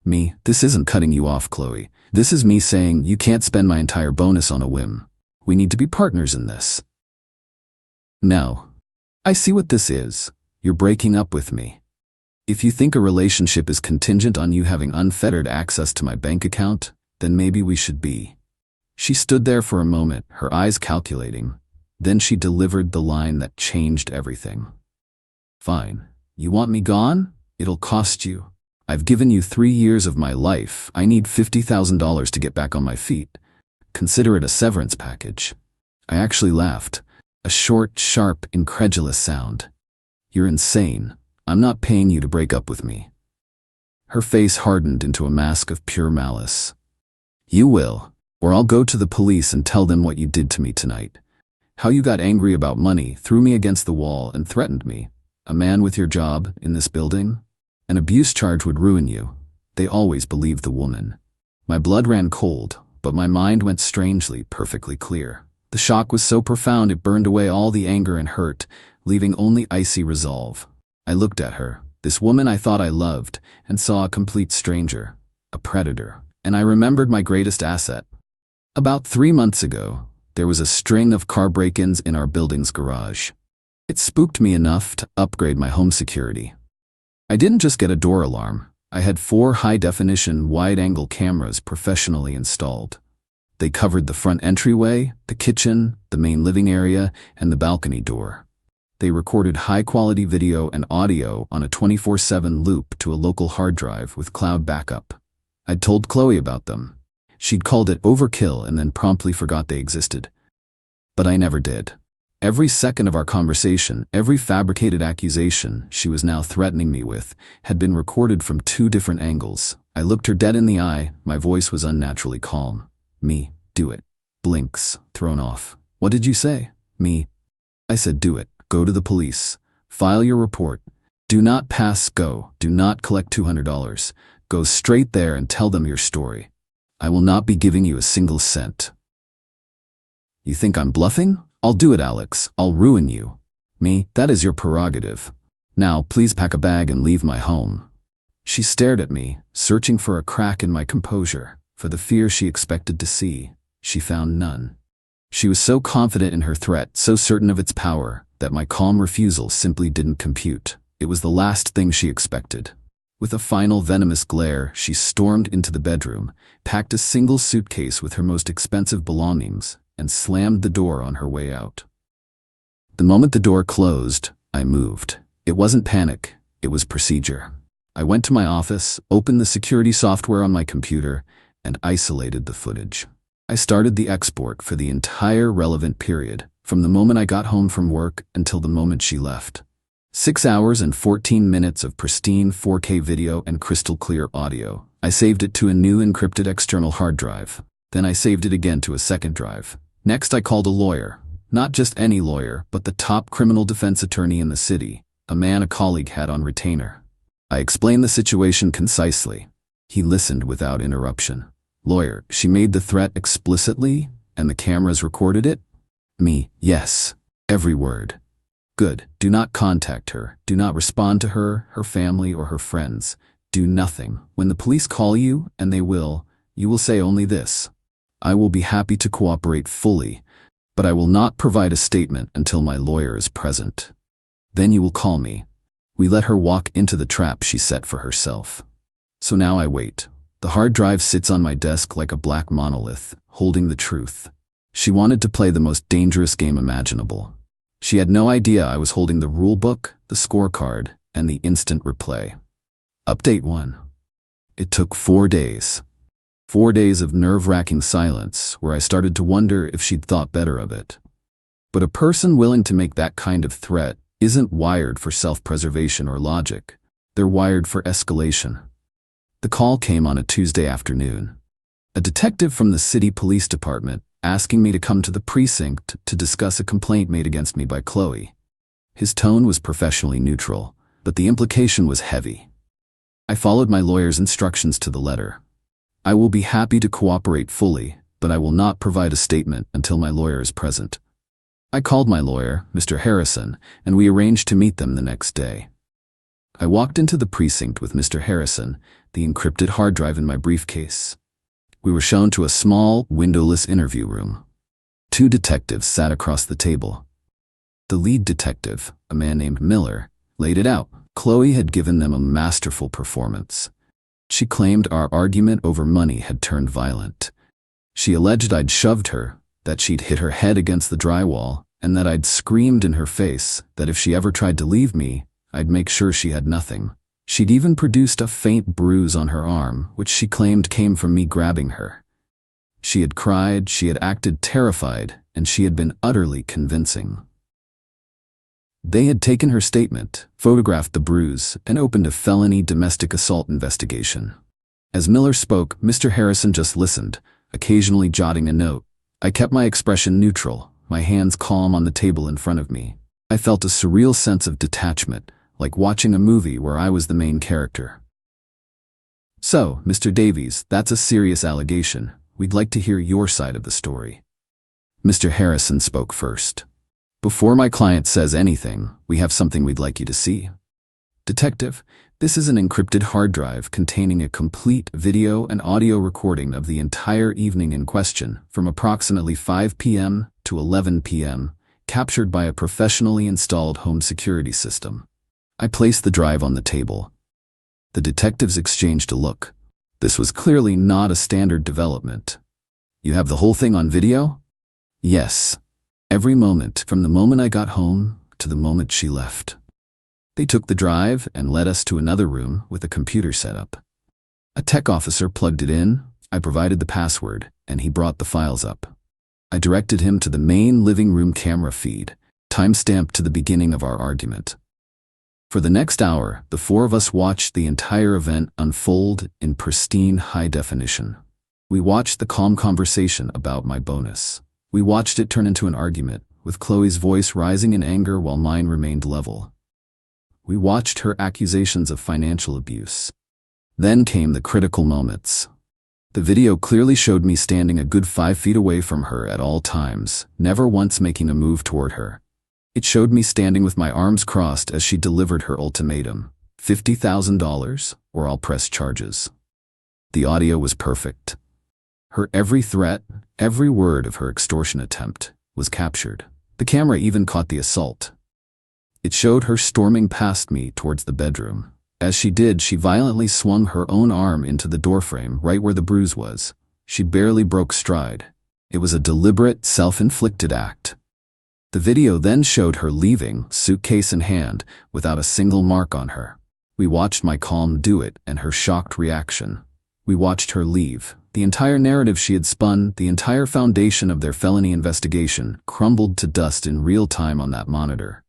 Me, this isn't cutting you off, Chloe. This is me saying you can't spend my entire bonus on a whim. We need to be partners in this. No. I see what this is. You're breaking up with me. If you think a relationship is contingent on you having unfettered access to my bank account, then maybe we should be. She stood there for a moment, her eyes calculating. Then she delivered the line that changed everything. "Fine. You want me gone? It'll cost you. I've given you 3 years of my life. I need $50,000 to get back on my feet. Consider it a severance package." I actually laughed. A short, sharp, incredulous sound. "You're insane. I'm not paying you to break up with me." Her face hardened into a mask of pure malice. "You will, or I'll go to the police and tell them what you did to me tonight. How you got angry about money, threw me against the wall, and threatened me. A man with your job in this building? An abuse charge would ruin you." They always believed the woman. My blood ran cold, but my mind went strangely, perfectly clear. The shock was so profound it burned away all the anger and hurt, leaving only icy resolve. I looked at her, this woman I thought I loved, and saw a complete stranger, a predator. And I remembered my greatest asset. About 3 months ago, there was a string of car break-ins in our building's garage. It spooked me enough to upgrade my home security. I didn't just get a door alarm. I had 4 high-definition, wide-angle cameras professionally installed. They covered the front entryway, the kitchen, the main living area, and the balcony door. They recorded high-quality video and audio on a 24/7 loop to a local hard drive with cloud backup. I'd told Chloe about them. She'd called it overkill and then promptly forgot they existed. But I never did. Every second of our conversation, every fabricated accusation she was now threatening me with, had been recorded from 2 different angles. I looked her dead in the eye, my voice was unnaturally calm. "Me, do it." Blinks, thrown off. "What did you say?" "Me." I said, "Do it. Go to the police. File your report. Do not pass go. Do not collect $200. Go straight there and tell them your story. I will not be giving you a single cent." "You think I'm bluffing? I'll do it, Alex. I'll ruin you." "Me, that is your prerogative. Now, please pack a bag and leave my home." She stared at me, searching for a crack in my composure. For the fear she expected to see, she found none. She was so confident in her threat, so certain of its power, that my calm refusal simply didn't compute. It was the last thing she expected. With a final venomous glare, she stormed into the bedroom, packed a single suitcase with her most expensive belongings, and slammed the door on her way out. The moment the door closed, I moved. It wasn't panic, it was procedure. I went to my office, opened the security software on my computer, and isolated the footage. I started the export for the entire relevant period, from the moment I got home from work until the moment she left. 6 hours and 14 minutes of pristine 4K video and crystal clear audio. I saved it to a new encrypted external hard drive. Then I saved it again to a second drive. Next I called a lawyer. Not just any lawyer, but the top criminal defense attorney in the city, a man a colleague had on retainer. I explained the situation concisely. He listened without interruption. "Lawyer, she made the threat explicitly, and the cameras recorded it?" "Me, yes. Every word." "Good. Do not contact her. Do not respond to her, her family, or her friends. Do nothing. When the police call you, and they will, you will say only this: I will be happy to cooperate fully, but I will not provide a statement until my lawyer is present. Then you will call me." We let her walk into the trap she set for herself. So now I wait. The hard drive sits on my desk like a black monolith, holding the truth. She wanted to play the most dangerous game imaginable. She had no idea I was holding the rule book, the scorecard, and the instant replay. Update 1. It took 4 days. 4 days of nerve-wracking silence where I started to wonder if she'd thought better of it. But a person willing to make that kind of threat isn't wired for self-preservation or logic. They're wired for escalation. The call came on a Tuesday afternoon. A detective from the city police department asking me to come to the precinct to discuss a complaint made against me by Chloe. His tone was professionally neutral, but the implication was heavy. I followed my lawyer's instructions to the letter. I will be happy to cooperate fully, but I will not provide a statement until my lawyer is present. I called my lawyer, Mr. Harrison, and we arranged to meet them the next day. I walked into the precinct with Mr. Harrison, the encrypted hard drive in my briefcase. We were shown to a small, windowless interview room. 2 detectives sat across the table. The lead detective, a man named Miller, laid it out. Chloe had given them a masterful performance. She claimed our argument over money had turned violent. She alleged I'd shoved her, that she'd hit her head against the drywall, and that I'd screamed in her face that if she ever tried to leave me, I'd make sure she had nothing. She'd even produced a faint bruise on her arm, which she claimed came from me grabbing her. She had cried, she had acted terrified, and she had been utterly convincing. They had taken her statement, photographed the bruise, and opened a felony domestic assault investigation. As Miller spoke, Mr. Harrison just listened, occasionally jotting a note. I kept my expression neutral, my hands calm on the table in front of me. I felt a surreal sense of detachment, like watching a movie where I was the main character. So, Mr. Davies, that's a serious allegation. We'd like to hear your side of the story. Mr. Harrison spoke first. Before my client says anything, we have something we'd like you to see. Detective, this is an encrypted hard drive containing a complete video and audio recording of the entire evening in question, from approximately 5 p.m. to 11 p.m., captured by a professionally installed home security system. I placed the drive on the table. The detectives exchanged a look. This was clearly not a standard development. You have the whole thing on video? Yes. Every moment, from the moment I got home to the moment she left. They took the drive and led us to another room with a computer set up. A tech officer plugged it in, I provided the password, and he brought the files up. I directed him to the main living room camera feed, time-stamped to the beginning of our argument. For the next hour, the four of us watched the entire event unfold in pristine high definition. We watched the calm conversation about my bonus. We watched it turn into an argument, with Chloe's voice rising in anger while mine remained level. We watched her accusations of financial abuse. Then came the critical moments. The video clearly showed me standing a good 5 feet away from her at all times, never once making a move toward her. It showed me standing with my arms crossed as she delivered her ultimatum. $50,000 or I'll press charges. The audio was perfect. Her every threat, every word of her extortion attempt, was captured. The camera even caught the assault. It showed her storming past me towards the bedroom. As she did, she violently swung her own arm into the doorframe right where the bruise was. She barely broke stride. It was a deliberate, self-inflicted act. The video then showed her leaving, suitcase in hand, without a single mark on her. We watched my calm do it and her shocked reaction. We watched her leave. The entire narrative she had spun, the entire foundation of their felony investigation, crumbled to dust in real time on that monitor.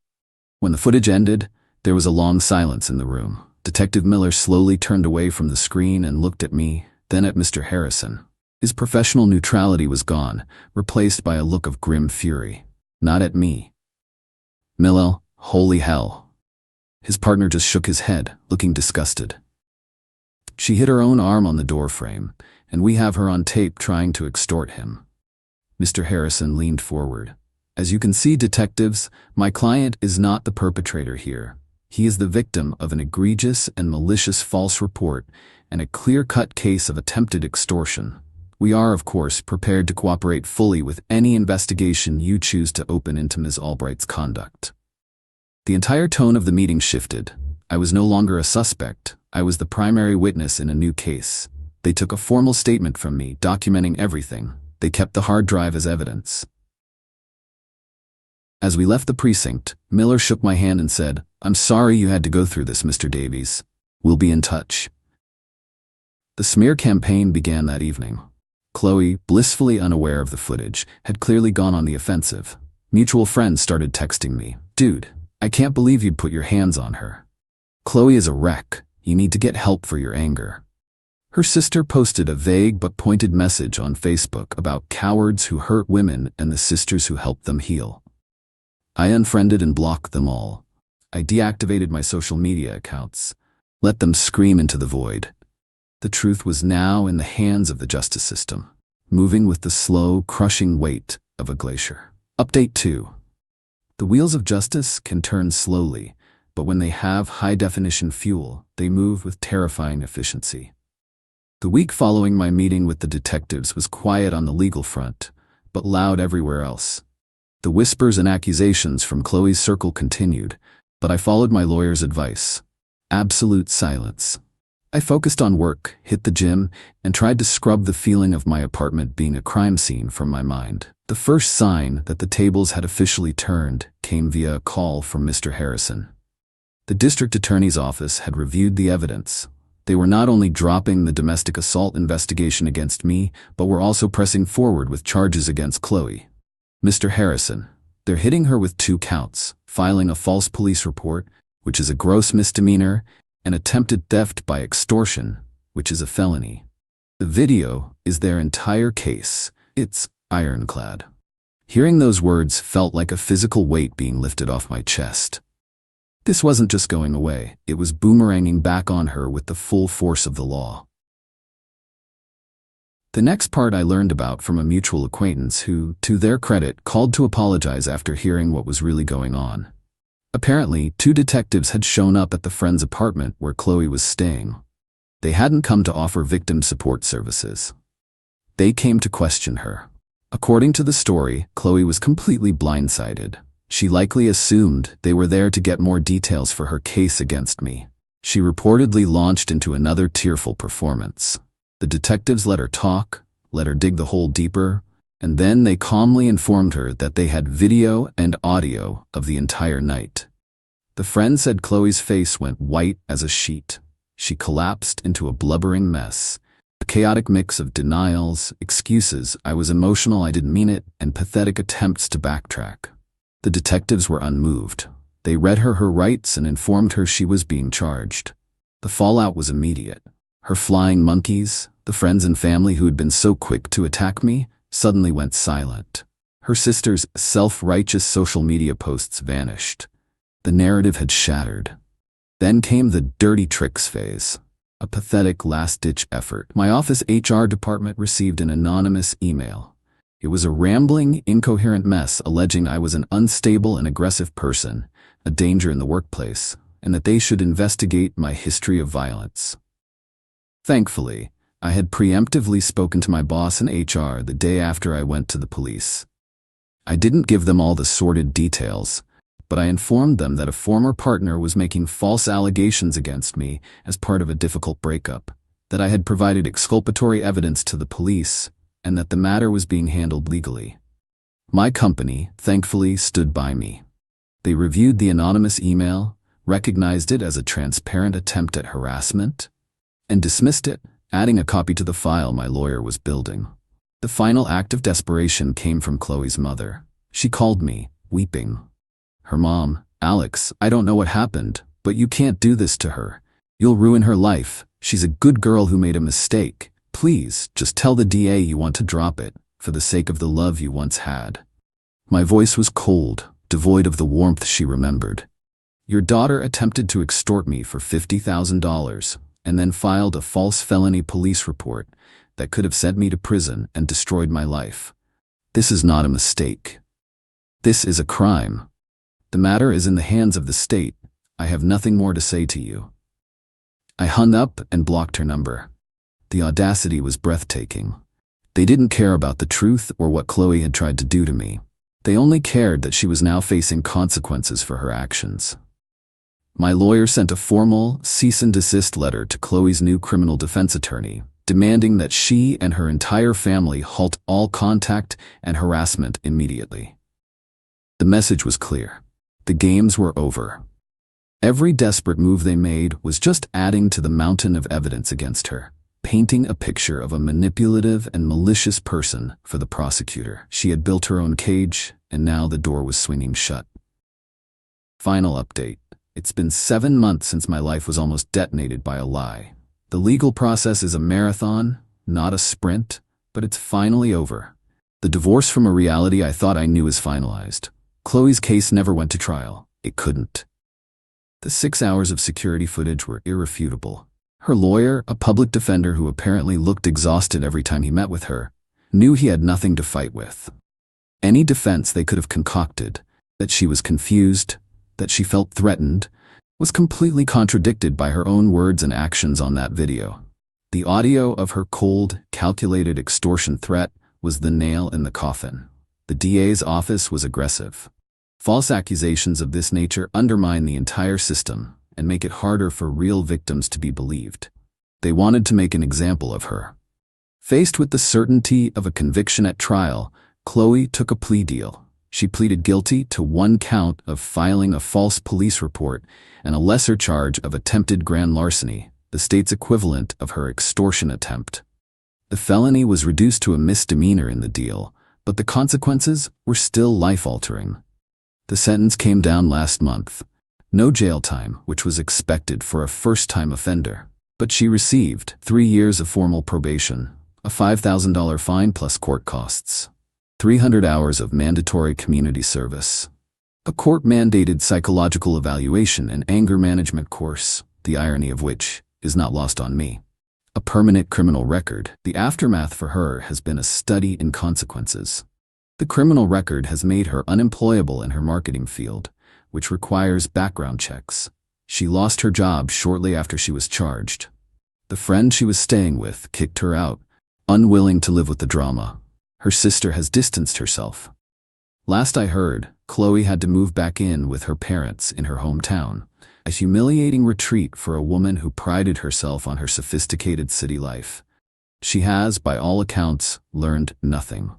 When the footage ended, there was a long silence in the room. Detective Miller slowly turned away from the screen and looked at me, then at Mr. Harrison. His professional neutrality was gone, replaced by a look of grim fury. Not at me. Miller, holy hell. His partner just shook his head, looking disgusted. She hit her own arm on the doorframe, and we have her on tape trying to extort him. Mr. Harrison leaned forward. As you can see, detectives, my client is not the perpetrator here. He is the victim of an egregious and malicious false report and a clear-cut case of attempted extortion. We are, of course, prepared to cooperate fully with any investigation you choose to open into Ms. Albright's conduct. The entire tone of the meeting shifted. I was no longer a suspect. I was the primary witness in a new case. They took a formal statement from me, documenting everything. They kept the hard drive as evidence. As we left the precinct, Miller shook my hand and said, "I'm sorry you had to go through this, Mr. Davies. We'll be in touch." The smear campaign began that evening. Chloe, blissfully unaware of the footage, had clearly gone on the offensive. Mutual friends started texting me, "Dude, I can't believe you'd put your hands on her. Chloe is a wreck. You need to get help for your anger." Her sister posted a vague but pointed message on Facebook about cowards who hurt women and the sisters who helped them heal. I unfriended and blocked them all. I deactivated my social media accounts. Let them scream into the void. The truth was now in the hands of the justice system, moving with the slow, crushing weight of a glacier. Update 2. The wheels of justice can turn slowly, but when they have high-definition fuel, they move with terrifying efficiency. The week following my meeting with the detectives was quiet on the legal front, but loud everywhere else. The whispers and accusations from Chloe's circle continued, but I followed my lawyer's advice. Absolute silence. I focused on work, hit the gym, and tried to scrub the feeling of my apartment being a crime scene from my mind. The first sign that the tables had officially turned came via a call from Mr. Harrison. The district attorney's office had reviewed the evidence. They were not only dropping the domestic assault investigation against me, but were also pressing forward with charges against Chloe. Mr. Harrison, they're hitting her with 2 counts, filing a false police report, which is a gross misdemeanor, and attempted theft by extortion, which is a felony. The video is their entire case. It's ironclad. Hearing those words felt like a physical weight being lifted off my chest. This wasn't just going away, it was boomeranging back on her with the full force of the law. The next part I learned about from a mutual acquaintance who, to their credit, called to apologize after hearing what was really going on. Apparently, 2 detectives had shown up at the friend's apartment where Chloe was staying. They hadn't come to offer victim support services. They came to question her. According to the story, Chloe was completely blindsided. She likely assumed they were there to get more details for her case against me. She reportedly launched into another tearful performance. The detectives let her talk, let her dig the hole deeper, and then they calmly informed her that they had video and audio of the entire night. The friend said Chloe's face went white as a sheet. She collapsed into a blubbering mess. A chaotic mix of denials, excuses, I was emotional, I didn't mean it, and pathetic attempts to backtrack. The detectives were unmoved. They read her rights and informed her she was being charged. The fallout was immediate. Her flying monkeys, the friends and family who had been so quick to attack me, suddenly went silent. Her sister's self-righteous social media posts vanished. The narrative had shattered. Then came the dirty tricks phase. A pathetic last-ditch effort. My office HR department received an anonymous email. It was a rambling, incoherent mess alleging I was an unstable and aggressive person, a danger in the workplace, and that they should investigate my history of violence. Thankfully, I had preemptively spoken to my boss in HR the day after I went to the police. I didn't give them all the sordid details, but I informed them that a former partner was making false allegations against me as part of a difficult breakup, that I had provided exculpatory evidence to the police, and that the matter was being handled legally. My company, thankfully, stood by me. They reviewed the anonymous email, recognized it as a transparent attempt at harassment, and dismissed it, adding a copy to the file my lawyer was building. The final act of desperation came from Chloe's mother. She called me, weeping. Her mom, Alex, I don't know what happened, but you can't do this to her. You'll ruin her life. She's a good girl who made a mistake. Please, just tell the DA you want to drop it, for the sake of the love you once had. My voice was cold, devoid of the warmth she remembered. Your daughter attempted to extort me for $50,000 and then filed a false felony police report that could have sent me to prison and destroyed my life. This is not a mistake. This is a crime. The matter is in the hands of the state. I have nothing more to say to you. I hung up and blocked her number. The audacity was breathtaking. They didn't care about the truth or what Chloe had tried to do to me. They only cared that she was now facing consequences for her actions. My lawyer sent a formal cease and desist letter to Chloe's new criminal defense attorney, demanding that she and her entire family halt all contact and harassment immediately. The message was clear. The games were over. Every desperate move they made was just adding to the mountain of evidence against her, painting a picture of a manipulative and malicious person for the prosecutor. She had built her own cage, and now the door was swinging shut. Final update. It's been 7 months since my life was almost detonated by a lie. The legal process is a marathon, not a sprint, but it's finally over. The divorce from a reality I thought I knew is finalized. Chloe's case never went to trial. It couldn't. The 6 hours of security footage were irrefutable. Her lawyer, a public defender who apparently looked exhausted every time he met with her, knew he had nothing to fight with. Any defense they could have concocted, that she was confused, that she felt threatened, was completely contradicted by her own words and actions on that video. The audio of her cold, calculated extortion threat was the nail in the coffin. The DA's office was aggressive. False accusations of this nature undermine the entire system and make it harder for real victims to be believed. They wanted to make an example of her. Faced with the certainty of a conviction at trial, Chloe took a plea deal. She pleaded guilty to 1 count of filing a false police report and a lesser charge of attempted grand larceny, the state's equivalent of her extortion attempt. The felony was reduced to a misdemeanor in the deal, but the consequences were still life-altering. The sentence came down last month. No jail time, which was expected for a first-time offender. But she received 3 years of formal probation, a $5,000 fine plus court costs, 300 hours of mandatory community service, a court-mandated psychological evaluation and anger management course, the irony of which is not lost on me, a permanent criminal record. The aftermath for her has been a study in consequences. The criminal record has made her unemployable in her marketing field, which requires background checks. She lost her job shortly after she was charged. The friend she was staying with kicked her out, unwilling to live with the drama. Her sister has distanced herself. Last I heard, Chloe had to move back in with her parents in her hometown, a humiliating retreat for a woman who prided herself on her sophisticated city life. She has, by all accounts, learned nothing.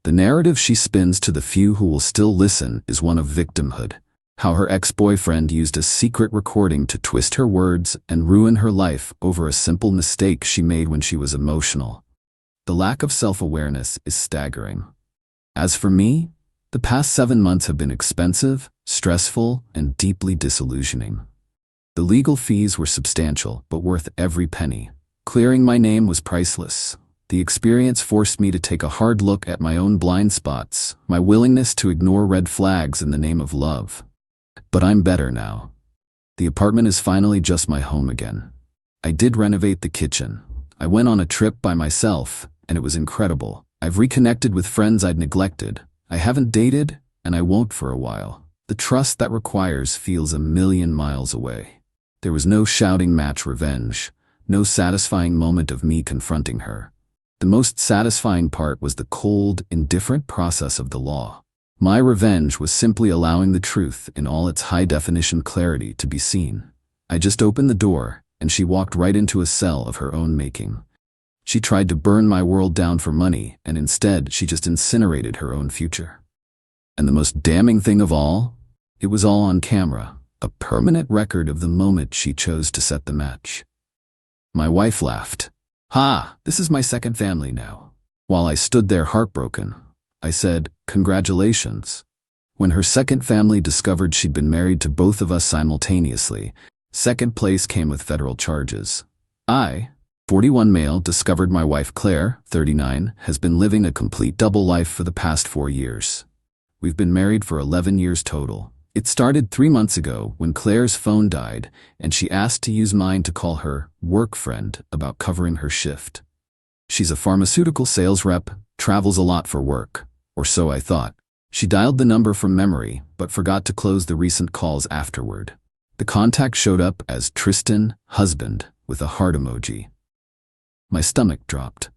The narrative she spins to the few who will still listen is one of victimhood. How her ex-boyfriend used a secret recording to twist her words and ruin her life over a simple mistake she made when she was emotional. The lack of self-awareness is staggering. As for me, the past 7 months have been expensive, stressful, and deeply disillusioning. The legal fees were substantial, but worth every penny. Clearing my name was priceless. The experience forced me to take a hard look at my own blind spots, my willingness to ignore red flags in the name of love. But I'm better now. The apartment is finally just my home again. I did renovate the kitchen. I went on a trip by myself, and it was incredible. I've reconnected with friends I'd neglected. I haven't dated, and I won't for a while. The trust that requires feels a million miles away. There was no shouting match revenge, no satisfying moment of me confronting her. The most satisfying part was the cold, indifferent process of the law. My revenge was simply allowing the truth in all its high-definition clarity to be seen. I just opened the door, and she walked right into a cell of her own making. She tried to burn my world down for money, and instead she just incinerated her own future. And the most damning thing of all? It was all on camera, a permanent record of the moment she chose to set the match. My wife laughed. "Ha, this is my second family now." While I stood there heartbroken, I said, "Congratulations." When her second family discovered she'd been married to both of us simultaneously, second place came with federal charges. I, 41 male, discovered my wife Claire, 39, has been living a complete double life for the past 4 years. We've been married for 11 years total. It started 3 months ago when Claire's phone died and she asked to use mine to call her work friend about covering her shift. She's a pharmaceutical sales rep, travels a lot for work. Or so I thought. She dialed the number from memory, but forgot to close the recent calls afterward. The contact showed up as Tristan, husband, with a heart emoji. My stomach dropped.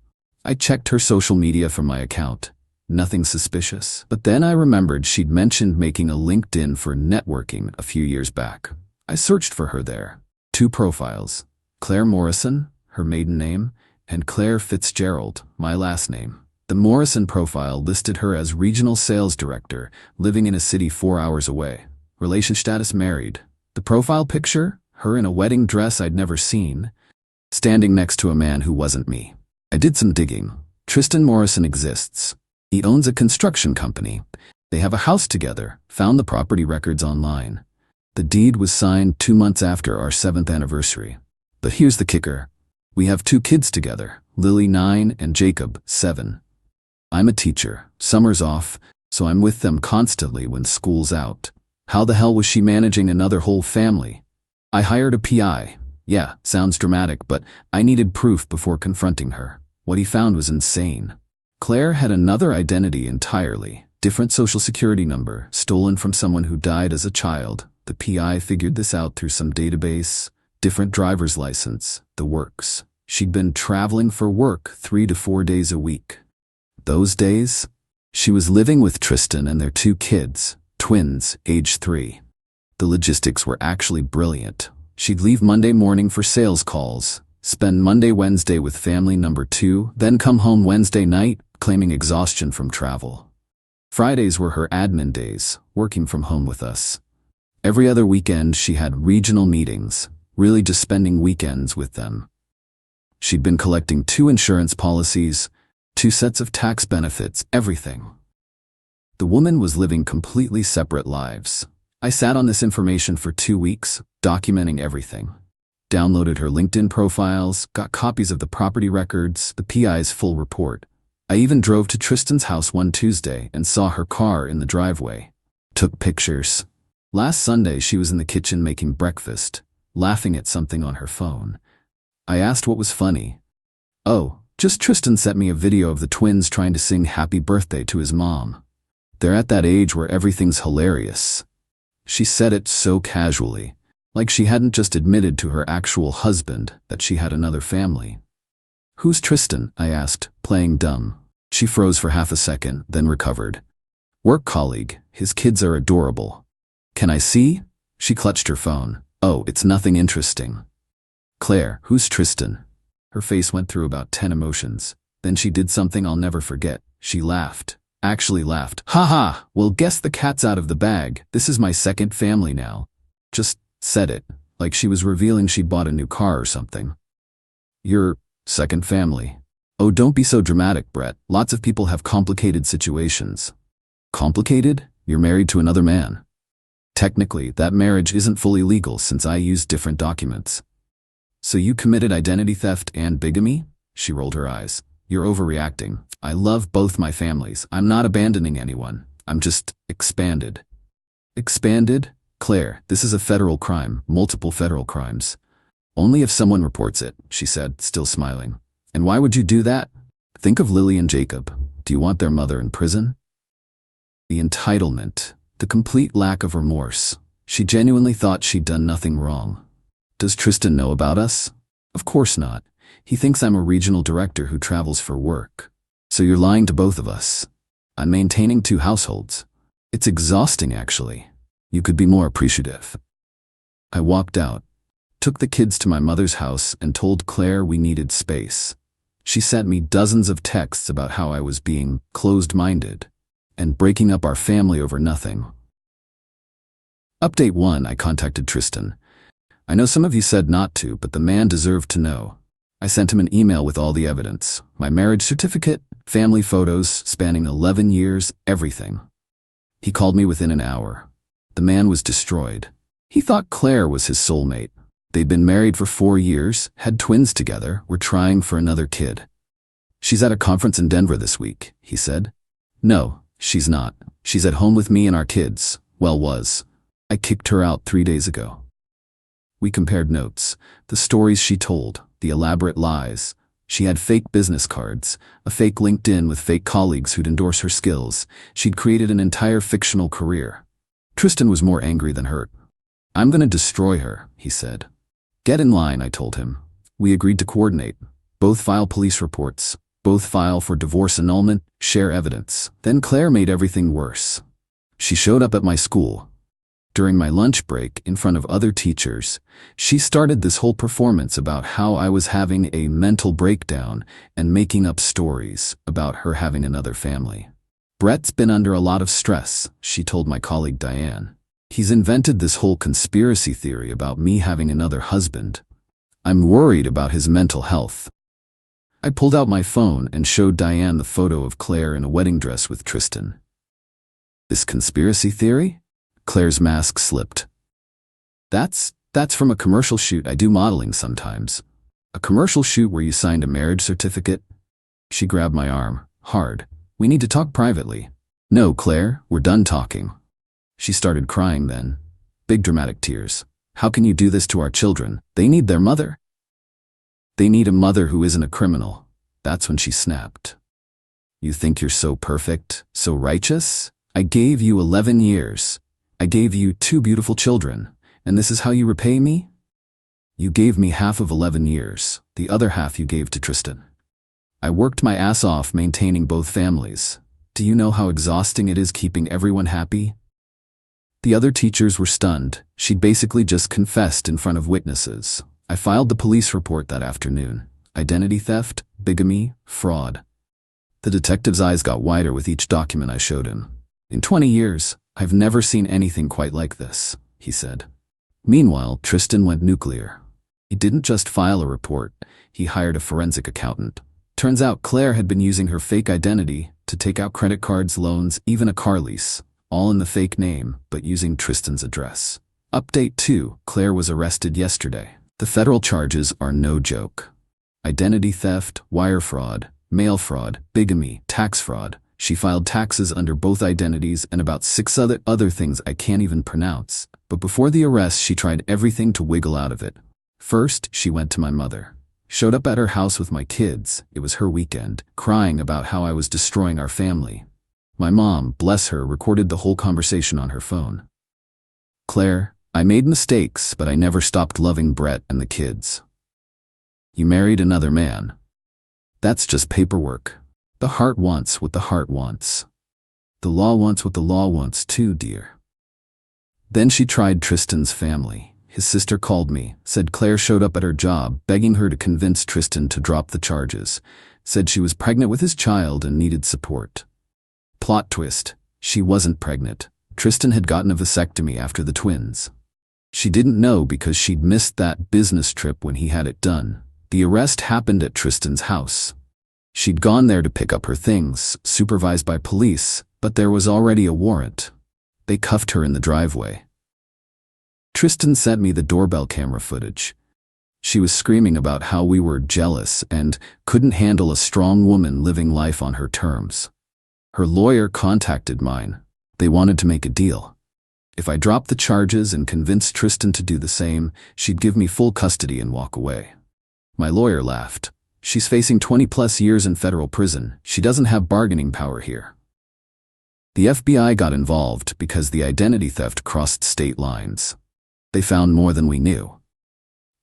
I checked her social media from my account. Nothing suspicious. But then I remembered she'd mentioned making a LinkedIn for networking a few years back. I searched for her there. 2 profiles. Claire Morrison, her maiden name, and Claire Fitzgerald, my last name. The Morrison profile listed her as regional sales director, living in a city 4 hours away. Relation status married. The profile picture, her in a wedding dress I'd never seen, standing next to a man who wasn't me. I did some digging. Tristan Morrison exists. He owns a construction company. They have a house together, found the property records online. The deed was signed 2 months after our 7th anniversary. But here's the kicker. We have 2 kids together, Lily 9 and Jacob 7. I'm a teacher, summer's off, so I'm with them constantly when school's out. How the hell was she managing another whole family? I hired a PI. Yeah, sounds dramatic, but I needed proof before confronting her. What he found was insane. Claire had another identity entirely, different social security number, stolen from someone who died as a child. The PI figured this out through some database, different driver's license, the works. She'd been traveling for work 3 to 4 days a week. Those days, she was living with Tristan and their 2 kids, twins, age 3. The logistics were actually brilliant. She'd leave Monday morning for sales calls, spend Monday, Wednesday with family number 2, then come home Wednesday night, claiming exhaustion from travel. Fridays were her admin days, working from home with us. Every other weekend she had regional meetings, really just spending weekends with them. She'd been collecting 2 insurance policies, 2 sets of tax benefits, everything. The woman was living completely separate lives. I sat on this information for 2 weeks, documenting everything. Downloaded her LinkedIn profiles, got copies of the property records, the PI's full report. I even drove to Tristan's house one Tuesday and saw her car in the driveway. Took pictures. Last Sunday she was in the kitchen making breakfast, laughing at something on her phone. I asked what was funny. "Oh, just Tristan sent me a video of the twins trying to sing happy birthday to his mom. They're at that age where everything's hilarious." She said it so casually, like she hadn't just admitted to her actual husband that she had another family. "Who's Tristan?" I asked, playing dumb. She froze for half a second, then recovered. "Work colleague. His kids are adorable." "Can I see?" She clutched her phone. "Oh, it's nothing interesting." "Claire, who's Tristan?" Her face went through about 10 emotions. Then she did something I'll never forget. She laughed. Actually laughed. "Ha ha! Well, guess the cat's out of the bag. This is my second family now." Just said it, like she was revealing she'd bought a new car or something. "Your second family? Oh, don't be so dramatic, Brett. Lots of people have complicated situations." "Complicated? You're married to another man." "Technically, that marriage isn't fully legal since I used different documents." "So you committed identity theft and bigamy?" She rolled her eyes. "You're overreacting. I love both my families. I'm not abandoning anyone. I'm just expanded." "Expanded? Claire, this is a federal crime, multiple federal crimes. Only if someone reports it," she said, still smiling. "And why would you do that? Think of Lily and Jacob. Do you want their mother in prison?" The entitlement, the complete lack of remorse. She genuinely thought she'd done nothing wrong. "Does Tristan know about us?" "Of course not. He thinks I'm a regional director who travels for work." "So you're lying to both of us." "I'm maintaining 2 households. It's exhausting, actually. You could be more appreciative." I walked out, took the kids to my mother's house and told Claire we needed space. She sent me dozens of texts about how I was being closed-minded and breaking up our family over nothing. Update 1. I contacted Tristan. "I know some of you said not to, but the man deserved to know." I sent him an email with all the evidence. My marriage certificate, family photos spanning 11 years, everything. He called me within an hour. The man was destroyed. He thought Claire was his soulmate. They'd been married for 4 years, had twins together, were trying for another kid. "She's at a conference in Denver this week," he said. "No, she's not. She's at home with me and our kids. Well, was. I kicked her out 3 days ago." We compared notes, the stories she told, the elaborate lies. She had fake business cards, a fake LinkedIn with fake colleagues who'd endorse her skills. She'd created an entire fictional career. Tristan was more angry than hurt. "I'm gonna destroy her," he said. "Get in line," I told him. We agreed to coordinate. Both file police reports, both file for divorce annulment, share evidence. Then Claire made everything worse. She showed up at my school. During my lunch break, in front of other teachers, she started this whole performance about how I was having a mental breakdown and making up stories about her having another family. "Brett's been under a lot of stress," she told my colleague Diane. "He's invented this whole conspiracy theory about me having another husband. I'm worried about his mental health." I pulled out my phone and showed Diane the photo of Claire in a wedding dress with Tristan. "This conspiracy theory?" Claire's mask slipped. That's from a commercial shoot I do modeling sometimes." "A commercial shoot where you signed a marriage certificate?" She grabbed my arm, hard. "We need to talk privately." "No, Claire, we're done talking." She started crying then. Big dramatic tears. "How can you do this to our children? They need their mother." "They need a mother who isn't a criminal." That's when she snapped. "You think you're so perfect, so righteous? I gave you 11 years. I gave you 2 beautiful children, and this is how you repay me? You gave me half of 11 years, the other half you gave to Tristan. I worked my ass off maintaining both families. Do you know how exhausting it is keeping everyone happy?" The other teachers were stunned. She'd basically just confessed in front of witnesses. I filed the police report that afternoon. Identity theft, bigamy, fraud. The detective's eyes got wider with each document I showed him. In 20 years, I've never seen anything quite like this, he said. Meanwhile, Tristan went nuclear. He didn't just file a report, he hired a forensic accountant. Turns out Claire had been using her fake identity to take out credit cards, loans, even a car lease, all in the fake name, but using Tristan's address. Update 2, Claire was arrested yesterday. The federal charges are no joke. Identity theft, wire fraud, mail fraud, bigamy, tax fraud. She filed taxes under both identities and about 6 other things I can't even pronounce. But before the arrest, she tried everything to wiggle out of it. First, she went to my mother. Showed up at her house with my kids, it was her weekend, crying about how I was destroying our family. My mom, bless her, recorded the whole conversation on her phone. Claire, I made mistakes, but I never stopped loving Brett and the kids. You married another man. That's just paperwork. The heart wants what the heart wants. The law wants what the law wants too, dear. Then she tried Tristan's family. His sister called me, said Claire showed up at her job, begging her to convince Tristan to drop the charges, said she was pregnant with his child and needed support. Plot twist, she wasn't pregnant. Tristan had gotten a vasectomy after the twins. She didn't know because she'd missed that business trip when he had it done. The arrest happened at Tristan's house. She'd gone there to pick up her things, supervised by police, but there was already a warrant. They cuffed her in the driveway. Tristan sent me the doorbell camera footage. She was screaming about how we were jealous and couldn't handle a strong woman living life on her terms. Her lawyer contacted mine. They wanted to make a deal. If I dropped the charges and convinced Tristan to do the same, she'd give me full custody and walk away. My lawyer laughed. She's facing 20+ years in federal prison. She doesn't have bargaining power here. The FBI got involved because the identity theft crossed state lines. They found more than we knew.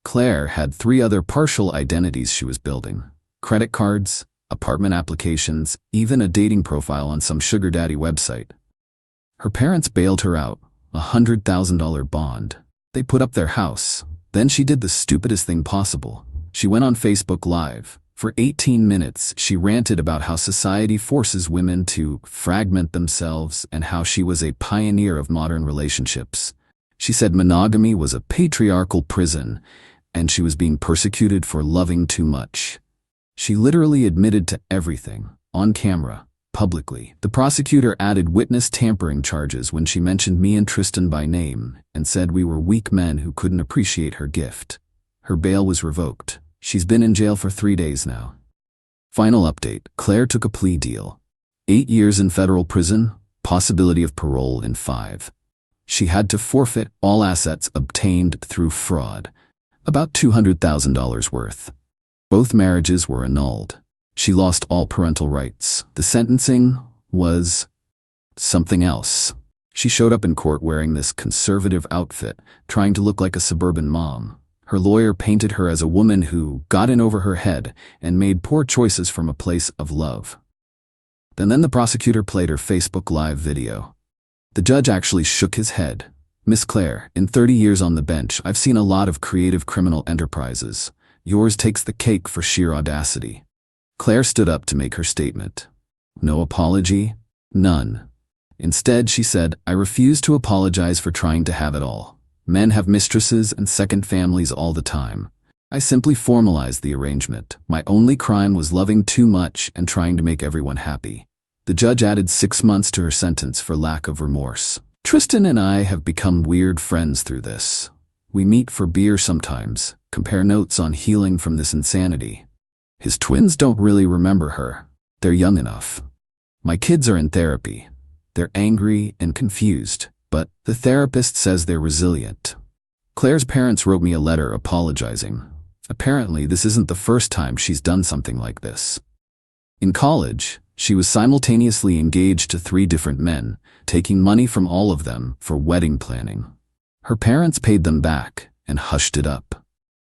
Claire had 3 other partial identities she was building: credit cards, apartment applications, even a dating profile on some sugar daddy website. Her parents bailed her out, a $100,000 bond. They put up their house. Then she did the stupidest thing possible. She went on Facebook Live. For 18 minutes, she ranted about how society forces women to fragment themselves and how she was a pioneer of modern relationships. She said monogamy was a patriarchal prison, and she was being persecuted for loving too much. She literally admitted to everything, on camera, publicly. The prosecutor added witness tampering charges when she mentioned me and Tristan by name and said we were weak men who couldn't appreciate her gift. Her bail was revoked. She's been in jail for 3 days now. Final update, Claire took a plea deal. 8 years in federal prison, possibility of parole in 5. She had to forfeit all assets obtained through fraud, about $200,000 worth. Both marriages were annulled. She lost all parental rights. The sentencing was something else. She showed up in court wearing this conservative outfit, trying to look like a suburban mom. Her lawyer painted her as a woman who got in over her head and made poor choices from a place of love. Then the prosecutor played her Facebook Live video. The judge actually shook his head. Miss Claire, in 30 years on the bench, I've seen a lot of creative criminal enterprises. Yours takes the cake for sheer audacity. Claire stood up to make her statement. No apology? None. Instead, she said, I refuse to apologize for trying to have it all. Men have mistresses and second families all the time. I simply formalized the arrangement. My only crime was loving too much and trying to make everyone happy. The judge added 6 months to her sentence for lack of remorse. Tristan and I have become weird friends through this. We meet for beer sometimes, compare notes on healing from this insanity. His twins don't really remember her. They're young enough. My kids are in therapy. They're angry and confused, but the therapist says they're resilient. Claire's parents wrote me a letter apologizing. Apparently, this isn't the first time she's done something like this. In college, she was simultaneously engaged to 3 different men, taking money from all of them for wedding planning. Her parents paid them back and hushed it up.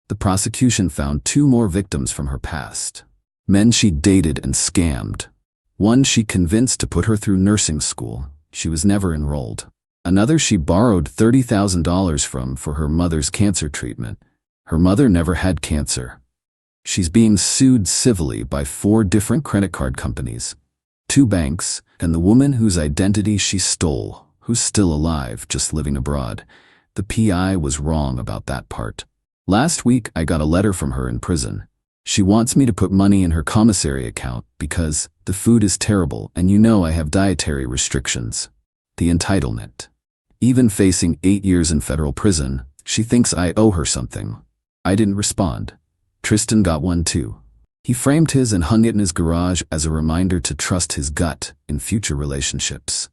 The prosecution found 2 more victims from her past. Men she dated and scammed. One she convinced to put her through nursing school. She was never enrolled. Another she borrowed $30,000 from for her mother's cancer treatment. Her mother never had cancer. She's being sued civilly by 4 different credit card companies. 2 banks, and the woman whose identity she stole, who's still alive, just living abroad. The PI was wrong about that part. Last week, I got a letter from her in prison. She wants me to put money in her commissary account because the food is terrible and you know I have dietary restrictions. The entitlement. Even facing 8 years in federal prison, she thinks I owe her something. I didn't respond. Tristan got one too. He framed his and hung it in his garage as a reminder to trust his gut in future relationships.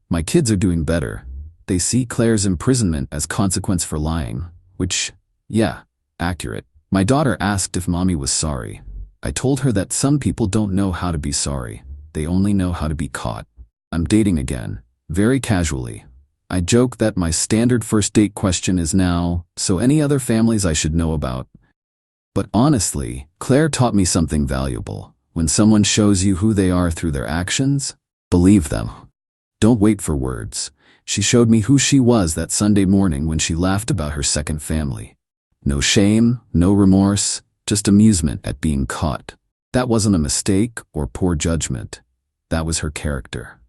My kids are doing better. They see Claire's imprisonment as consequence for lying, which, yeah, accurate. My daughter asked if mommy was sorry. I told her that some people don't know how to be sorry. They only know how to be caught. I'm dating again, very casually. I joke that my standard first date question is now, so any other families I should know about? But honestly, Claire taught me something valuable. When someone shows you who they are through their actions, believe them. Don't wait for words. She showed me who she was that Sunday morning when she laughed about her second family. No shame, no remorse, just amusement at being caught. That wasn't a mistake or poor judgment. That was her character.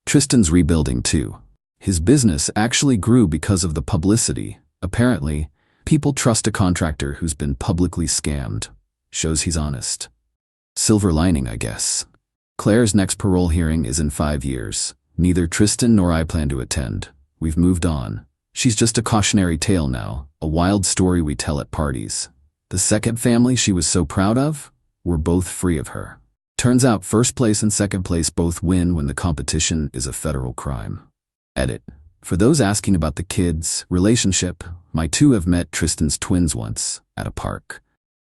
Tristan's rebuilding too. His business actually grew because of the publicity. Apparently, people trust a contractor who's been publicly scammed. Shows he's honest. Silver lining, I guess. Claire's next parole hearing is in 5 years. Neither Tristan nor I plan to attend. We've moved on. She's just a cautionary tale now, a wild story we tell at parties. The second family she was so proud of? We're both free of her. Turns out first place and second place both win when the competition is a federal crime. Edit. For those asking about the kids' relationship, my 2 have met Tristan's twins once, at a park.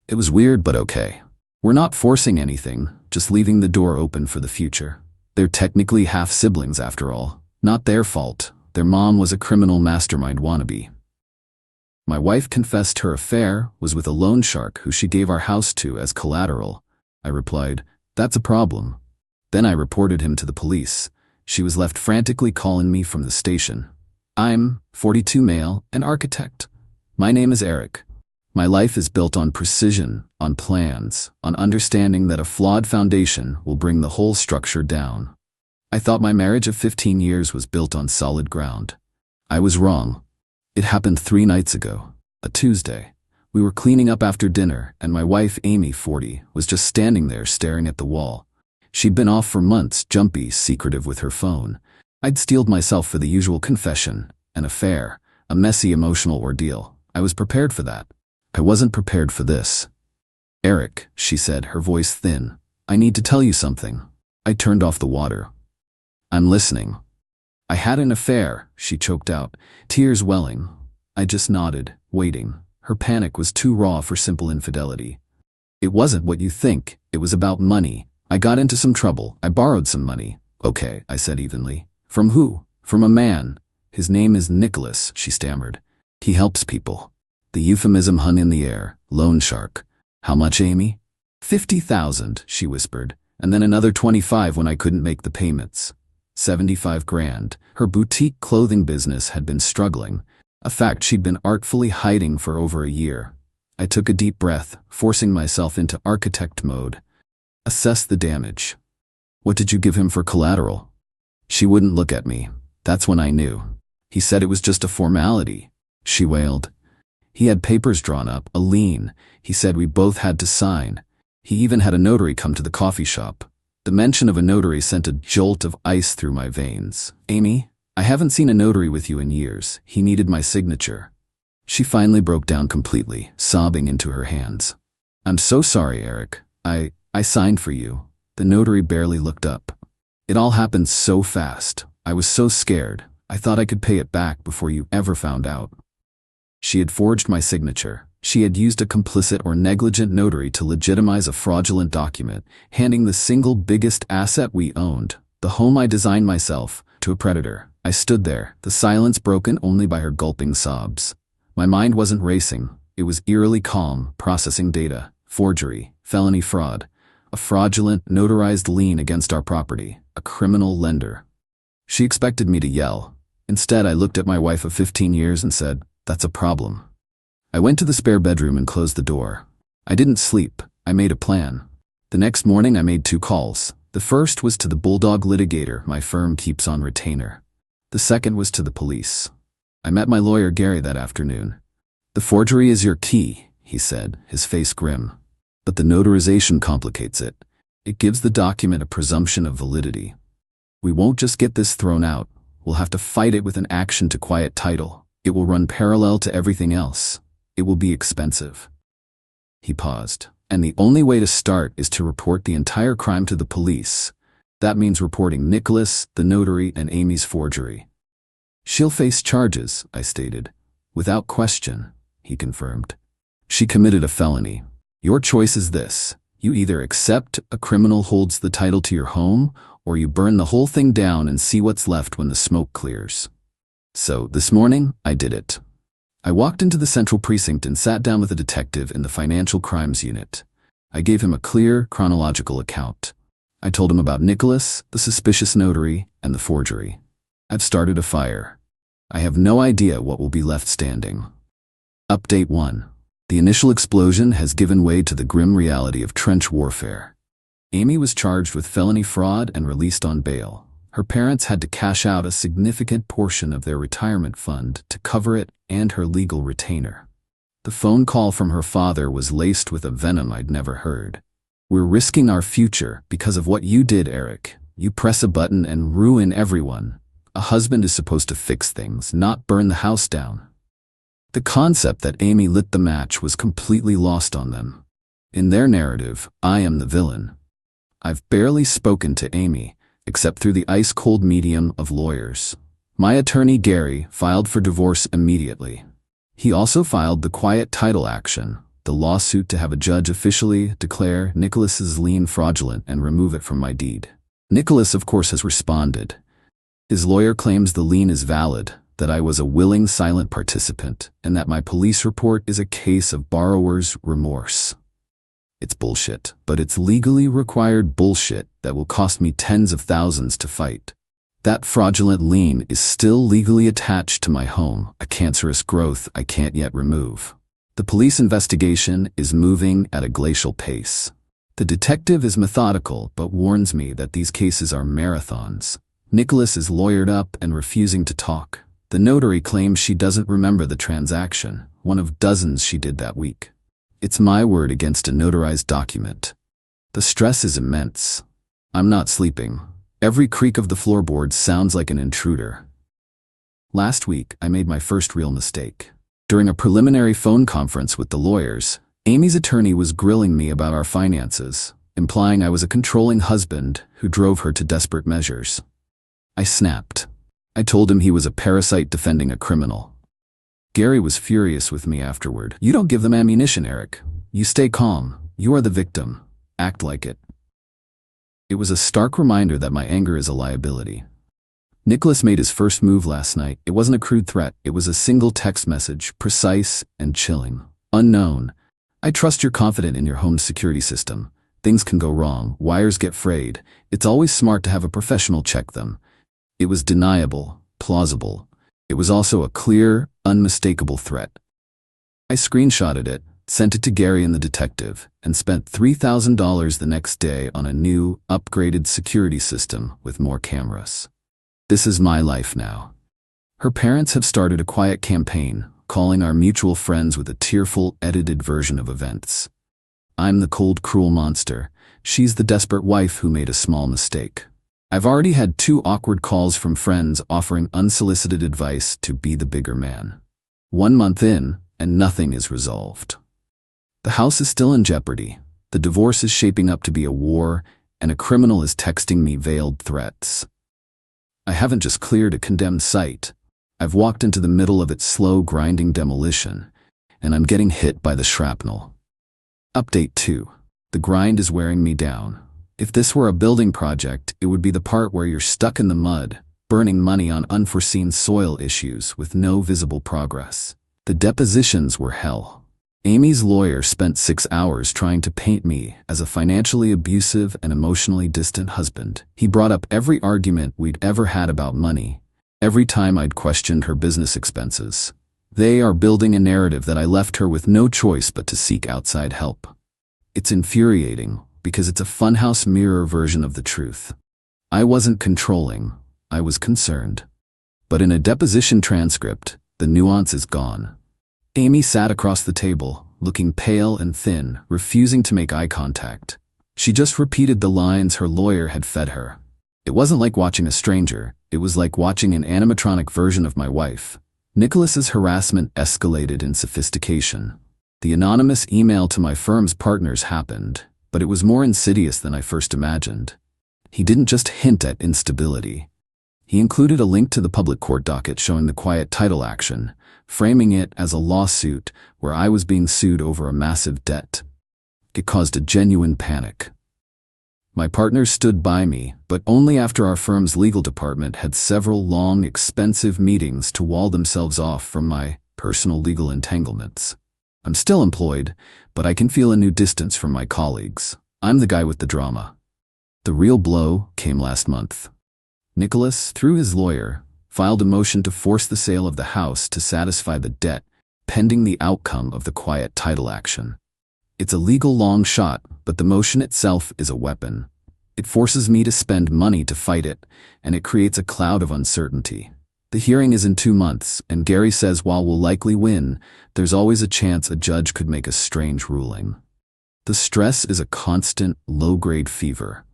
It was weird but okay. We're not forcing anything, just leaving the door open for the future. They're technically half-siblings after all. Not their fault. Their mom was a criminal mastermind wannabe. My wife confessed her affair was with a loan shark who she gave our house to as collateral. I replied, "That's a problem." Then I reported him to the police. She was left frantically calling me from the station. I'm 42 male, an architect. My name is Eric. My life is built on precision, on plans, on understanding that a flawed foundation will bring the whole structure down. I thought my marriage of 15 years was built on solid ground. I was wrong. It happened 3 nights ago, a Tuesday. We were cleaning up after dinner, and my wife, Amy, 40, was just standing there staring at the wall. She'd been off for months, jumpy, secretive with her phone. I'd steeled myself for the usual confession, an affair, a messy emotional ordeal. I was prepared for that. I wasn't prepared for this. "Eric," she said, her voice thin, "I need to tell you something." I turned off the water. "I'm listening." "I had an affair," she choked out, tears welling. I just nodded, waiting. Her panic was too raw for simple infidelity. "It wasn't what you think. It was about money. I got into some trouble. I borrowed some money." "Okay," I said evenly. "From who?" "From a man. His name is Nicholas," she stammered. "He helps people." The euphemism hung in the air. Loan shark. "How much, Amy?" 50,000, she whispered, and then another 25 when I couldn't make the payments. 75 grand. Her boutique clothing business had been struggling, a fact she'd been artfully hiding for over a year. I took a deep breath, forcing myself into architect mode. Assess the damage. "What did you give him for collateral?" She wouldn't look at me. That's when I knew. "He said it was just a formality," she wailed. "He had papers drawn up, a lien. He said we both had to sign. He even had a notary come to the coffee shop." The mention of a notary sent a jolt of ice through my veins. "Amy, I haven't seen a notary with you in years. He needed my signature." She finally broke down completely, sobbing into her hands. "I'm so sorry, Eric. I signed for you." The notary barely looked up. "It all happened so fast. I was so scared. I thought I could pay it back before you ever found out." She had forged my signature. She had used a complicit or negligent notary to legitimize a fraudulent document, handing the single biggest asset we owned, the home I designed myself, to a predator. I stood there, the silence broken only by her gulping sobs. My mind wasn't racing. It was eerily calm, processing data, forgery, felony fraud, a fraudulent, notarized lien against our property, a criminal lender. She expected me to yell. Instead, I looked at my wife of 15 years and said, "That's a problem." I went to the spare bedroom and closed the door. I didn't sleep. I made a plan. The next morning I made 2 calls. The first was to the bulldog litigator my firm keeps on retainer. The second was to the police. I met my lawyer Gary that afternoon. "The forgery is your key," he said, his face grim. "But the notarization complicates it. It gives the document a presumption of validity. We won't just get this thrown out. We'll have to fight it with an action to quiet title. It will run parallel to everything else. It will be expensive." He paused. "And the only way to start is to report the entire crime to the police. That means reporting Nicholas, the notary, and Amy's forgery." "She'll face charges," I stated. "Without question," he confirmed. "She committed a felony. Your choice is this. You either accept a criminal holds the title to your home, or you burn the whole thing down and see what's left when the smoke clears." So, this morning, I did it. I walked into the Central Precinct and sat down with a detective in the Financial Crimes Unit. I gave him a clear, chronological account. I told him about Nicholas, the suspicious notary, and the forgery. I've started a fire. I have no idea what will be left standing. Update 1. The initial explosion has given way to the grim reality of trench warfare. Amy was charged with felony fraud and released on bail. Her parents had to cash out a significant portion of their retirement fund to cover it and her legal retainer. The phone call from her father was laced with a venom I'd never heard. "We're risking our future because of what you did, Eric. You press a button and ruin everyone. A husband is supposed to fix things, not burn the house down." The concept that Amy lit the match was completely lost on them. In their narrative, I am the villain. I've barely spoken to Amy, except through the ice-cold medium of lawyers. My attorney, Gary, filed for divorce immediately. He also filed the quiet title action, the lawsuit to have a judge officially declare Nicholas's lien fraudulent and remove it from my deed. Nicholas, of course, has responded. His lawyer claims the lien is valid, that I was a willing silent participant, and that my police report is a case of borrower's remorse. It's bullshit, but it's legally required bullshit that will cost me tens of thousands to fight. That fraudulent lien is still legally attached to my home, a cancerous growth I can't yet remove. The police investigation is moving at a glacial pace. The detective is methodical but warns me that these cases are marathons. Nicholas is lawyered up and refusing to talk. The notary claims she doesn't remember the transaction, one of dozens she did that week. It's my word against a notarized document. The stress is immense. I'm not sleeping. Every creak of the floorboards sounds like an intruder. Last week, I made my first real mistake. During a preliminary phone conference with the lawyers, Amy's attorney was grilling me about our finances, implying I was a controlling husband who drove her to desperate measures. I snapped. I told him he was a parasite defending a criminal. Gary was furious with me afterward. "You don't give them ammunition, Eric. You stay calm. You are the victim. Act like it." It was a stark reminder that my anger is a liability. Nicholas made his first move last night. It wasn't a crude threat. It was a single text message, precise and chilling. "Unknown. I trust you're confident in your home's security system. Things can go wrong. Wires get frayed. It's always smart to have a professional check them." It was deniable, plausible. It was also a clear, unmistakable threat. I screenshotted it, sent it to Gary and the detective, and spent $3,000 the next day on a new, upgraded security system with more cameras. This is my life now. Her parents have started a quiet campaign, calling our mutual friends with a tearful, edited version of events. I'm the cold, cruel monster. She's the desperate wife who made a small mistake. I've already had 2 awkward calls from friends offering unsolicited advice to be the bigger man. 1 month in, and nothing is resolved. The house is still in jeopardy. The divorce is shaping up to be a war, and a criminal is texting me veiled threats. I haven't just cleared a condemned site. I've walked into the middle of its slow, grinding demolition, and I'm getting hit by the shrapnel. Update 2. The grind is wearing me down. If this were a building project, it would be the part where you're stuck in the mud, burning money on unforeseen soil issues with no visible progress. The depositions were hell. Amy's lawyer spent 6 hours trying to paint me as a financially abusive and emotionally distant husband. He brought up every argument we'd ever had about money, every time I'd questioned her business expenses. They are building a narrative that I left her with no choice but to seek outside help. It's infuriating, because it's a funhouse mirror version of the truth. I wasn't controlling, I was concerned. But in a deposition transcript, the nuance is gone. Amy sat across the table, looking pale and thin, refusing to make eye contact. She just repeated the lines her lawyer had fed her. It wasn't like watching a stranger, it was like watching an animatronic version of my wife. Nicholas's harassment escalated in sophistication. The anonymous email to my firm's partners happened, but it was more insidious than I first imagined. He didn't just hint at instability. He included a link to the public court docket showing the quiet title action, framing it as a lawsuit where I was being sued over a massive debt. It caused a genuine panic. My partners stood by me, but only after our firm's legal department had several long, expensive meetings to wall themselves off from my personal legal entanglements. I'm still employed, but I can feel a new distance from my colleagues. I'm the guy with the drama. The real blow came last month. Nicholas, through his lawyer, filed a motion to force the sale of the house to satisfy the debt, pending the outcome of the quiet title action. It's a legal long shot, but the motion itself is a weapon. It forces me to spend money to fight it, and it creates a cloud of uncertainty. The hearing is in 2 months, and Gary says while we'll likely win, there's always a chance a judge could make a strange ruling. The stress is a constant, low-grade fever.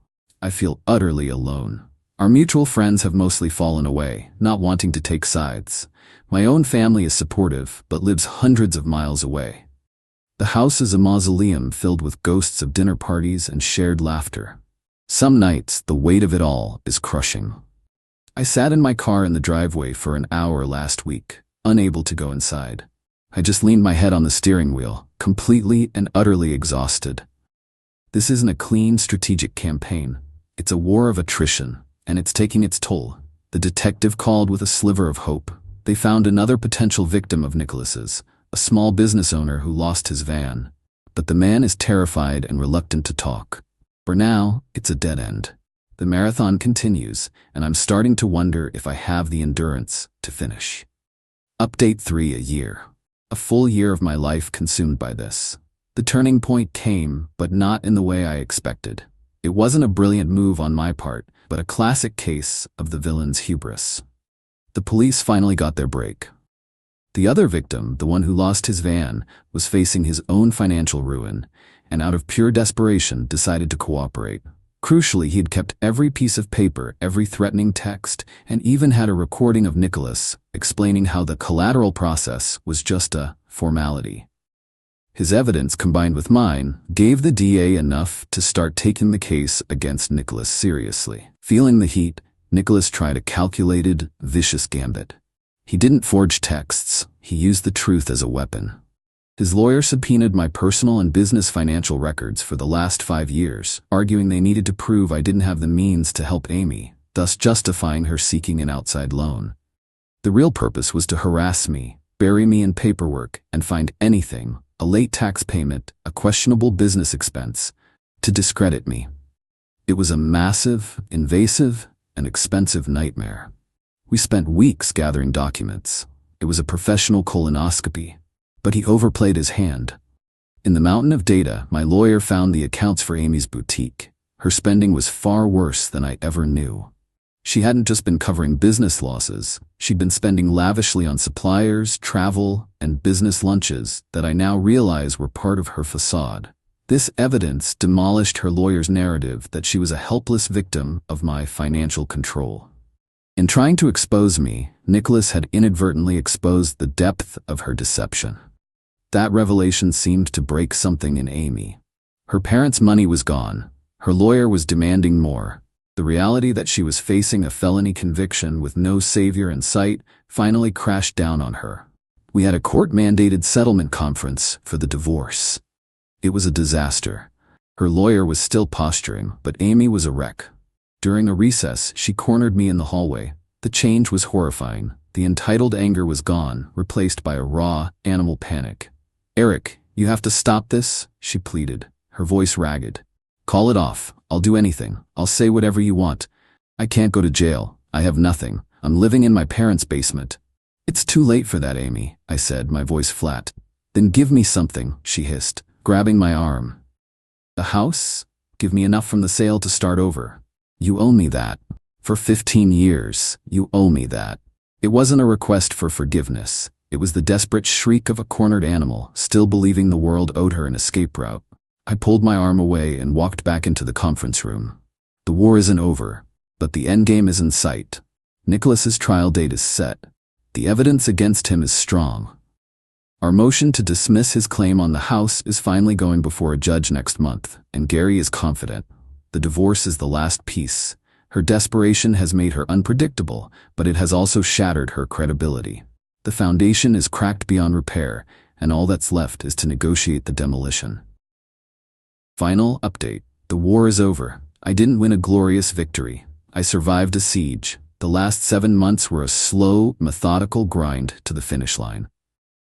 I feel utterly alone. Our mutual friends have mostly fallen away, not wanting to take sides. My own family is supportive, but lives hundreds of miles away. The house is a mausoleum filled with ghosts of dinner parties and shared laughter. Some nights, the weight of it all is crushing. I sat in my car in the driveway for an hour last week, unable to go inside. I just leaned my head on the steering wheel, completely and utterly exhausted. This isn't a clean, strategic campaign. It's a war of attrition, and it's taking its toll. The detective called with a sliver of hope. They found another potential victim of Nicholas's, a small business owner who lost his van. But the man is terrified and reluctant to talk. For now, it's a dead end. The marathon continues, and I'm starting to wonder if I have the endurance to finish. Update 3: a year. A full year of my life consumed by this. The turning point came, but not in the way I expected. It wasn't a brilliant move on my part, but a classic case of the villain's hubris. The police finally got their break. The other victim, the one who lost his van, was facing his own financial ruin, and out of pure desperation decided to cooperate. Crucially, he had kept every piece of paper, every threatening text, and even had a recording of Nicholas explaining how the collateral process was just a formality. His evidence, combined with mine, gave the DA enough to start taking the case against Nicholas seriously. Feeling the heat, Nicholas tried a calculated, vicious gambit. He didn't forge texts, he used the truth as a weapon. His lawyer subpoenaed my personal and business financial records for the last 5 years, arguing they needed to prove I didn't have the means to help Amy, thus justifying her seeking an outside loan. The real purpose was to harass me, bury me in paperwork, and find anything, a late tax payment, a questionable business expense, to discredit me. It was a massive, invasive, and expensive nightmare. We spent weeks gathering documents. It was a professional colonoscopy, but he overplayed his hand. In the mountain of data, my lawyer found the accounts for Amy's boutique. Her spending was far worse than I ever knew. She hadn't just been covering business losses, she'd been spending lavishly on suppliers, travel, and business lunches that I now realize were part of her facade. This evidence demolished her lawyer's narrative that she was a helpless victim of my financial control. In trying to expose me, Nicholas had inadvertently exposed the depth of her deception. That revelation seemed to break something in Amy. Her parents' money was gone. Her lawyer was demanding more. The reality that she was facing a felony conviction with no savior in sight finally crashed down on her. We had a court-mandated settlement conference for the divorce. It was a disaster. Her lawyer was still posturing, but Amy was a wreck. During a recess, she cornered me in the hallway. The change was horrifying. The entitled anger was gone, replaced by a raw, animal panic. "Eric, you have to stop this," she pleaded, her voice ragged. "Call it off. I'll do anything. I'll say whatever you want. I can't go to jail. I have nothing. I'm living in my parents' basement." "It's too late for that, Amy," I said, my voice flat. "Then give me something," she hissed, grabbing my arm. "The house? Give me enough from the sale to start over. You owe me that. For 15 years, you owe me that. It wasn't a request for forgiveness. It was the desperate shriek of a cornered animal, still believing the world owed her an escape route. I pulled my arm away and walked back into the conference room. The war isn't over, but the endgame is in sight. Nicholas's trial date is set. The evidence against him is strong. Our motion to dismiss his claim on the house is finally going before a judge next month, and Gary is confident. The divorce is the last piece. Her desperation has made her unpredictable, but it has also shattered her credibility. The foundation is cracked beyond repair, and all that's left is to negotiate the demolition. Final update. The war is over. I didn't win a glorious victory. I survived a siege. The last 7 months were a slow, methodical grind to the finish line.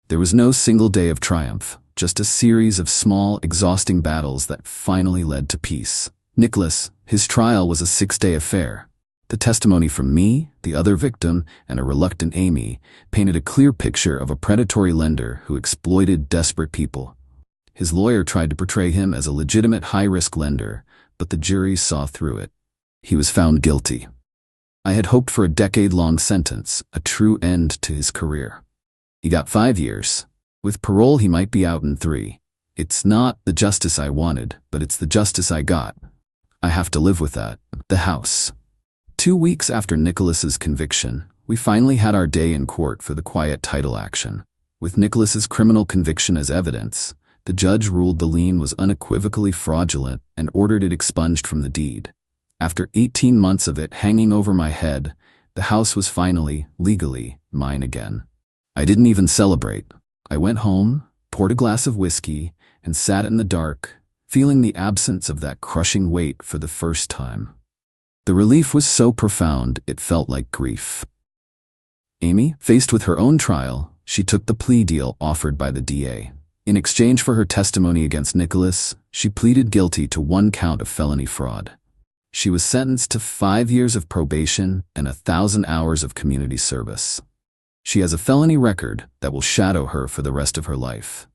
There was no single day of triumph, just a series of small, exhausting battles that finally led to peace. Nicholas, his trial was a 6-day affair. The testimony from me, the other victim, and a reluctant Amy painted a clear picture of a predatory lender who exploited desperate people. His lawyer tried to portray him as a legitimate high-risk lender, but the jury saw through it. He was found guilty. I had hoped for a decade-long sentence, a true end to his career. He got 5 years. With parole, he might be out in 3. It's not the justice I wanted, but it's the justice I got. I have to live with that. The house. 2 weeks after Nicholas's conviction, we finally had our day in court for the quiet title action. With Nicholas's criminal conviction as evidence, the judge ruled the lien was unequivocally fraudulent and ordered it expunged from the deed. After 18 months of it hanging over my head, the house was finally, legally, mine again. I didn't even celebrate. I went home, poured a glass of whiskey, and sat in the dark, feeling the absence of that crushing weight for the first time. The relief was so profound it felt like grief. Amy, faced with her own trial, she took the plea deal offered by the DA. In exchange for her testimony against Nicholas, she pleaded guilty to 1 count of felony fraud. She was sentenced to 5 years of probation and 1,000 hours of community service. She has a felony record that will shadow her for the rest of her life.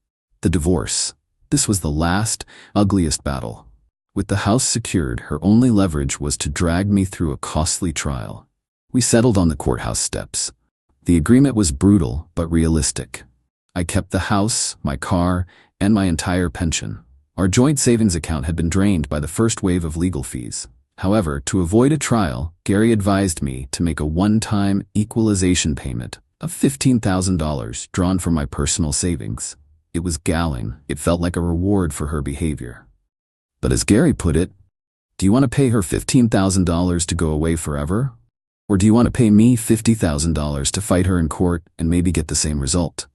The divorce. This was the last, ugliest battle. With the house secured, her only leverage was to drag me through a costly trial. We settled on the courthouse steps. The agreement was brutal but realistic. I kept the house, my car, and my entire pension. Our joint savings account had been drained by the first wave of legal fees. However, to avoid a trial, Gary advised me to make a one-time equalization payment of $15,000 drawn from my personal savings. It was galling. It felt like a reward for her behavior. But as Gary put it, do you want to pay her $15,000 to go away forever? Or do you want to pay me $50,000 to fight her in court and maybe get the same result?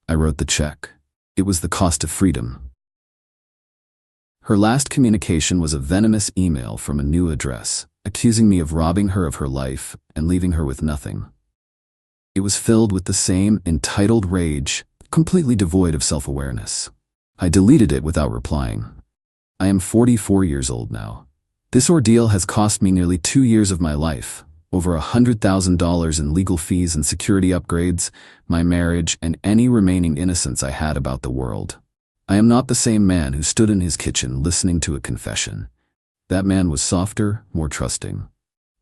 I wrote the check. It was the cost of freedom. Her last communication was a venomous email from a new address, accusing me of robbing her of her life and leaving her with nothing. It was filled with the same entitled rage, completely devoid of self-awareness. I deleted it without replying. I am 44 years old now. This ordeal has cost me nearly 2 years of my life, over $100,000 in legal fees and security upgrades, my marriage, and any remaining innocence I had about the world. I am not the same man who stood in his kitchen listening to a confession. That man was softer, more trusting.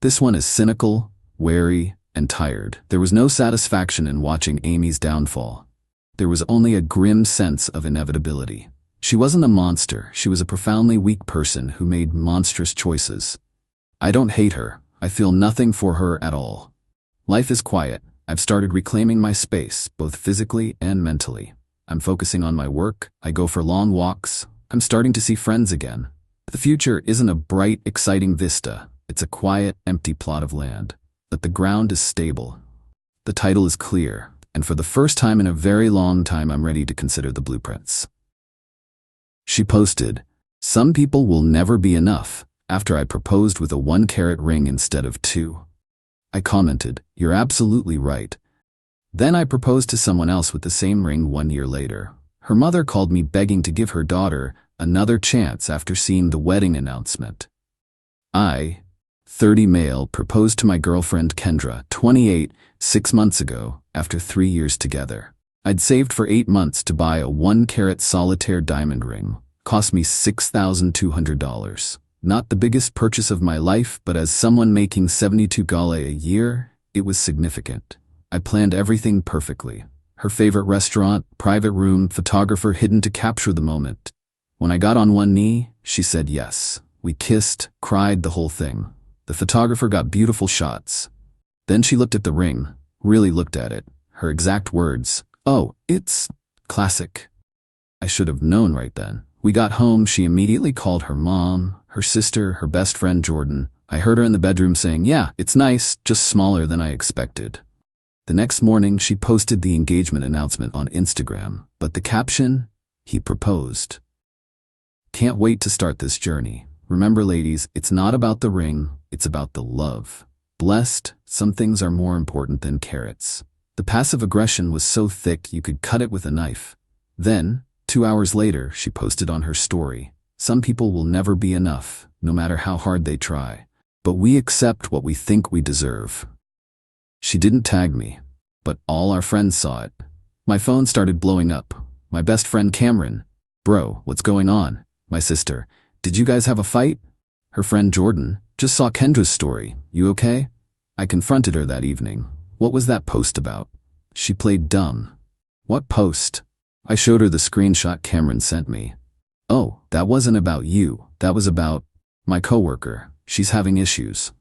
This one is cynical, wary, and tired. There was no satisfaction in watching Amy's downfall. There was only a grim sense of inevitability. She wasn't a monster. She was a profoundly weak person who made monstrous choices. I don't hate her. I feel nothing for her at all. Life is quiet. I've started reclaiming my space, both physically and mentally. I'm focusing on my work. I go for long walks. I'm starting to see friends again. The future isn't a bright, exciting vista. It's a quiet, empty plot of land. But the ground is stable. The title is clear, and for the first time in a very long time, I'm ready to consider the blueprints. She posted, "Some people will never be enough," after I proposed with a 1-carat ring instead of 2. I commented, "You're absolutely right." Then I proposed to someone else with the same ring 1 year later. Her mother called me begging to give her daughter another chance after seeing the wedding announcement. I, 30 male, proposed to my girlfriend Kendra, 28, 6 months ago, after 3 years together. I'd saved for 8 months to buy a 1-carat solitaire diamond ring, Cost me $6,200. Not the biggest purchase of my life, but as someone making $72,000 a year, it was significant. I planned everything perfectly. Her favorite restaurant, private room, photographer hidden to capture the moment. When I got on one knee, she said yes. We kissed, cried, the whole thing. The photographer got beautiful shots. Then she looked at the ring, really looked at it. Her exact words, "Oh, it's classic." I should have known right then. We got home, she immediately called her mom, her sister, her best friend Jordan. I heard her in the bedroom saying, "Yeah, it's nice, just smaller than I expected." The next morning, she posted the engagement announcement on Instagram, but the caption, "He proposed." Can't wait to start this journey. Remember, ladies, it's not about the ring, it's about the love. Blessed, some things are more important than carrots. The passive aggression was so thick you could cut it with a knife. Then, 2 hours later, she posted on her story, "Some people will never be enough, no matter how hard they try. But we accept what we think we deserve." She didn't tag me, but all our friends saw it. My phone started blowing up. My best friend Cameron, "Bro, what's going on?" My sister, "Did you guys have a fight?" Her friend Jordan, "Just saw Kendra's story. You okay?" I confronted her that evening. "What was that post about?" She played dumb. "What post?" I showed her the screenshot Cameron sent me. "Oh, that wasn't about you. That was about my coworker. She's having issues."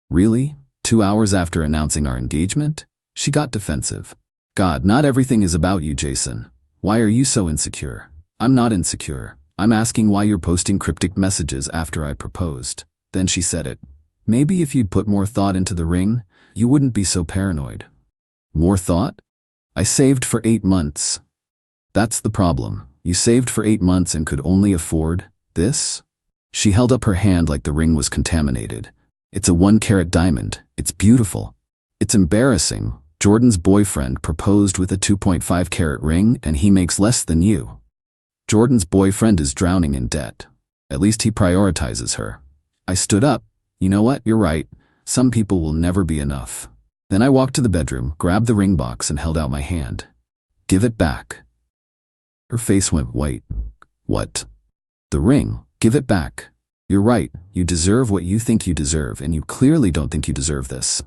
"Really? 2 hours after announcing our engagement?" She got defensive. "God, not everything is about you, Jason. Why are you so insecure?" "I'm not insecure. I'm asking why you're posting cryptic messages after I proposed." Then she said it. "Maybe if you'd put more thought into the ring, you wouldn't be so paranoid." More thought? I saved for 8 months. That's the problem. You saved for 8 months and could only afford this? She held up her hand like the ring was contaminated. "It's a 1-carat diamond. It's beautiful." "It's embarrassing. Jordan's boyfriend proposed with a 2.5-carat ring and he makes less than you." Jordan's boyfriend is drowning in debt. At least he prioritizes her. I stood up. "You know what? You're right. Some people will never be enough." Then I walked to the bedroom, grabbed the ring box and held out my hand. "Give it back." Her face went white. "What?" "The ring. Give it back. You're right. You deserve what you think you deserve, and you clearly don't think you deserve this."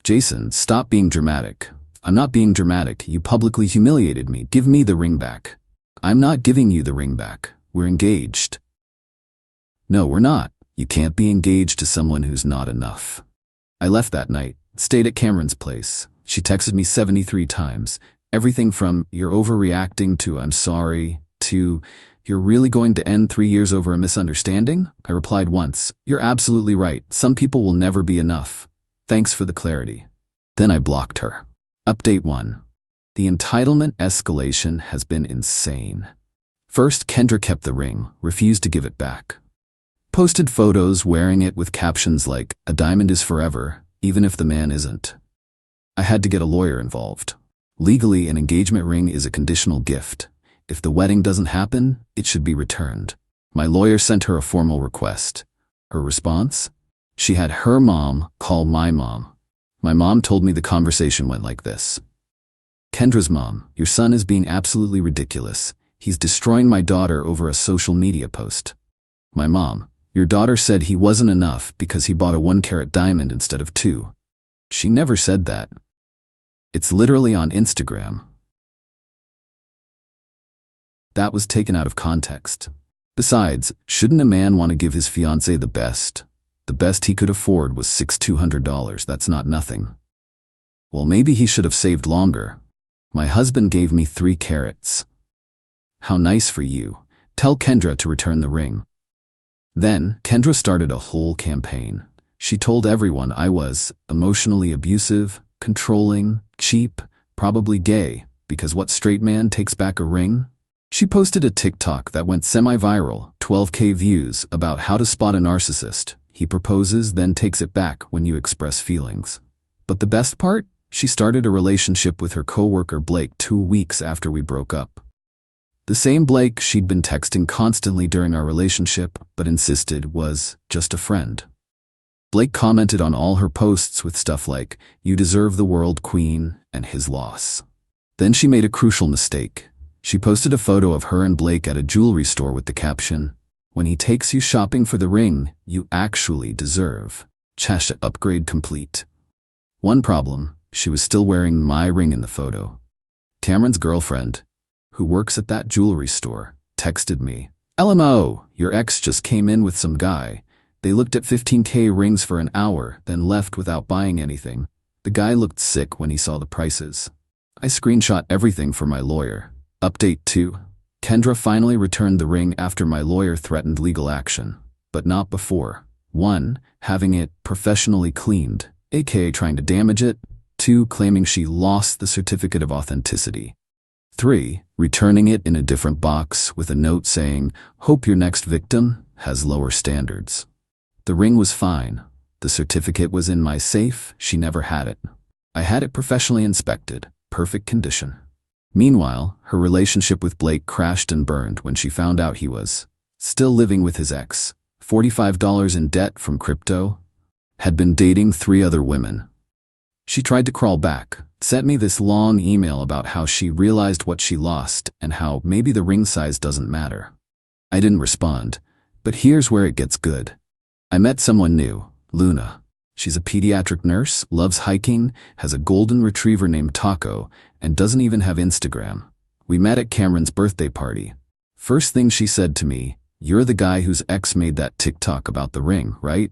"Jason, stop being dramatic." "I'm not being dramatic. You publicly humiliated me. Give me the ring back." "I'm not giving you the ring back. We're engaged." "No, we're not. You can't be engaged to someone who's not enough." I left that night, stayed at Cameron's place. She texted me 73 times. Everything from "you're overreacting" to "I'm sorry" to "you're really going to end 3 years over a misunderstanding?" I replied once, "You're absolutely right. Some people will never be enough. Thanks for the clarity." Then I blocked her. Update 1. The entitlement escalation has been insane. First, Kendra kept the ring, refused to give it back. Posted photos wearing it with captions like, "A diamond is forever, even if the man isn't." I had to get a lawyer involved. Legally, an engagement ring is a conditional gift. If the wedding doesn't happen, it should be returned. My lawyer sent her a formal request. Her response? She had her mom call my mom. My mom told me the conversation went like this. "Kendra's mom, your son is being absolutely ridiculous. He's destroying my daughter over a social media post." My mom, "Your daughter said he wasn't enough because he bought a 1-carat diamond instead of 2. She never said that." It's literally on Instagram. That was taken out of context. Besides, shouldn't a man want to give his fiancée the best? The best he could afford was $6,200. That's not nothing. Well, maybe he should have saved longer. "My husband gave me 3 carats. How nice for you. Tell Kendra to return the ring." Then, Kendra started a whole campaign. She told everyone I was emotionally abusive, controlling, cheap, probably gay, because what straight man takes back a ring? She posted a TikTok that went semi-viral, 12K views, about how to spot a narcissist. He proposes, then takes it back when you express feelings. But the best part? She started a relationship with her coworker Blake 2 weeks after we broke up. The same Blake she'd been texting constantly during our relationship, but insisted was just a friend. Blake commented on all her posts with stuff like, "You deserve the world, queen," and "his loss." Then she made a crucial mistake. She posted a photo of her and Blake at a jewelry store with the caption, "When he takes you shopping for the ring you actually deserve. Chasha upgrade complete." One problem, she was still wearing my ring in the photo. Cameron's girlfriend, who works at that jewelry store, texted me, "LMO, your ex just came in with some guy. They looked at 15K rings for an hour, then left without buying anything. The guy looked sick when he saw the prices." I screenshot everything for my lawyer. Update 2. Kendra finally returned the ring after my lawyer threatened legal action, but not before. 1. Having it professionally cleaned, aka trying to damage it. 2. Claiming she lost the certificate of authenticity. 3. Returning it in a different box with a note saying, "Hope your next victim has lower standards." The ring was fine. The certificate was in my safe. She never had it. I had it professionally inspected. Perfect condition. Meanwhile, her relationship with Blake crashed and burned when she found out he was still living with his ex, $45 in debt from crypto, had been dating 3 other women. She tried to crawl back, sent me this long email about how she realized what she lost and how maybe the ring size doesn't matter. I didn't respond, but here's where it gets good. I met someone new, Luna. She's a pediatric nurse, loves hiking, has a golden retriever named Taco, and doesn't even have Instagram. We met at Cameron's birthday party. First thing she said to me, "You're the guy whose ex made that TikTok about the ring, right?"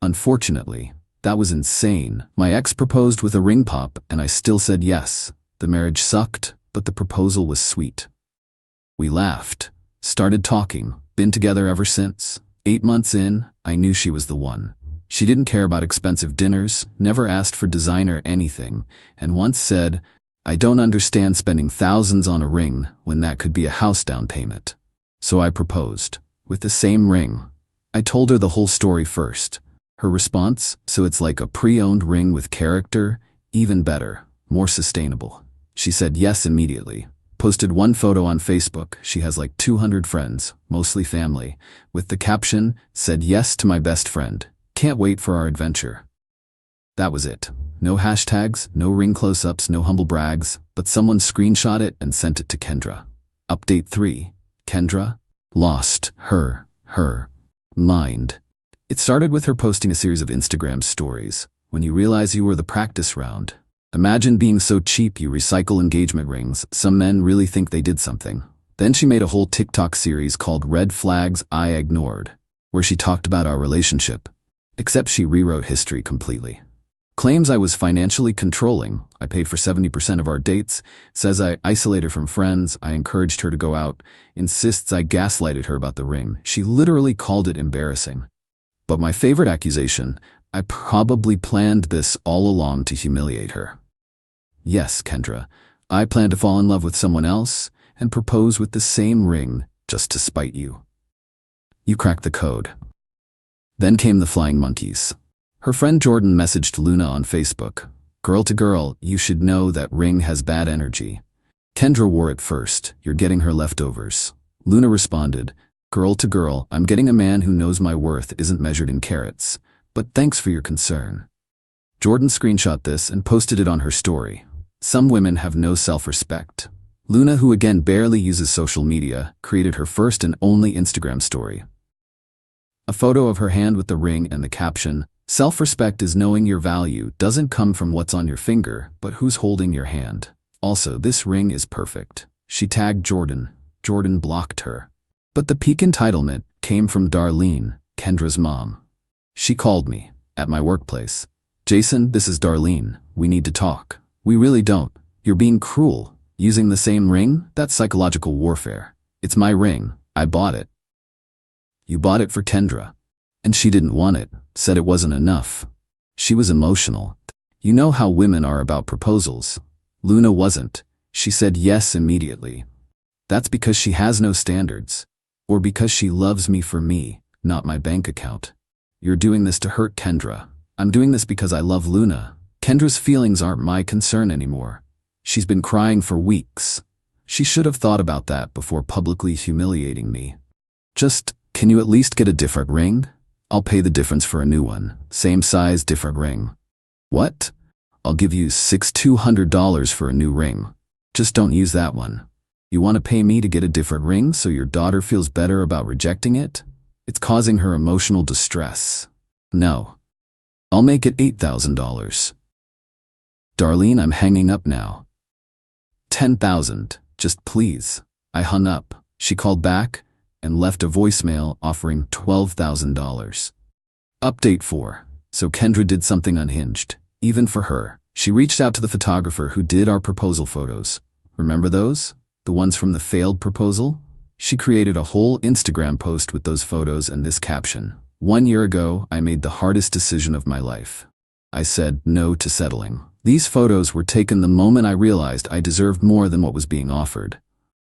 Unfortunately, that was insane. My ex proposed with a ring pop and I still said yes. The marriage sucked, but the proposal was sweet. We laughed, started talking, been together ever since. 8 months in, I knew she was the one. She didn't care about expensive dinners, never asked for designer anything, and once said, "I don't understand spending thousands on a ring when that could be a house down payment." So I proposed, with the same ring. I told her the whole story first. Her response, "So it's like a pre-owned ring with character? Even better, more sustainable." She said yes immediately. Posted one photo on Facebook. She has like 200 friends, mostly family, with the caption, "Said yes to my best friend. Can't wait for our adventure." That was it. No hashtags, no ring close-ups, no humble brags, but someone screenshot it and sent it to Kendra. Update 3. Kendra lost her mind. It started with her posting a series of Instagram stories. When you realize you were the practice round. Imagine being so cheap you recycle engagement rings. Some men really think they did something. Then she made a whole TikTok series called Red Flags I Ignored, where she talked about our relationship. Except she rewrote history completely. Claims I was financially controlling. I paid for 70% of our dates. Says I isolated her from friends. I encouraged her to go out. Insists I gaslighted her about the ring. She literally called it embarrassing. But my favorite accusation, I probably planned this all along to humiliate her. Yes, Kendra, I planned to fall in love with someone else and propose with the same ring just to spite you. You cracked the code. Then came the flying monkeys. Her friend Jordan messaged Luna on Facebook, "Girl to girl, you should know that ring has bad energy. Kendra wore it first, you're getting her leftovers." Luna responded, "Girl to girl, I'm getting a man who knows my worth isn't measured in carats, but thanks for your concern." Jordan screenshot this and posted it on her story. Some women have no self-respect. Luna, who again barely uses social media, created her first and only Instagram story. A photo of her hand with the ring and the caption, "Self-respect is knowing your value doesn't come from what's on your finger, but who's holding your hand. Also, this ring is perfect." She tagged Jordan. Jordan blocked her. But the peak entitlement came from Darlene, Kendra's mom. She called me, at my workplace. "Jason, this is Darlene. We need to talk." "We really don't. You're being cruel. Using the same ring? That's psychological warfare. It's my ring. I bought it." "You bought it for Kendra. And she didn't want it, said it wasn't enough. She was emotional. You know how women are about proposals. Luna wasn't. She said yes immediately. That's because she has no standards. Or because she loves me for me, not my bank account. You're doing this to hurt Kendra. I'm doing this because I love Luna. Kendra's feelings aren't my concern anymore. She's been crying for weeks. She should have thought about that before publicly humiliating me. Just, can you at least get a different ring? I'll pay the difference for a new one. Same size, different ring." "What? I'll give you $200 for a new ring. Just don't use that one." You want to pay me to get a different ring so your daughter feels better about rejecting it? It's causing her emotional distress. No. I'll make it $8,000. Darlene, I'm hanging up now. 10,000, just please. I hung up. She called back and left a voicemail offering $12,000. Update 4. So Kendra did something unhinged. Even for her. She reached out to the photographer who did our proposal photos. Remember those? The ones from the failed proposal? She created a whole Instagram post with those photos and this caption. 1 year ago, I made the hardest decision of my life. I said no to settling. These photos were taken the moment I realized I deserved more than what was being offered.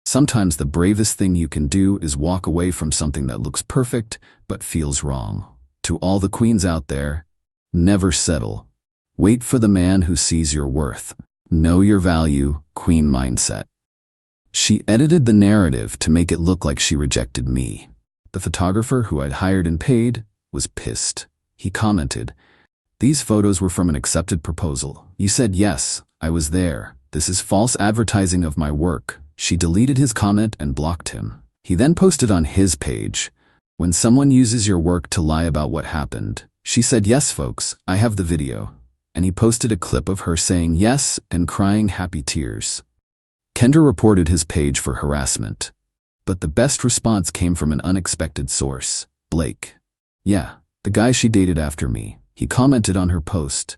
Sometimes the bravest thing you can do is walk away from something that looks perfect but feels wrong. To all the queens out there, never settle. Wait for the man who sees your worth. Know your value, queen mindset. She edited the narrative to make it look like she rejected me. The photographer who I'd hired and paid was pissed. He commented, "These photos were from an accepted proposal. You said yes, I was there. This is false advertising of my work." She deleted his comment and blocked him. He then posted on his page, "When someone uses your work to lie about what happened." She said, "Yes, folks, I have the video." And he posted a clip of her saying yes and crying happy tears. Kendra reported his page for harassment. But the best response came from an unexpected source, Blake. "Yeah, the guy she dated after me." He commented on her post.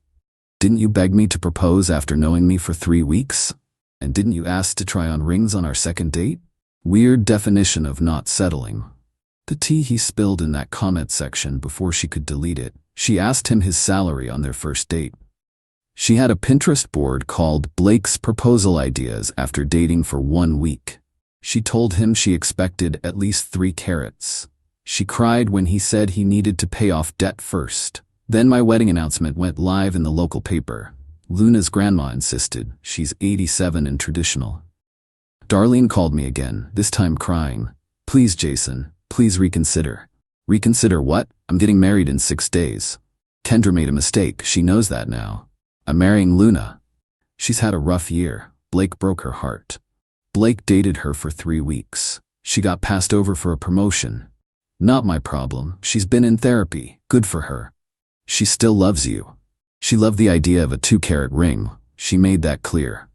"Didn't you beg me to propose after knowing me for 3 weeks? And didn't you ask to try on rings on our second date?" Weird definition of not settling. The tea he spilled in that comment section before she could delete it. She asked him his salary on their first date. She had a Pinterest board called Blake's Proposal Ideas after dating for 1 week. She told him she expected at least 3 carats. She cried when he said he needed to pay off debt first. Then my wedding announcement went live in the local paper. Luna's grandma insisted. She's 87 and traditional. Darlene called me again, this time crying. "Please, Jason, please reconsider." "Reconsider what? I'm getting married in 6 days." Kendra made a mistake. She knows that now. "I'm marrying Luna." She's had a rough year. Blake broke her heart. Blake dated her for 3 weeks. She got passed over for a promotion. Not my problem. She's been in therapy. Good for her. She still loves you. She loved the idea of a 2-carat ring. She made that clear.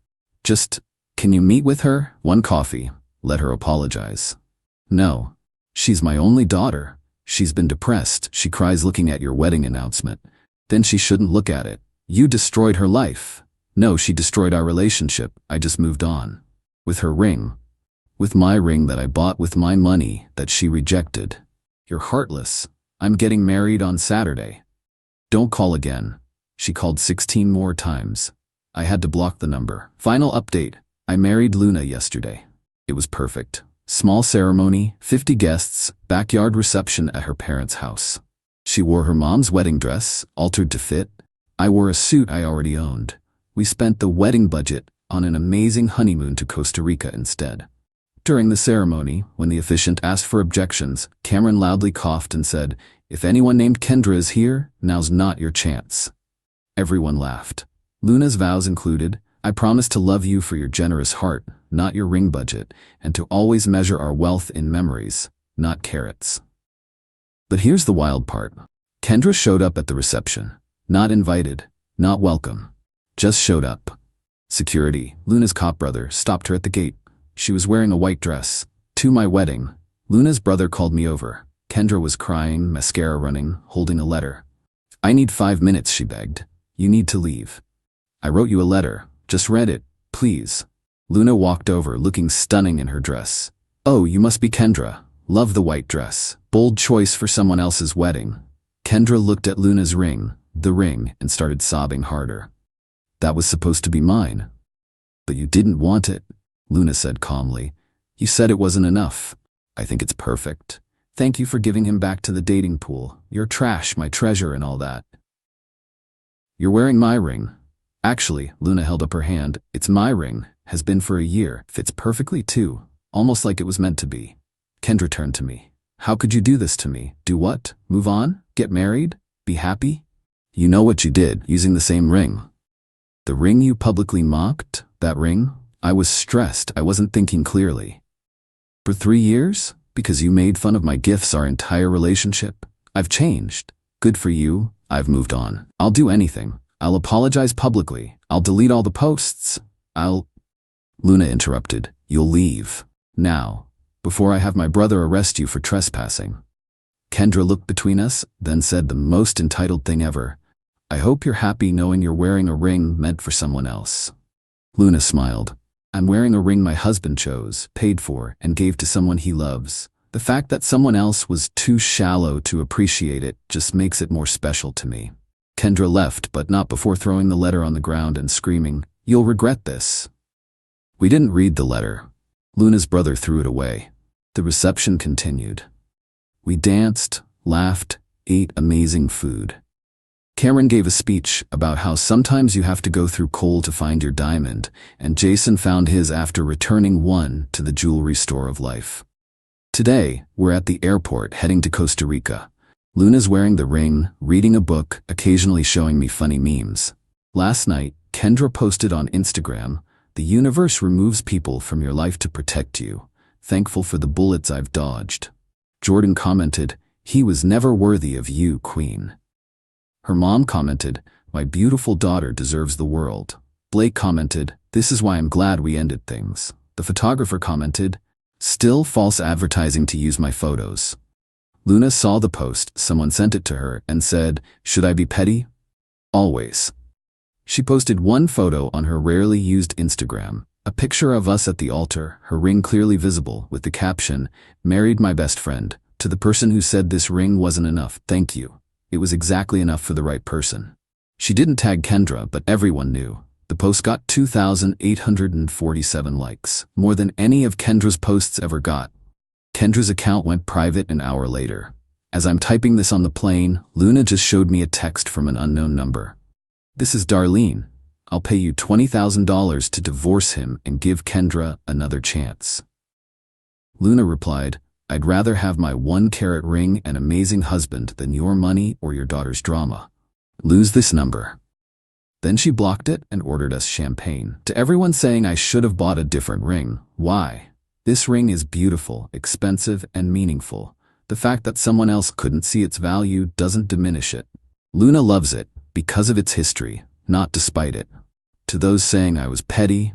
Just, can you meet with her? 1 coffee. Let her apologize. No. She's my only daughter. She's been depressed. She cries looking at your wedding announcement. Then she shouldn't look at it. You destroyed her life. No, she destroyed our relationship. I just moved on. With her ring. With my ring that I bought with my money that she rejected. You're heartless. I'm getting married on Saturday. Don't call again. She called 16 more times. I had to block the number. Final update. I married Luna yesterday. It was perfect. Small ceremony, 50 guests, backyard reception at her parents' house. She wore her mom's wedding dress, altered to fit. I wore a suit I already owned. We spent the wedding budget on an amazing honeymoon to Costa Rica instead. During the ceremony, when the officiant asked for objections, Cameron loudly coughed and said, "If anyone named Kendra is here, now's not your chance." Everyone laughed. Luna's vows included, "I promise to love you for your generous heart, not your ring budget, and to always measure our wealth in memories, not carats." But here's the wild part. Kendra showed up at the reception. Not invited, not welcome. Just showed up. Security, Luna's cop brother, stopped her at the gate. She was wearing a white dress. To my wedding, Luna's brother called me over. Kendra was crying, mascara running, holding a letter. "I need 5 minutes," she begged. "You need to leave. I wrote you a letter. Just read it, please." Luna walked over, looking stunning in her dress. "Oh, you must be Kendra. Love the white dress. Bold choice for someone else's wedding." Kendra looked at Luna's ring, the ring, and started sobbing harder. "That was supposed to be mine." "But you didn't want it," Luna said calmly. "You said it wasn't enough. I think it's perfect. Thank you for giving him back to the dating pool. You're trash, my treasure, and all that." "You're wearing my ring." "Actually," Luna held up her hand, "it's my ring. Has been for a year. Fits perfectly too. Almost like it was meant to be." Kendra turned to me. "How could you do this to me? Do what? Move on? Get married? Be happy? You know what you did, using the same ring. The ring you publicly mocked? That ring? I was stressed. I wasn't thinking clearly. For 3 years? Because you made fun of my gifts our entire relationship? I've changed. Good for you. I've moved on. I'll do anything. I'll apologize publicly. I'll delete all the posts. Luna interrupted. You'll leave. Now. Before I have my brother arrest you for trespassing. Kendra looked between us, then said the most entitled thing ever. I hope you're happy knowing you're wearing a ring meant for someone else. Luna smiled. I'm wearing a ring my husband chose, paid for, and gave to someone he loves. The fact that someone else was too shallow to appreciate it just makes it more special to me. Kendra left, but not before throwing the letter on the ground and screaming, You'll regret this. We didn't read the letter. Luna's brother threw it away. The reception continued. We danced, laughed, ate amazing food. Cameron gave a speech about how sometimes you have to go through coal to find your diamond, and Jason found his after returning one to the jewelry store of life. Today, we're at the airport heading to Costa Rica. Luna's wearing the ring, reading a book, occasionally showing me funny memes. Last night, Kendra posted on Instagram, The universe removes people from your life to protect you. Thankful for the bullets I've dodged. Jordan commented, He was never worthy of you, Queen. Her mom commented, My beautiful daughter deserves the world. Blake commented, This is why I'm glad we ended things. The photographer commented, Still false advertising to use my photos. Luna saw the post, someone sent it to her, and said, Should I be petty? Always. She posted one photo on her rarely used Instagram, a picture of us at the altar, her ring clearly visible, with the caption, Married my best friend, to the person who said this ring wasn't enough, thank you. It was exactly enough for the right person. She didn't tag Kendra, but everyone knew. The post got 2,847 likes, more than any of Kendra's posts ever got. Kendra's account went private an hour later. As I'm typing this on the plane, Luna just showed me a text from an unknown number. This is Darlene. I'll pay you $20,000 to divorce him and give Kendra another chance. Luna replied, I'd rather have my 1-carat ring and amazing husband than your money or your daughter's drama. Lose this number. Then she blocked it and ordered us champagne. To everyone saying I should have bought a different ring, why? This ring is beautiful, expensive, and meaningful. The fact that someone else couldn't see its value doesn't diminish it. Luna loves it because of its history, not despite it. To those saying I was petty,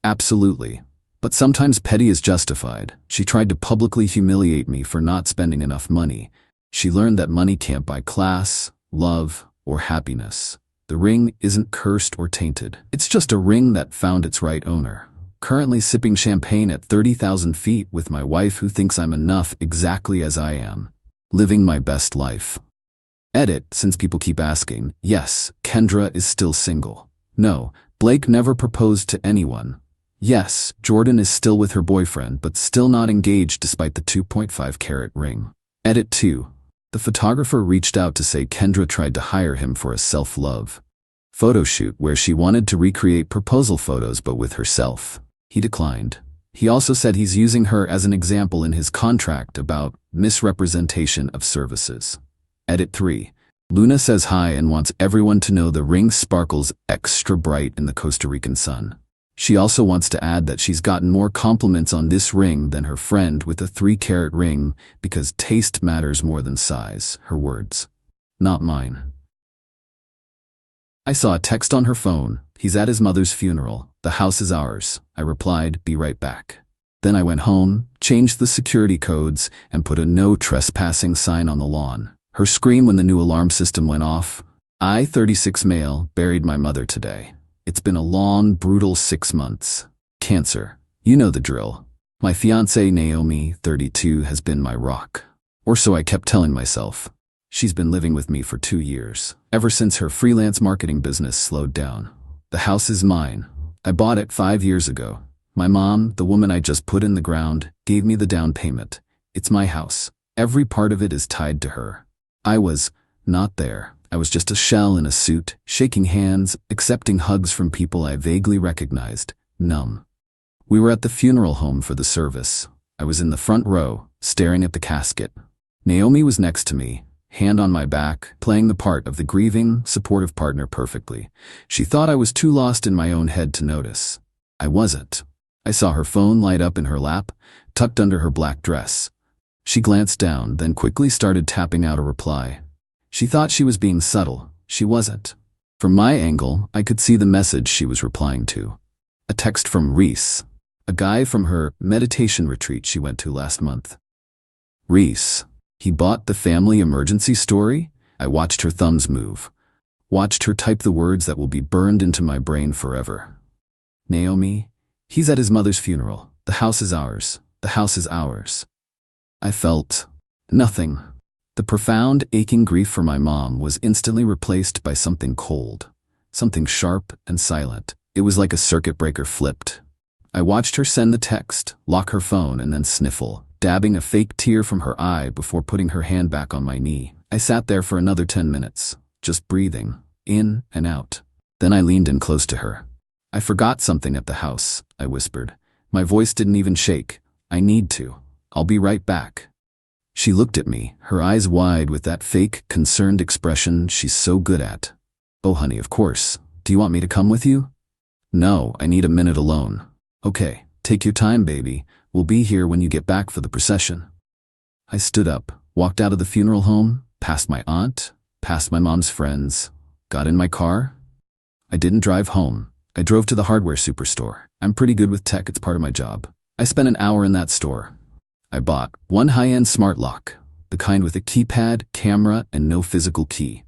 absolutely. But sometimes petty is justified. She tried to publicly humiliate me for not spending enough money. She learned that money can't buy class, love, or happiness. The ring isn't cursed or tainted. It's just a ring that found its right owner. Currently sipping champagne at 30,000 feet with my wife who thinks I'm enough exactly as I am. Living my best life. Edit, since people keep asking, yes, Kendra is still single. No, Blake never proposed to anyone. Yes, Jordan is still with her boyfriend, but still not engaged despite the 2.5-carat ring. Edit 2. The photographer reached out to say Kendra tried to hire him for a self-love photo shoot where she wanted to recreate proposal photos but with herself. He declined. He also said he's using her as an example in his contract about misrepresentation of services. Edit 3. Luna says hi and wants everyone to know the ring sparkles extra bright in the Costa Rican sun. She also wants to add that she's gotten more compliments on this ring than her friend with a 3-carat ring because taste matters more than size, her words. Not mine. I saw a text on her phone. He's at his mother's funeral. The house is ours. I replied, be right back. Then I went home, changed the security codes, and put a no trespassing sign on the lawn. Her scream when the new alarm system went off. I, 36 male, buried my mother today. It's been a long, brutal 6 months. Cancer. You know the drill. My fiancée Naomi, 32, has been my rock. Or so I kept telling myself. She's been living with me for 2 years, ever since her freelance marketing business slowed down. The house is mine. I bought it 5 years ago. My mom, the woman I just put in the ground, gave me the down payment. It's my house. Every part of it is tied to her. I was not there. I was just a shell in a suit, shaking hands, accepting hugs from people I vaguely recognized, numb. We were at the funeral home for the service. I was in the front row, staring at the casket. Naomi was next to me, hand on my back, playing the part of the grieving, supportive partner perfectly. She thought I was too lost in my own head to notice. I wasn't. I saw her phone light up in her lap, tucked under her black dress. She glanced down, then quickly started tapping out a reply. She thought she was being subtle. She wasn't. From my angle, I could see the message she was replying to. A text from Reese, a guy from her meditation retreat she went to last month. Reese. He bought the family emergency story? I watched her thumbs move. Watched her type the words that will be burned into my brain forever. Naomi. He's at his mother's funeral. The house is ours. The house is ours. I felt nothing. The profound, aching grief for my mom was instantly replaced by something cold, something sharp and silent. It was like a circuit breaker flipped. I watched her send the text, lock her phone, and then sniffle, dabbing a fake tear from her eye before putting her hand back on my knee. I sat there for another 10 minutes, just breathing, in and out. Then I leaned in close to her. I forgot something at the house, I whispered. My voice didn't even shake. I need to. I'll be right back. She looked at me, her eyes wide with that fake, concerned expression she's so good at. Oh honey, of course. Do you want me to come with you? No, I need a minute alone. Okay, take your time, baby. We'll be here when you get back for the procession. I stood up, walked out of the funeral home, past my aunt, past my mom's friends, got in my car. I didn't drive home. I drove to the hardware superstore. I'm pretty good with tech, it's part of my job. I spent an hour in that store. I bought one high-end smart lock, the kind with a keypad, camera, and no physical key.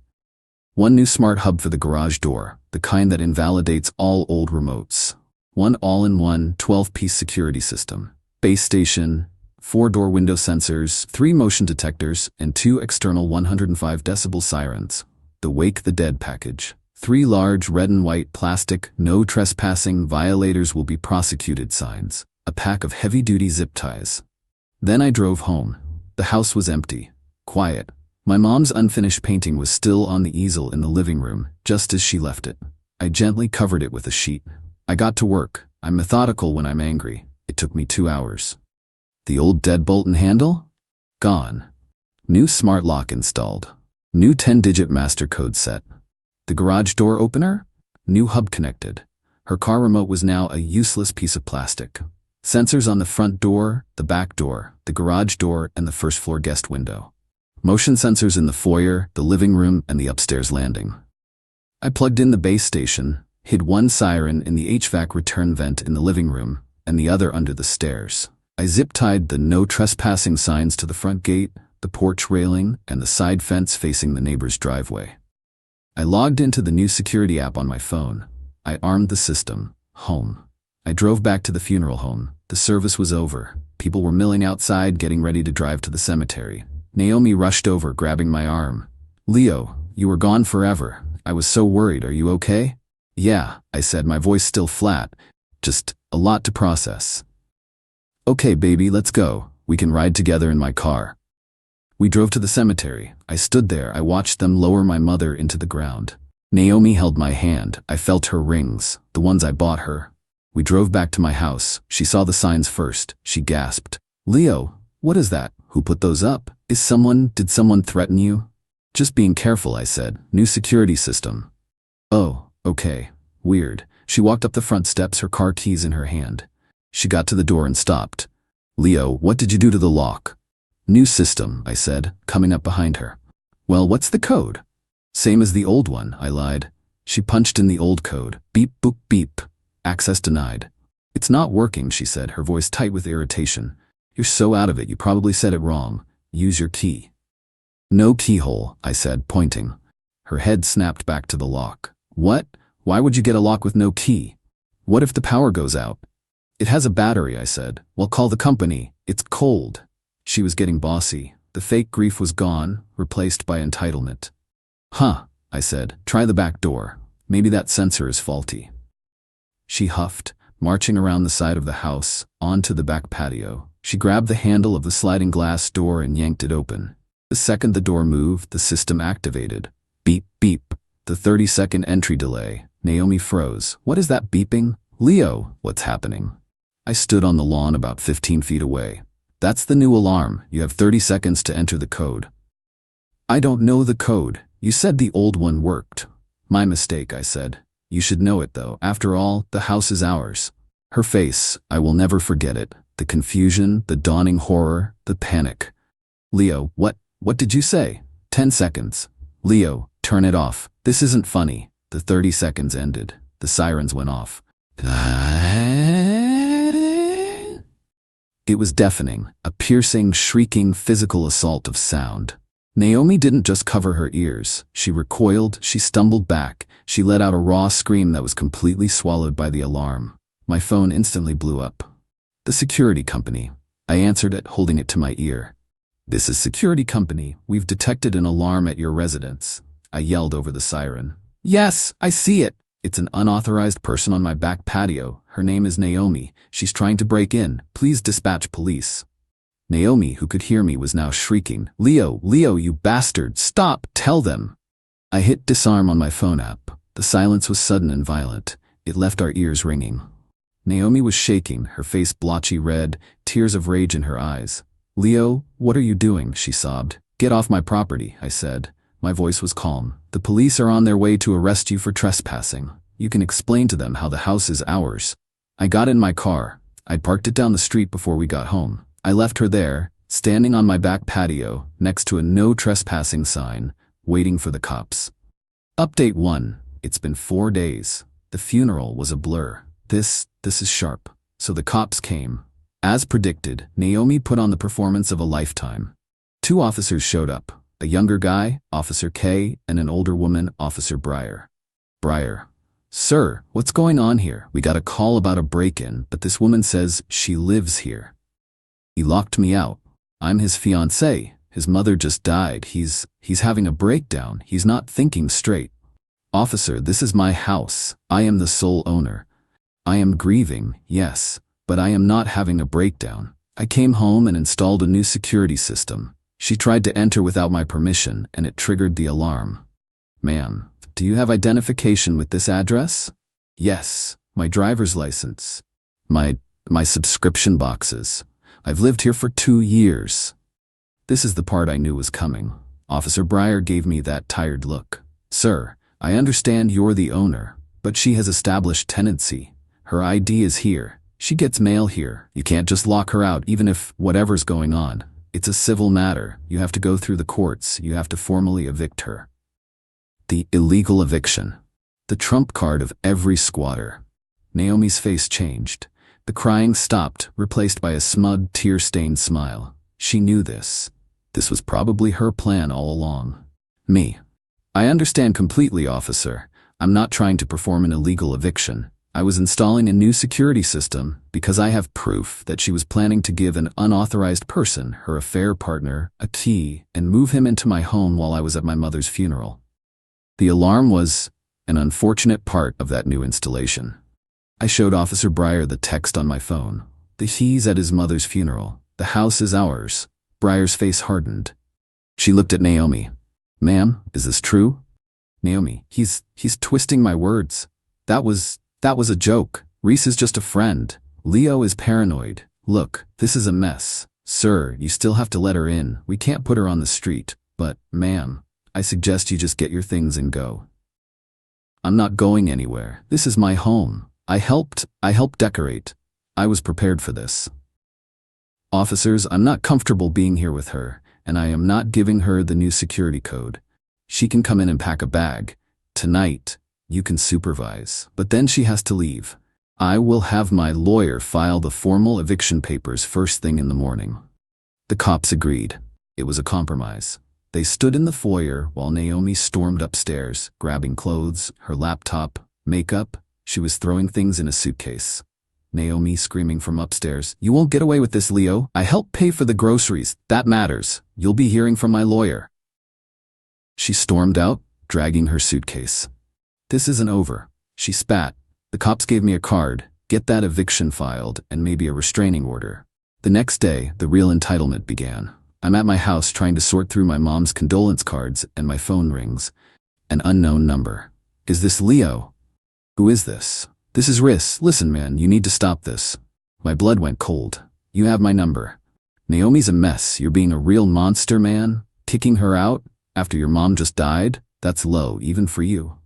One new smart hub for the garage door, the kind that invalidates all old remotes. One all-in-one 12-piece security system. Base station, 4-door window sensors, 3 motion detectors, and 2 external 105 decibel sirens. The Wake the Dead package. 3 large red and white plastic, no trespassing, violators will be prosecuted signs. A pack of heavy-duty zip ties. Then I drove home. The house was empty, quiet. My mom's unfinished painting was still on the easel in the living room, just as she left it. I gently covered it with a sheet. I got to work. I'm methodical when I'm angry. It took me 2 hours. The old deadbolt and handle? Gone. New smart lock installed. New 10-digit master code set. The garage door opener? New hub connected. Her car remote was now a useless piece of plastic. Sensors on the front door, the back door, the garage door, and the first floor guest window. Motion sensors in the foyer, the living room, and the upstairs landing. I plugged in the base station, hid one siren in the HVAC return vent in the living room, and the other under the stairs. I zip-tied the no trespassing signs to the front gate, the porch railing, and the side fence facing the neighbor's driveway. I logged into the new security app on my phone. I armed the system. Home. I drove back to the funeral home. The service was over. People were milling outside, getting ready to drive to the cemetery. Naomi rushed over, grabbing my arm. Leo, you were gone forever. I was so worried. Are you okay? Yeah, I said, my voice still flat. Just a lot to process. Okay, baby, let's go. We can ride together in my car. We drove to the cemetery. I stood there. I watched them lower my mother into the ground. Naomi held my hand. I felt her rings, the ones I bought her. We drove back to my house. She saw the signs first. She gasped. Leo, what is that? Who put those up? Did someone threaten you? Just being careful, I said. New security system. Oh, okay. Weird. She walked up the front steps, her car keys in her hand. She got to the door and stopped. Leo, what did you do to the lock? New system, I said, coming up behind her. Well, what's the code? Same as the old one, I lied. She punched in the old code. Beep, boop, beep. Access denied. It's not working, she said, her voice tight with irritation. You're so out of it, you probably said it wrong. Use your key. No keyhole, I said, pointing. Her head snapped back to the lock. What? Why would you get a lock with no key? What if the power goes out? It has a battery, I said. Well, call the company. It's cold. She was getting bossy. The fake grief was gone, replaced by entitlement. Huh, I said. Try the back door. Maybe that sensor is faulty. She huffed, marching around the side of the house, onto the back patio. She grabbed the handle of the sliding glass door and yanked it open. The second the door moved, the system activated. Beep, beep. The 30-second entry delay. Naomi froze. What is that beeping? Leo, what's happening? I stood on the lawn about 15 feet away. That's the new alarm. You have 30 seconds to enter the code. I don't know the code. You said the old one worked. My mistake, I said. You should know it though. After all, the house is ours. Her face, I will never forget it. The confusion, the dawning horror, the panic. Leo, what did you say? 10 seconds. Leo, turn it off. This isn't funny. The 30 seconds ended. The sirens went off. It was deafening, a piercing, shrieking, physical assault of sound. Naomi didn't just cover her ears. She recoiled, she stumbled back, she let out a raw scream that was completely swallowed by the alarm. My phone instantly blew up. The security company. I answered it, holding it to my ear. This is security company. We've detected an alarm at your residence. I yelled over the siren. Yes, I see it. It's an unauthorized person on my back patio. Her name is Naomi. She's trying to break in. Please dispatch police. Naomi, who could hear me, was now shrieking. Leo, you bastard, stop, tell them. I hit disarm on my phone app. The silence was sudden and violent. It left our ears ringing. Naomi was shaking, her face blotchy red, tears of rage in her eyes. Leo, what are you doing? She sobbed. Get off my property, I said. My voice was calm. The police are on their way to arrest you for trespassing. You can explain to them how the house is ours. I got in my car. I'd parked it down the street before we got home. I left her there, standing on my back patio, next to a no trespassing sign, waiting for the cops. Update 1. It's been 4 days. The funeral was a blur. This is sharp. So the cops came. As predicted, Naomi put on the performance of a lifetime. 2 officers showed up. A younger guy, Officer K, and an older woman, Officer Breyer. Breyer. Sir, what's going on here? We got a call about a break-in, but this woman says she lives here. He locked me out. I'm his fiancée. His mother just died. He's having a breakdown. He's not thinking straight. Officer, this is my house. I am the sole owner. I am grieving, yes, but I am not having a breakdown. I came home and installed a new security system. She tried to enter without my permission, and it triggered the alarm. Ma'am, do you have identification with this address? Yes, my driver's license. My subscription boxes. I've lived here for 2 years. This is the part I knew was coming. Officer Breyer gave me that tired look. Sir, I understand you're the owner, but she has established tenancy. Her ID is here. She gets mail here. You can't just lock her out even if whatever's going on. It's a civil matter. You have to go through the courts. You have to formally evict her. The illegal eviction. The trump card of every squatter. Naomi's face changed. The crying stopped, replaced by a smug, tear-stained smile. She knew this. This was probably her plan all along. Me. I understand completely, officer. I'm not trying to perform an illegal eviction. I was installing a new security system because I have proof that she was planning to give an unauthorized person, her affair partner, a key and move him into my home while I was at my mother's funeral. The alarm was an unfortunate part of that new installation. I showed Officer Breyer the text on my phone. He's at his mother's funeral. The house is ours. Breyer's face hardened. She looked at Naomi. Ma'am, is this true? Naomi, he's twisting my words. That was a joke. Reese is just a friend. Leo is paranoid. Look, this is a mess. Sir, you still have to let her in. We can't put her on the street. But, ma'am, I suggest you just get your things and go. I'm not going anywhere. This is my home. I helped decorate. I was prepared for this. Officers, I'm not comfortable being here with her, and I am not giving her the new security code. She can come in and pack a bag. Tonight, you can supervise, but then she has to leave. I will have my lawyer file the formal eviction papers first thing in the morning. The cops agreed. It was a compromise. They stood in the foyer while Naomi stormed upstairs, grabbing clothes, her laptop, makeup. She was throwing things in a suitcase. Naomi screaming from upstairs, "You won't get away with this, Leo. I helped pay for the groceries. That matters. You'll be hearing from my lawyer." She stormed out, dragging her suitcase. This isn't over. She spat. The cops gave me a card. Get that eviction filed and maybe a restraining order. The next day, the real entitlement began. I'm at my house trying to sort through my mom's condolence cards and my phone rings. An unknown number. Is this Leo? Who is this? This is Riss. Listen, man, you need to stop this. My blood went cold. You have my number. Naomi's a mess. You're being a real monster, man. Kicking her out after your mom just died? That's low, even for you.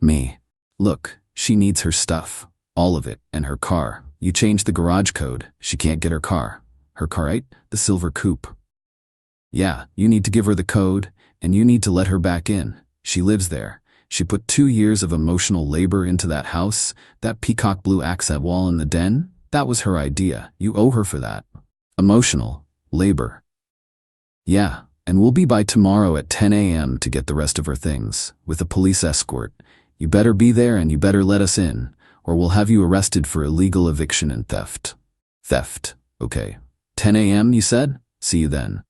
Me. Look, she needs her stuff. All of it, and her car. You changed the garage code. She can't get her car. Her car, right? The silver coupe. Yeah, you need to give her the code, and you need to let her back in. She lives there. She put 2 years of emotional labor into that house, that peacock blue accent wall in the den. That was her idea. You owe her for that. Emotional labor. Yeah, and we'll be by tomorrow at 10 a.m. to get the rest of her things, with a police escort. You better be there and you better let us in, or we'll have you arrested for illegal eviction and theft. Theft, okay. 10 a.m. you said? See you then.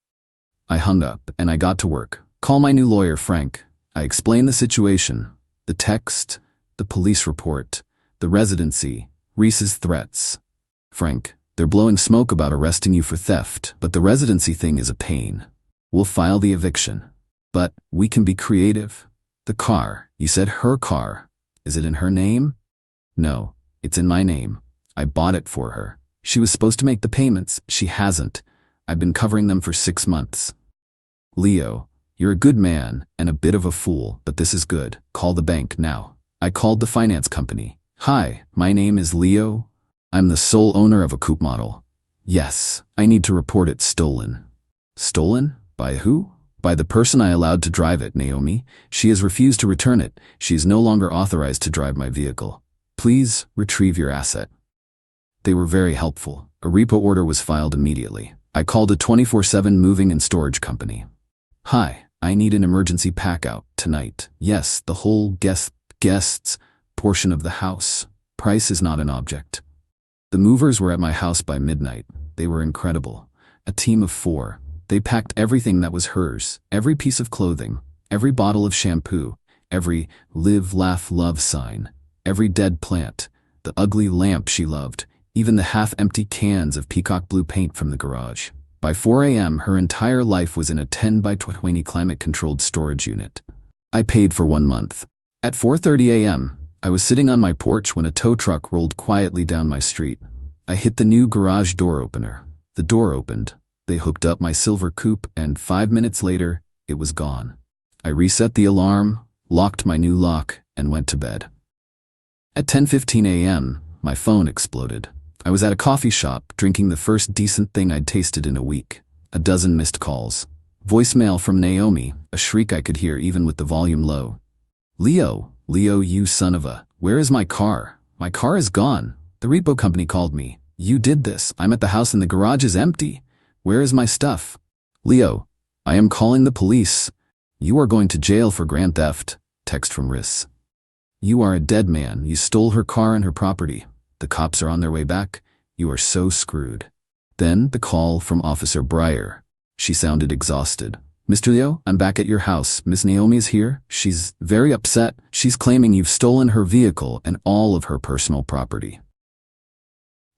I hung up and I got to work. Call my new lawyer, Frank. I explained the situation, the text, the police report, the residency, Reese's threats. Frank, they're blowing smoke about arresting you for theft, but the residency thing is a pain. We'll file the eviction. But we can be creative. The car, you said her car. Is it in her name? No, it's in my name. I bought it for her. She was supposed to make the payments. She hasn't. I've been covering them for 6 months. Leo, you're a good man and a bit of a fool, but this is good. Call the bank now. I called the finance company. Hi, my name is Leo. I'm the sole owner of a coupe model. Yes, I need to report it stolen. Stolen? By who? By the person I allowed to drive it, Naomi. She has refused to return it. She is no longer authorized to drive my vehicle. Please retrieve your asset. They were very helpful. A repo order was filed immediately. I called a 24/7 moving and storage company. Hi, I need an emergency pack out tonight. Yes, the whole guests portion of the house. Price is not an object. The movers were at my house by midnight. They were incredible. A team of 4. They packed everything that was hers, every piece of clothing, every bottle of shampoo, every live, laugh, love sign, every dead plant, the ugly lamp she loved, even the half-empty cans of peacock blue paint from the garage. By 4 a.m., her entire life was in a 10 by 20 climate-controlled storage unit. I paid for 1 month. At 4:30 a.m., I was sitting on my porch when a tow truck rolled quietly down my street. I hit the new garage door opener. The door opened. They hooked up my silver coupe, and 5 minutes later, it was gone. I reset the alarm, locked my new lock, and went to bed. At 10:15 a.m., my phone exploded. I was at a coffee shop, drinking the first decent thing I'd tasted in a week. A dozen missed calls. Voicemail from Naomi, a shriek I could hear even with the volume low. Leo, you son of a, where is my car? My car is gone. The repo company called me. You did this. I'm at the house and the garage is empty. Where is my stuff? Leo, I am calling the police. You are going to jail for grand theft. Text from Riss. You are a dead man. You stole her car and her property. The cops are on their way back. You are so screwed. Then the call from Officer Breyer. She sounded exhausted. Mr. Leo, I'm back at your house. Miss Naomi is here. She's very upset. She's claiming you've stolen her vehicle and all of her personal property.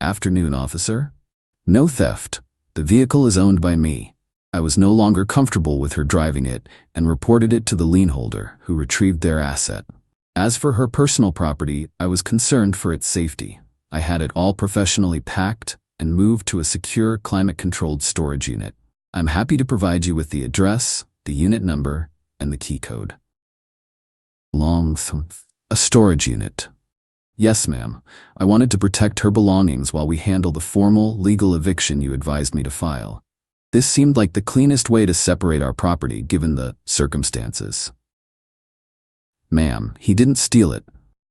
Afternoon, officer. No theft. The vehicle is owned by me. I was no longer comfortable with her driving it and reported it to the lien holder, who retrieved their asset. As for her personal property, I was concerned for its safety. I had it all professionally packed and moved to a secure climate-controlled storage unit. I'm happy to provide you with the address, the unit number, and the key code. A storage unit. Yes, ma'am. I wanted to protect her belongings while we handle the formal, legal eviction you advised me to file. This seemed like the cleanest way to separate our property given the circumstances. Ma'am, he didn't steal it.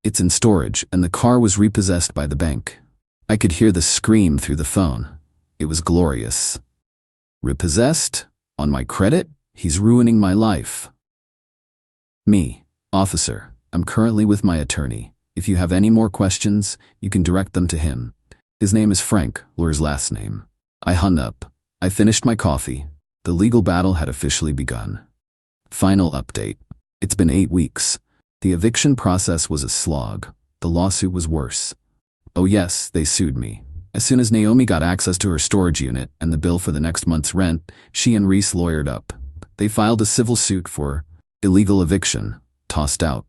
It's in storage, and the car was repossessed by the bank. I could hear the scream through the phone. It was glorious. Repossessed? On my credit? He's ruining my life. Me, officer, I'm currently with my attorney. If you have any more questions, you can direct them to him. His name is Frank, lawyer's last name. I hung up. I finished my coffee. The legal battle had officially begun. Final update. It's been 8 weeks. The eviction process was a slog. The lawsuit was worse. Oh yes, they sued me. As soon as Naomi got access to her storage unit and the bill for the next month's rent, she and Reese lawyered up. They filed a civil suit for illegal eviction, tossed out.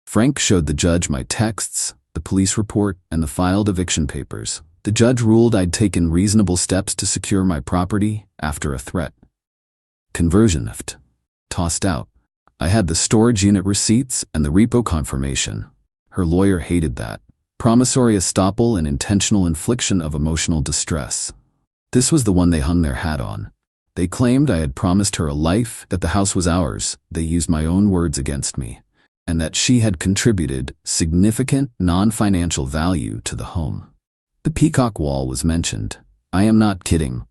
Frank showed the judge my texts, the police report, and the filed eviction papers. The judge ruled I'd taken reasonable steps to secure my property after a threat. Conversion, tossed out. I had the storage unit receipts and the repo confirmation. Her lawyer hated that. promissory estoppel and intentional infliction of emotional distress. This was the one they hung their hat on. They claimed I had promised her a life, that the house was ours, they used my own words against me, and that she had contributed significant non-financial value to the home. The peacock wall was mentioned. I am not kidding.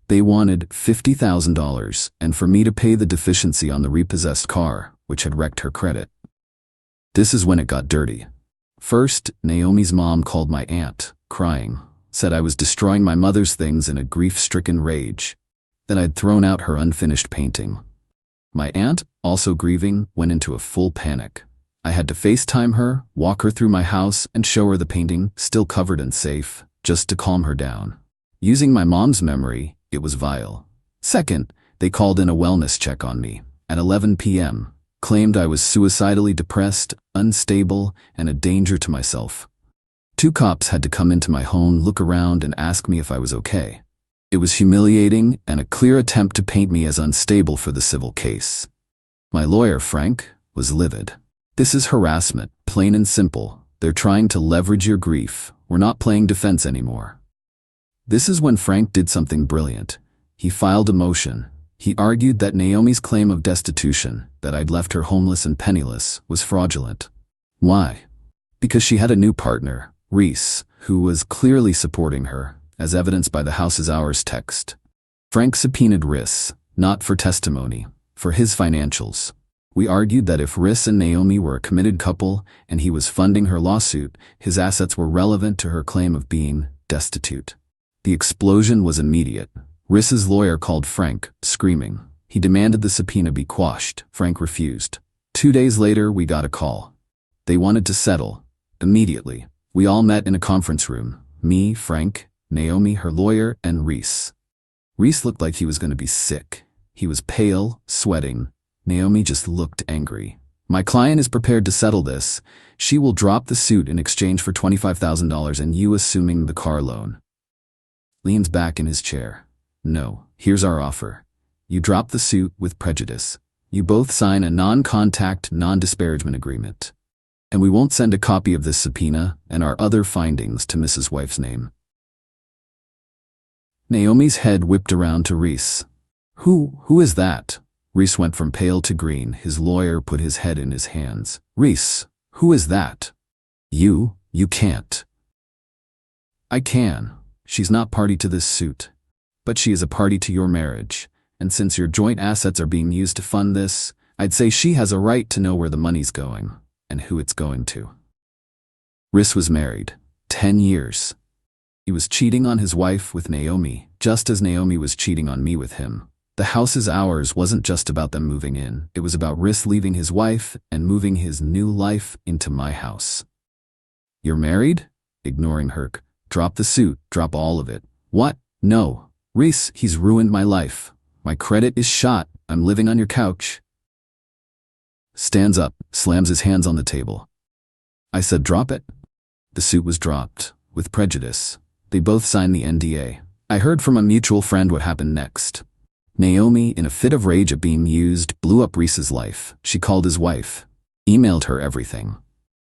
They wanted $50,000 and for me to pay the deficiency on the repossessed car, which had wrecked her credit. This is when it got dirty. First, Naomi's mom called my aunt, crying, said I was destroying my mother's things in a grief-stricken rage, that I'd thrown out her unfinished painting. My aunt, also grieving, went into a full panic. I had to FaceTime her, walk her through my house, and show her the painting, still covered and safe, just to calm her down. Using my mom's memory, it was vile. Second, they called in a wellness check on me at 11 p.m., claimed I was suicidally depressed, unstable, and a danger to myself. 2 cops had to come into my home, look around, and ask me if I was okay. It was humiliating and a clear attempt to paint me as unstable for the civil case. My lawyer, Frank, was livid. This is harassment, plain and simple. They're trying to leverage your grief. We're not playing defense anymore. This is when Frank did something brilliant. He filed a motion. He argued that Naomi's claim of destitution, that I'd left her homeless and penniless, was fraudulent. Why? Because she had a new partner, Reese, who was clearly supporting her, as evidenced by the house is ours text. Frank subpoenaed Reese, not for testimony, for his financials. We argued that if Reese and Naomi were a committed couple and he was funding her lawsuit, his assets were relevant to her claim of being destitute. The explosion was immediate. Reese's lawyer called Frank, screaming. He demanded the subpoena be quashed. Frank refused. 2 days later, we got a call. They wanted to settle. Immediately. We all met in a conference room. Me, Frank, Naomi, her lawyer, and Reese. Reese looked like he was going to be sick. He was pale, sweating. Naomi just looked angry. My client is prepared to settle this. She will drop the suit in exchange for $25,000 and you assuming the car loan. Leans back in his chair. No, here's our offer. You drop the suit with prejudice. You both sign a non-contact, non-disparagement agreement. And we won't send a copy of this subpoena and our other findings to Mrs. Wife's name. Naomi's head whipped around to Reese. Who is that? Reese went from pale to green. His lawyer put his head in his hands. Reese, who is that? You can't. I can. She's not party to this suit. But she is a party to your marriage. And since your joint assets are being used to fund this, I'd say she has a right to know where the money's going and who it's going to. Reese was married. 10 years. He was cheating on his wife with Naomi, just as Naomi was cheating on me with him. The house is ours wasn't just about them moving in. It was about Reese leaving his wife and moving his new life into my house. You're married? Ignoring Herc. Drop the suit. Drop all of it. What? No. Reese, he's ruined my life. My credit is shot. I'm living on your couch. Stands up, slams his hands on the table. I said drop it. The suit was dropped, with prejudice. They both signed the NDA. I heard from a mutual friend what happened next. Naomi, in a fit of rage at being used, blew up Reese's life. She called his wife. Emailed her everything.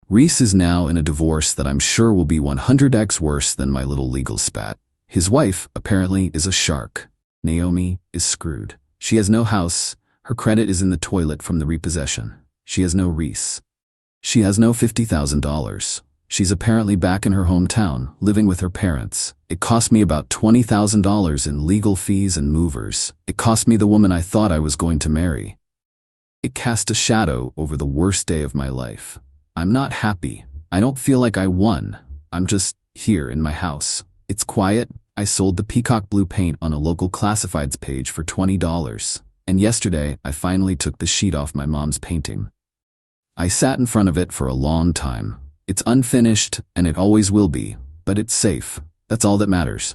Reese is now in a divorce that I'm sure will be 100x worse than my little legal spat. His wife, apparently, is a shark. Naomi is screwed. She has no house. Her credit is in the toilet from the repossession. She has no Reese. She has no $50,000. She's apparently back in her hometown, living with her parents. It cost me about $20,000 in legal fees and movers. It cost me the woman I thought I was going to marry. It cast a shadow over the worst day of my life. I'm not happy. I don't feel like I won. I'm just here in my house. It's quiet. I sold the peacock blue paint on a local classifieds page for $20. And yesterday, I finally took the sheet off my mom's painting. I sat in front of it for a long time. It's unfinished, and it always will be, but it's safe. That's all that matters.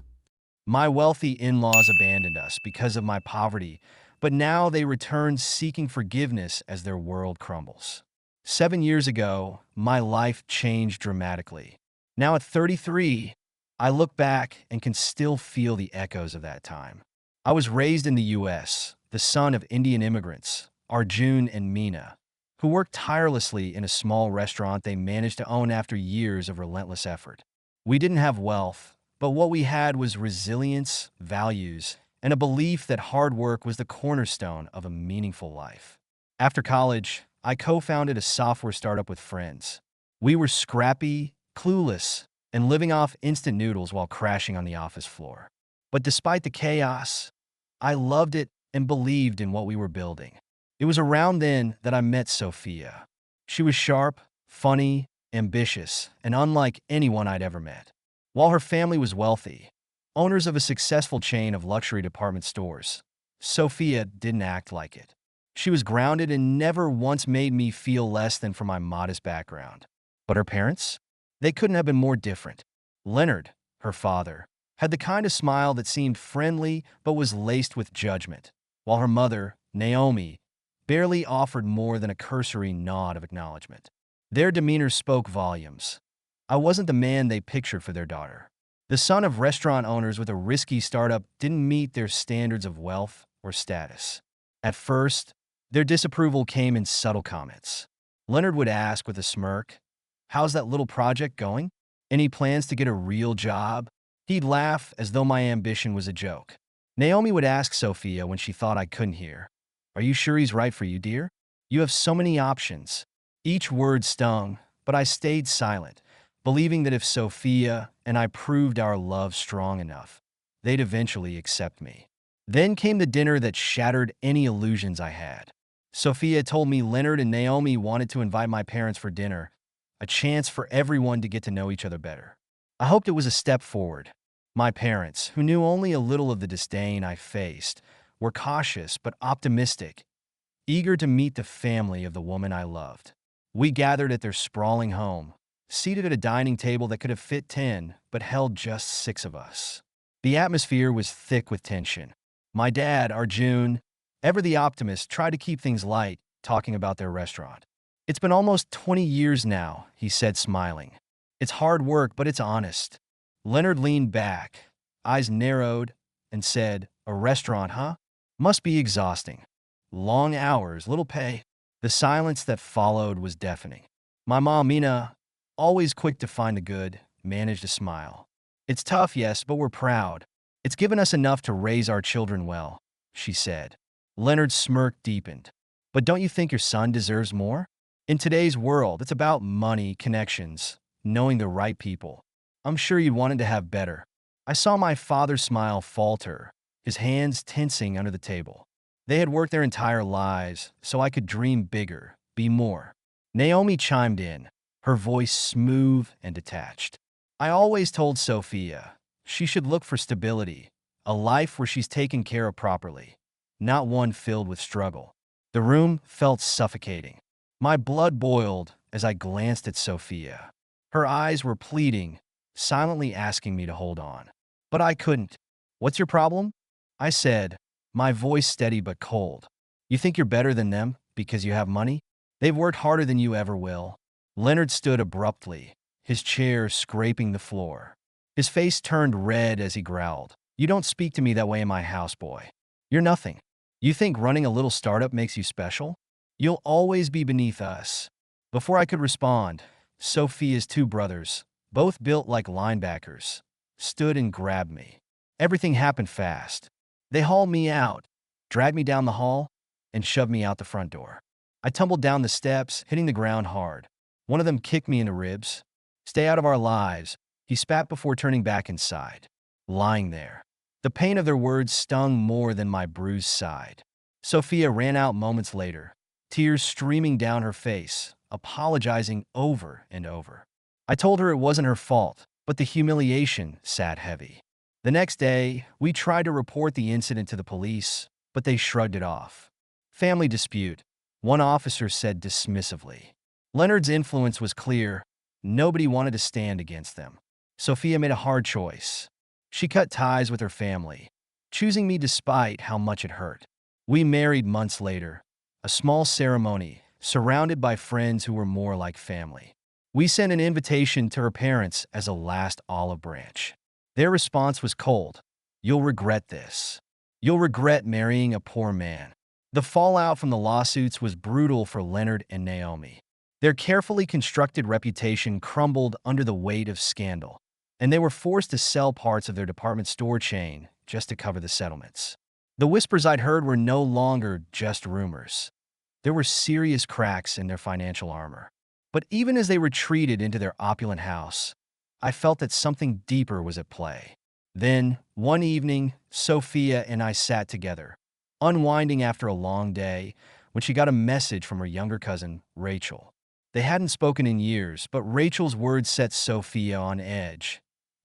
My wealthy in-laws abandoned us because of my poverty, but now they return seeking forgiveness as their world crumbles. 7 years ago, my life changed dramatically. Now at 33, I look back and can still feel the echoes of that time. I was raised in the U.S., the son of Indian immigrants, Arjun and Meena, who who worked tirelessly in a small restaurant they managed to own after years of relentless effort. We didn't have wealth, but what we had was resilience, values, and a belief that hard work was the cornerstone of a meaningful life. After college, I co-founded a software startup with friends. We were scrappy, clueless, and living off instant noodles while crashing on the office floor. But despite the chaos, I loved it and believed in what we were building. It was around then that I met Sophia. She was sharp, funny, ambitious, and unlike anyone I'd ever met. While her family was wealthy, owners of a successful chain of luxury department stores, Sophia didn't act like it. She was grounded and never once made me feel less than for my modest background. But her parents? They couldn't have been more different. Leonard, her father, had the kind of smile that seemed friendly but was laced with judgment, while her mother, Naomi, barely offered more than a cursory nod of acknowledgement. Their demeanor spoke volumes. I wasn't the man they pictured for their daughter. The son of restaurant owners with a risky startup didn't meet their standards of wealth or status. At first, their disapproval came in subtle comments. Leonard would ask with a smirk, "How's that little project going? Any plans to get a real job?" He'd laugh as though my ambition was a joke. Naomi would ask Sophia when she thought I couldn't hear, "Are you sure he's right for you, dear? You have so many options." Each word stung, but I stayed silent, believing that if Sophia and I proved our love strong enough, they'd eventually accept me. Then came the dinner that shattered any illusions I had. Sophia told me Leonard and Naomi wanted to invite my parents for dinner, a chance for everyone to get to know each other better. I hoped it was a step forward. My parents, who knew only a little of the disdain I faced, were cautious but optimistic, eager to meet the family of the woman I loved. We gathered at their sprawling home, seated at a dining table that could have fit 10 but held just 6 of us. The atmosphere was thick with tension. My dad, Arjun, ever the optimist, tried to keep things light, talking about their restaurant. "It's been almost 20 years now," he said, smiling. "It's hard work, but it's honest." Leonard leaned back, eyes narrowed, and said, "A restaurant, huh? Must be exhausting. Long hours, little pay." The silence that followed was deafening. My mom, Mina, always quick to find the good, managed to smile. "It's tough, yes, but we're proud. It's given us enough to raise our children well," she said. Leonard's smirk deepened. "But don't you think your son deserves more? In today's world, it's about money, connections, knowing the right people. I'm sure you wanted to have better." I saw my father's smile falter, his hands tensing under the table. They had worked their entire lives, so I could dream bigger, be more. Naomi chimed in, her voice smooth and detached. "I always told Sophia she should look for stability, a life where she's taken care of properly, not one filled with struggle." The room felt suffocating. My blood boiled as I glanced at Sophia. Her eyes were pleading, silently asking me to hold on. But I couldn't. "What's your problem?" I said, my voice steady but cold. "You think you're better than them because you have money? They've worked harder than you ever will." Leonard stood abruptly, his chair scraping the floor. His face turned red as he growled, "You don't speak to me that way in my house, boy. You're nothing. You think running a little startup makes you special? You'll always be beneath us." Before I could respond, Sophia's 2 brothers, both built like linebackers, stood and grabbed me. Everything happened fast. They hauled me out, dragged me down the hall, and shoved me out the front door. I tumbled down the steps, hitting the ground hard. One of them kicked me in the ribs. "Stay out of our lives," he spat before turning back inside. Lying there, the pain of their words stung more than my bruised side. Sophia ran out moments later, tears streaming down her face, apologizing over and over. I told her it wasn't her fault, but the humiliation sat heavy. The next day, we tried to report the incident to the police, but they shrugged it off. "Family dispute," one officer said dismissively. Leonard's influence was clear. Nobody wanted to stand against them. Sophia made a hard choice. She cut ties with her family, choosing me despite how much it hurt. We married months later, a small ceremony, surrounded by friends who were more like family. We sent an invitation to her parents as a last olive branch. Their response was cold. "You'll regret this. You'll regret marrying a poor man." The fallout from the lawsuits was brutal for Leonard and Naomi. Their carefully constructed reputation crumbled under the weight of scandal, and they were forced to sell parts of their department store chain just to cover the settlements. The whispers I'd heard were no longer just rumors. There were serious cracks in their financial armor. But even as they retreated into their opulent house, I felt that something deeper was at play. Then, one evening, Sophia and I sat together, unwinding after a long day, when she got a message from her younger cousin, Rachel. They hadn't spoken in years, but Rachel's words set Sophia on edge.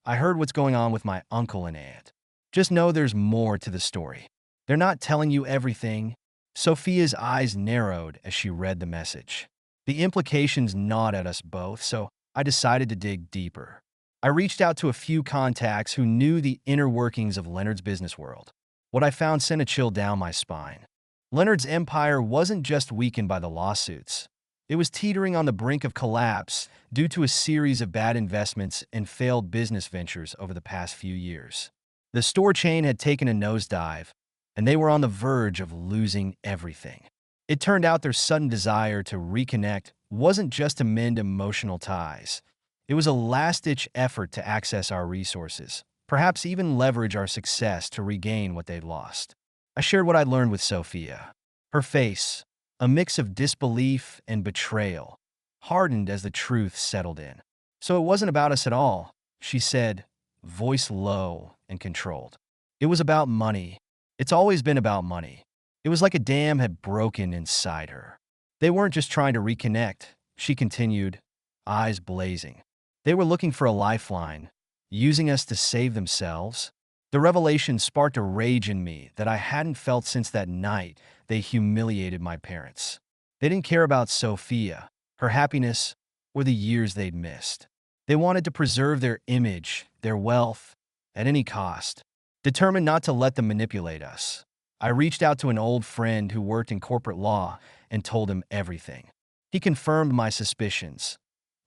"I heard what's going on with my uncle and aunt. Just know there's more to the story. They're not telling you everything." Sophia's eyes narrowed as she read the message. The implications gnawed at us both, so I decided to dig deeper. I reached out to a few contacts who knew the inner workings of Leonard's business world. What I found sent a chill down my spine. Leonard's empire wasn't just weakened by the lawsuits. It was teetering on the brink of collapse due to a series of bad investments and failed business ventures over the past few years. The store chain had taken a nosedive, and they were on the verge of losing everything. It turned out their sudden desire to reconnect wasn't just to mend emotional ties. It was a last-ditch effort to access our resources, perhaps even leverage our success to regain what they'd lost. I shared what I'd learned with Sophia. Her face, a mix of disbelief and betrayal, hardened as the truth settled in. "So it wasn't about us at all," she said, voice low and controlled. "It was about money. It's always been about money." It was like a dam had broken inside her. "They weren't just trying to reconnect," she continued, eyes blazing. "They were looking for a lifeline, using us to save themselves." The revelation sparked a rage in me that I hadn't felt since that night they humiliated my parents. They didn't care about Sophia, her happiness, or the years they'd missed. They wanted to preserve their image, their wealth, at any cost, determined not to let them manipulate us. I reached out to an old friend who worked in corporate law and told him everything. He confirmed my suspicions.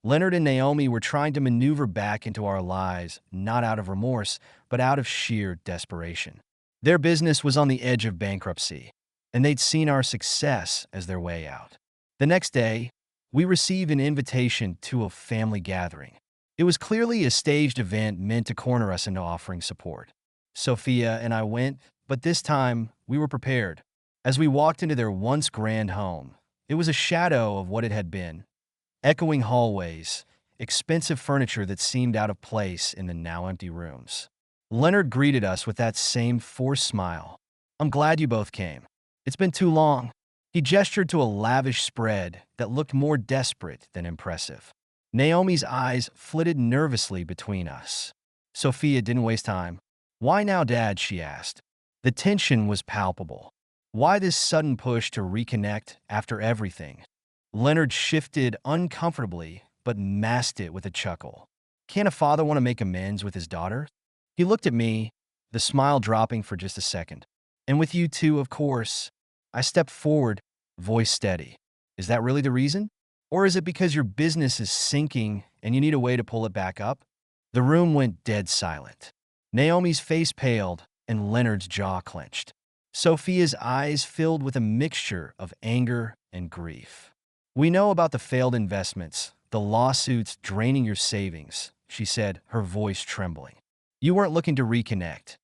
Leonard and Naomi were trying to maneuver back into our lives, not out of remorse, but out of sheer desperation. Their business was on the edge of bankruptcy, and they'd seen our success as their way out. The next day, we received an invitation to a family gathering. It was clearly a staged event meant to corner us into offering support. Sophia and I went, but this time we were prepared. As we walked into their once grand home, it was a shadow of what it had been. Echoing hallways, expensive furniture that seemed out of place in the now empty rooms. Leonard greeted us with that same forced smile. "I'm glad you both came. It's been too long." He gestured to a lavish spread that looked more desperate than impressive. Naomi's eyes flitted nervously between us. Sophia didn't waste time. "Why now, Dad?" she asked. The tension was palpable. Why this sudden push to reconnect after everything? Leonard shifted uncomfortably, but masked it with a chuckle. Can't a father want to make amends with his daughter? He looked at me, the smile dropping for just a second. "And with you too, of course." I stepped forward, voice steady. "Is that really the reason? Or is it because your business is sinking and you need a way to pull it back up?" The room went dead silent. Naomi's face paled and Leonard's jaw clenched. Sophia's eyes filled with a mixture of anger and grief. "We know about the failed investments, the lawsuits draining your savings," she said, her voice trembling. "You weren't looking to reconnect.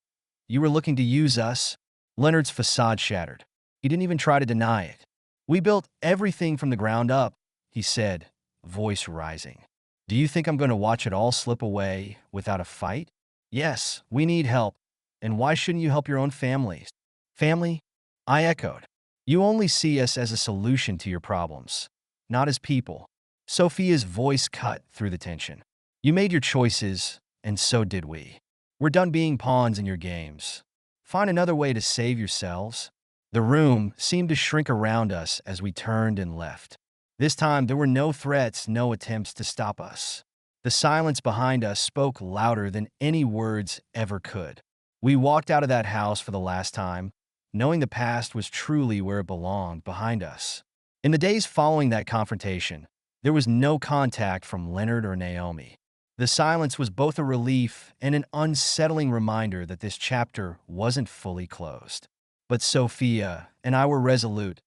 You were looking to use us." Leonard's facade shattered. He didn't even try to deny it. "We built everything from the ground up," he said, voice rising. "Do you think I'm going to watch it all slip away without a fight? Yes, we need help. And why shouldn't you help your own families?" "Family?" I echoed. "You only see us as a solution to your problems, not as people." Sophia's voice cut through the tension. "You made your choices, and so did we. We're done being pawns in your games. Find another way to save yourselves." The room seemed to shrink around us as we turned and left. This time, there were no threats, no attempts to stop us. The silence behind us spoke louder than any words ever could. We walked out of that house for the last time, knowing the past was truly where it belonged, behind us. In the days following that confrontation, there was no contact from Leonard or Naomi. The silence was both a relief and an unsettling reminder that this chapter wasn't fully closed. But Sophia and I were resolute.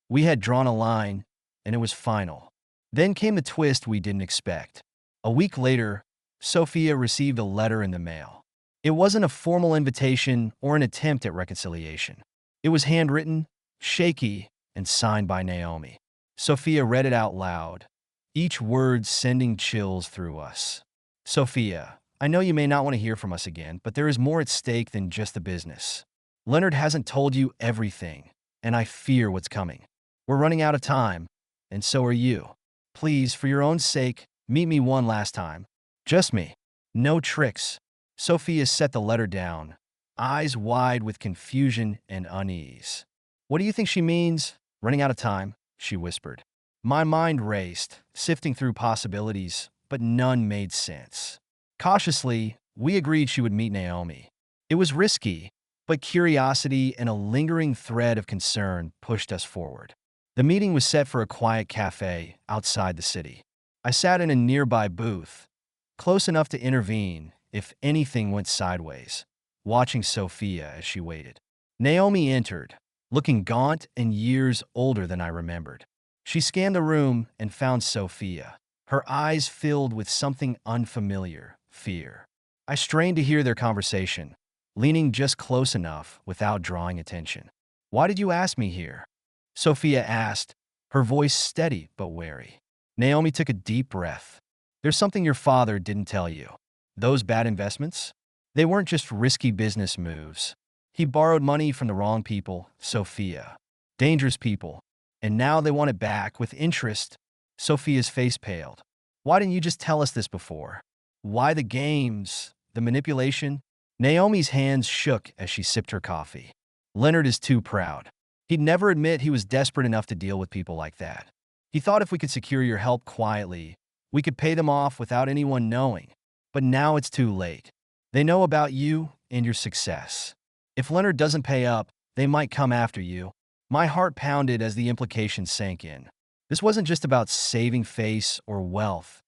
We had drawn a line, and it was final. Then came the twist we didn't expect. A week later, Sophia received a letter in the mail. It wasn't a formal invitation or an attempt at reconciliation. It was handwritten, shaky, and signed by Naomi. Sophia read it out loud, each word sending chills through us. Sophia, I know you may not want to hear from us again, but there is more at stake than just the business. Leonard hasn't told you everything, and I fear what's coming. We're running out of time, and so are you. Please, for your own sake, meet me one last time. Just me. No tricks. Sophia set the letter down, eyes wide with confusion and unease. What do you think she means? Running out of time, she whispered. My mind raced, sifting through possibilities, but none made sense. Cautiously, we agreed she would meet Naomi. It was risky, but curiosity and a lingering thread of concern pushed us forward. The meeting was set for a quiet cafe outside the city. I sat in a nearby booth, close enough to intervene if anything went sideways, watching Sophia as she waited. Naomi entered, looking gaunt and years older than I remembered. She scanned the room and found Sophia, her eyes filled with something unfamiliar, fear. I strained to hear their conversation, leaning just close enough without drawing attention. Why did you ask me here? Sophia asked, her voice steady but wary. Naomi took a deep breath. There's something your father didn't tell you. Those bad investments? They weren't just risky business moves. He borrowed money from the wrong people, Sophia. Dangerous people. And now they want it back with interest. Sophia's face paled. Why didn't you just tell us this before? Why the games? The manipulation? Naomi's hands shook as she sipped her coffee. Leonard is too proud. He'd never admit he was desperate enough to deal with people like that. He thought if we could secure your help quietly, we could pay them off without anyone knowing. But now it's too late. They know about you and your success. If Leonard doesn't pay up, they might come after you. My heart pounded as the implications sank in. This wasn't just about saving face or wealth.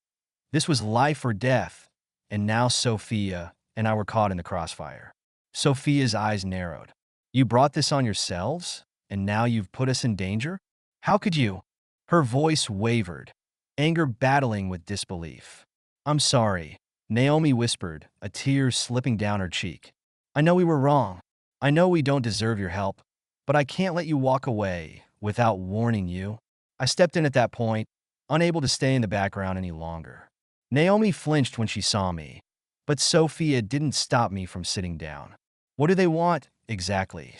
This was life or death. And now Sophia and I were caught in the crossfire. Sophia's eyes narrowed. You brought this on yourselves? And now you've put us in danger? How could you? Her voice wavered, anger battling with disbelief. I'm sorry, Naomi whispered, a tear slipping down her cheek. I know we were wrong. I know we don't deserve your help, but I can't let you walk away without warning you. I stepped in at that point, unable to stay in the background any longer. Naomi flinched when she saw me, but Sophia didn't stop me from sitting down. What do they want, exactly?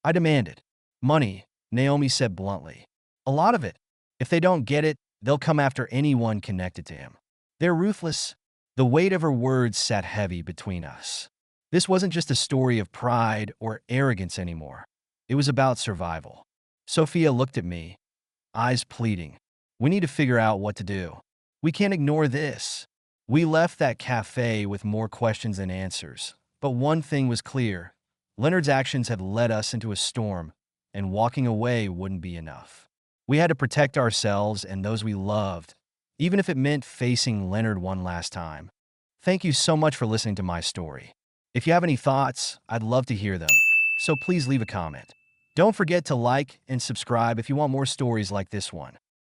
I demanded. Money, Naomi said bluntly. A lot of it. If they don't get it, they'll come after anyone connected to him. They're ruthless. The weight of her words sat heavy between us. This wasn't just a story of pride or arrogance anymore. It was about survival. Sophia looked at me, eyes pleading. We need to figure out what to do. We can't ignore this. We left that cafe with more questions than answers. But one thing was clear. Leonard's actions had led us into a storm, and walking away wouldn't be enough. We had to protect ourselves and those we loved, even if it meant facing Leonard one last time. Thank you so much for listening to my story. If you have any thoughts, I'd love to hear them, so please leave a comment. Don't forget to like and subscribe if you want more stories like this one.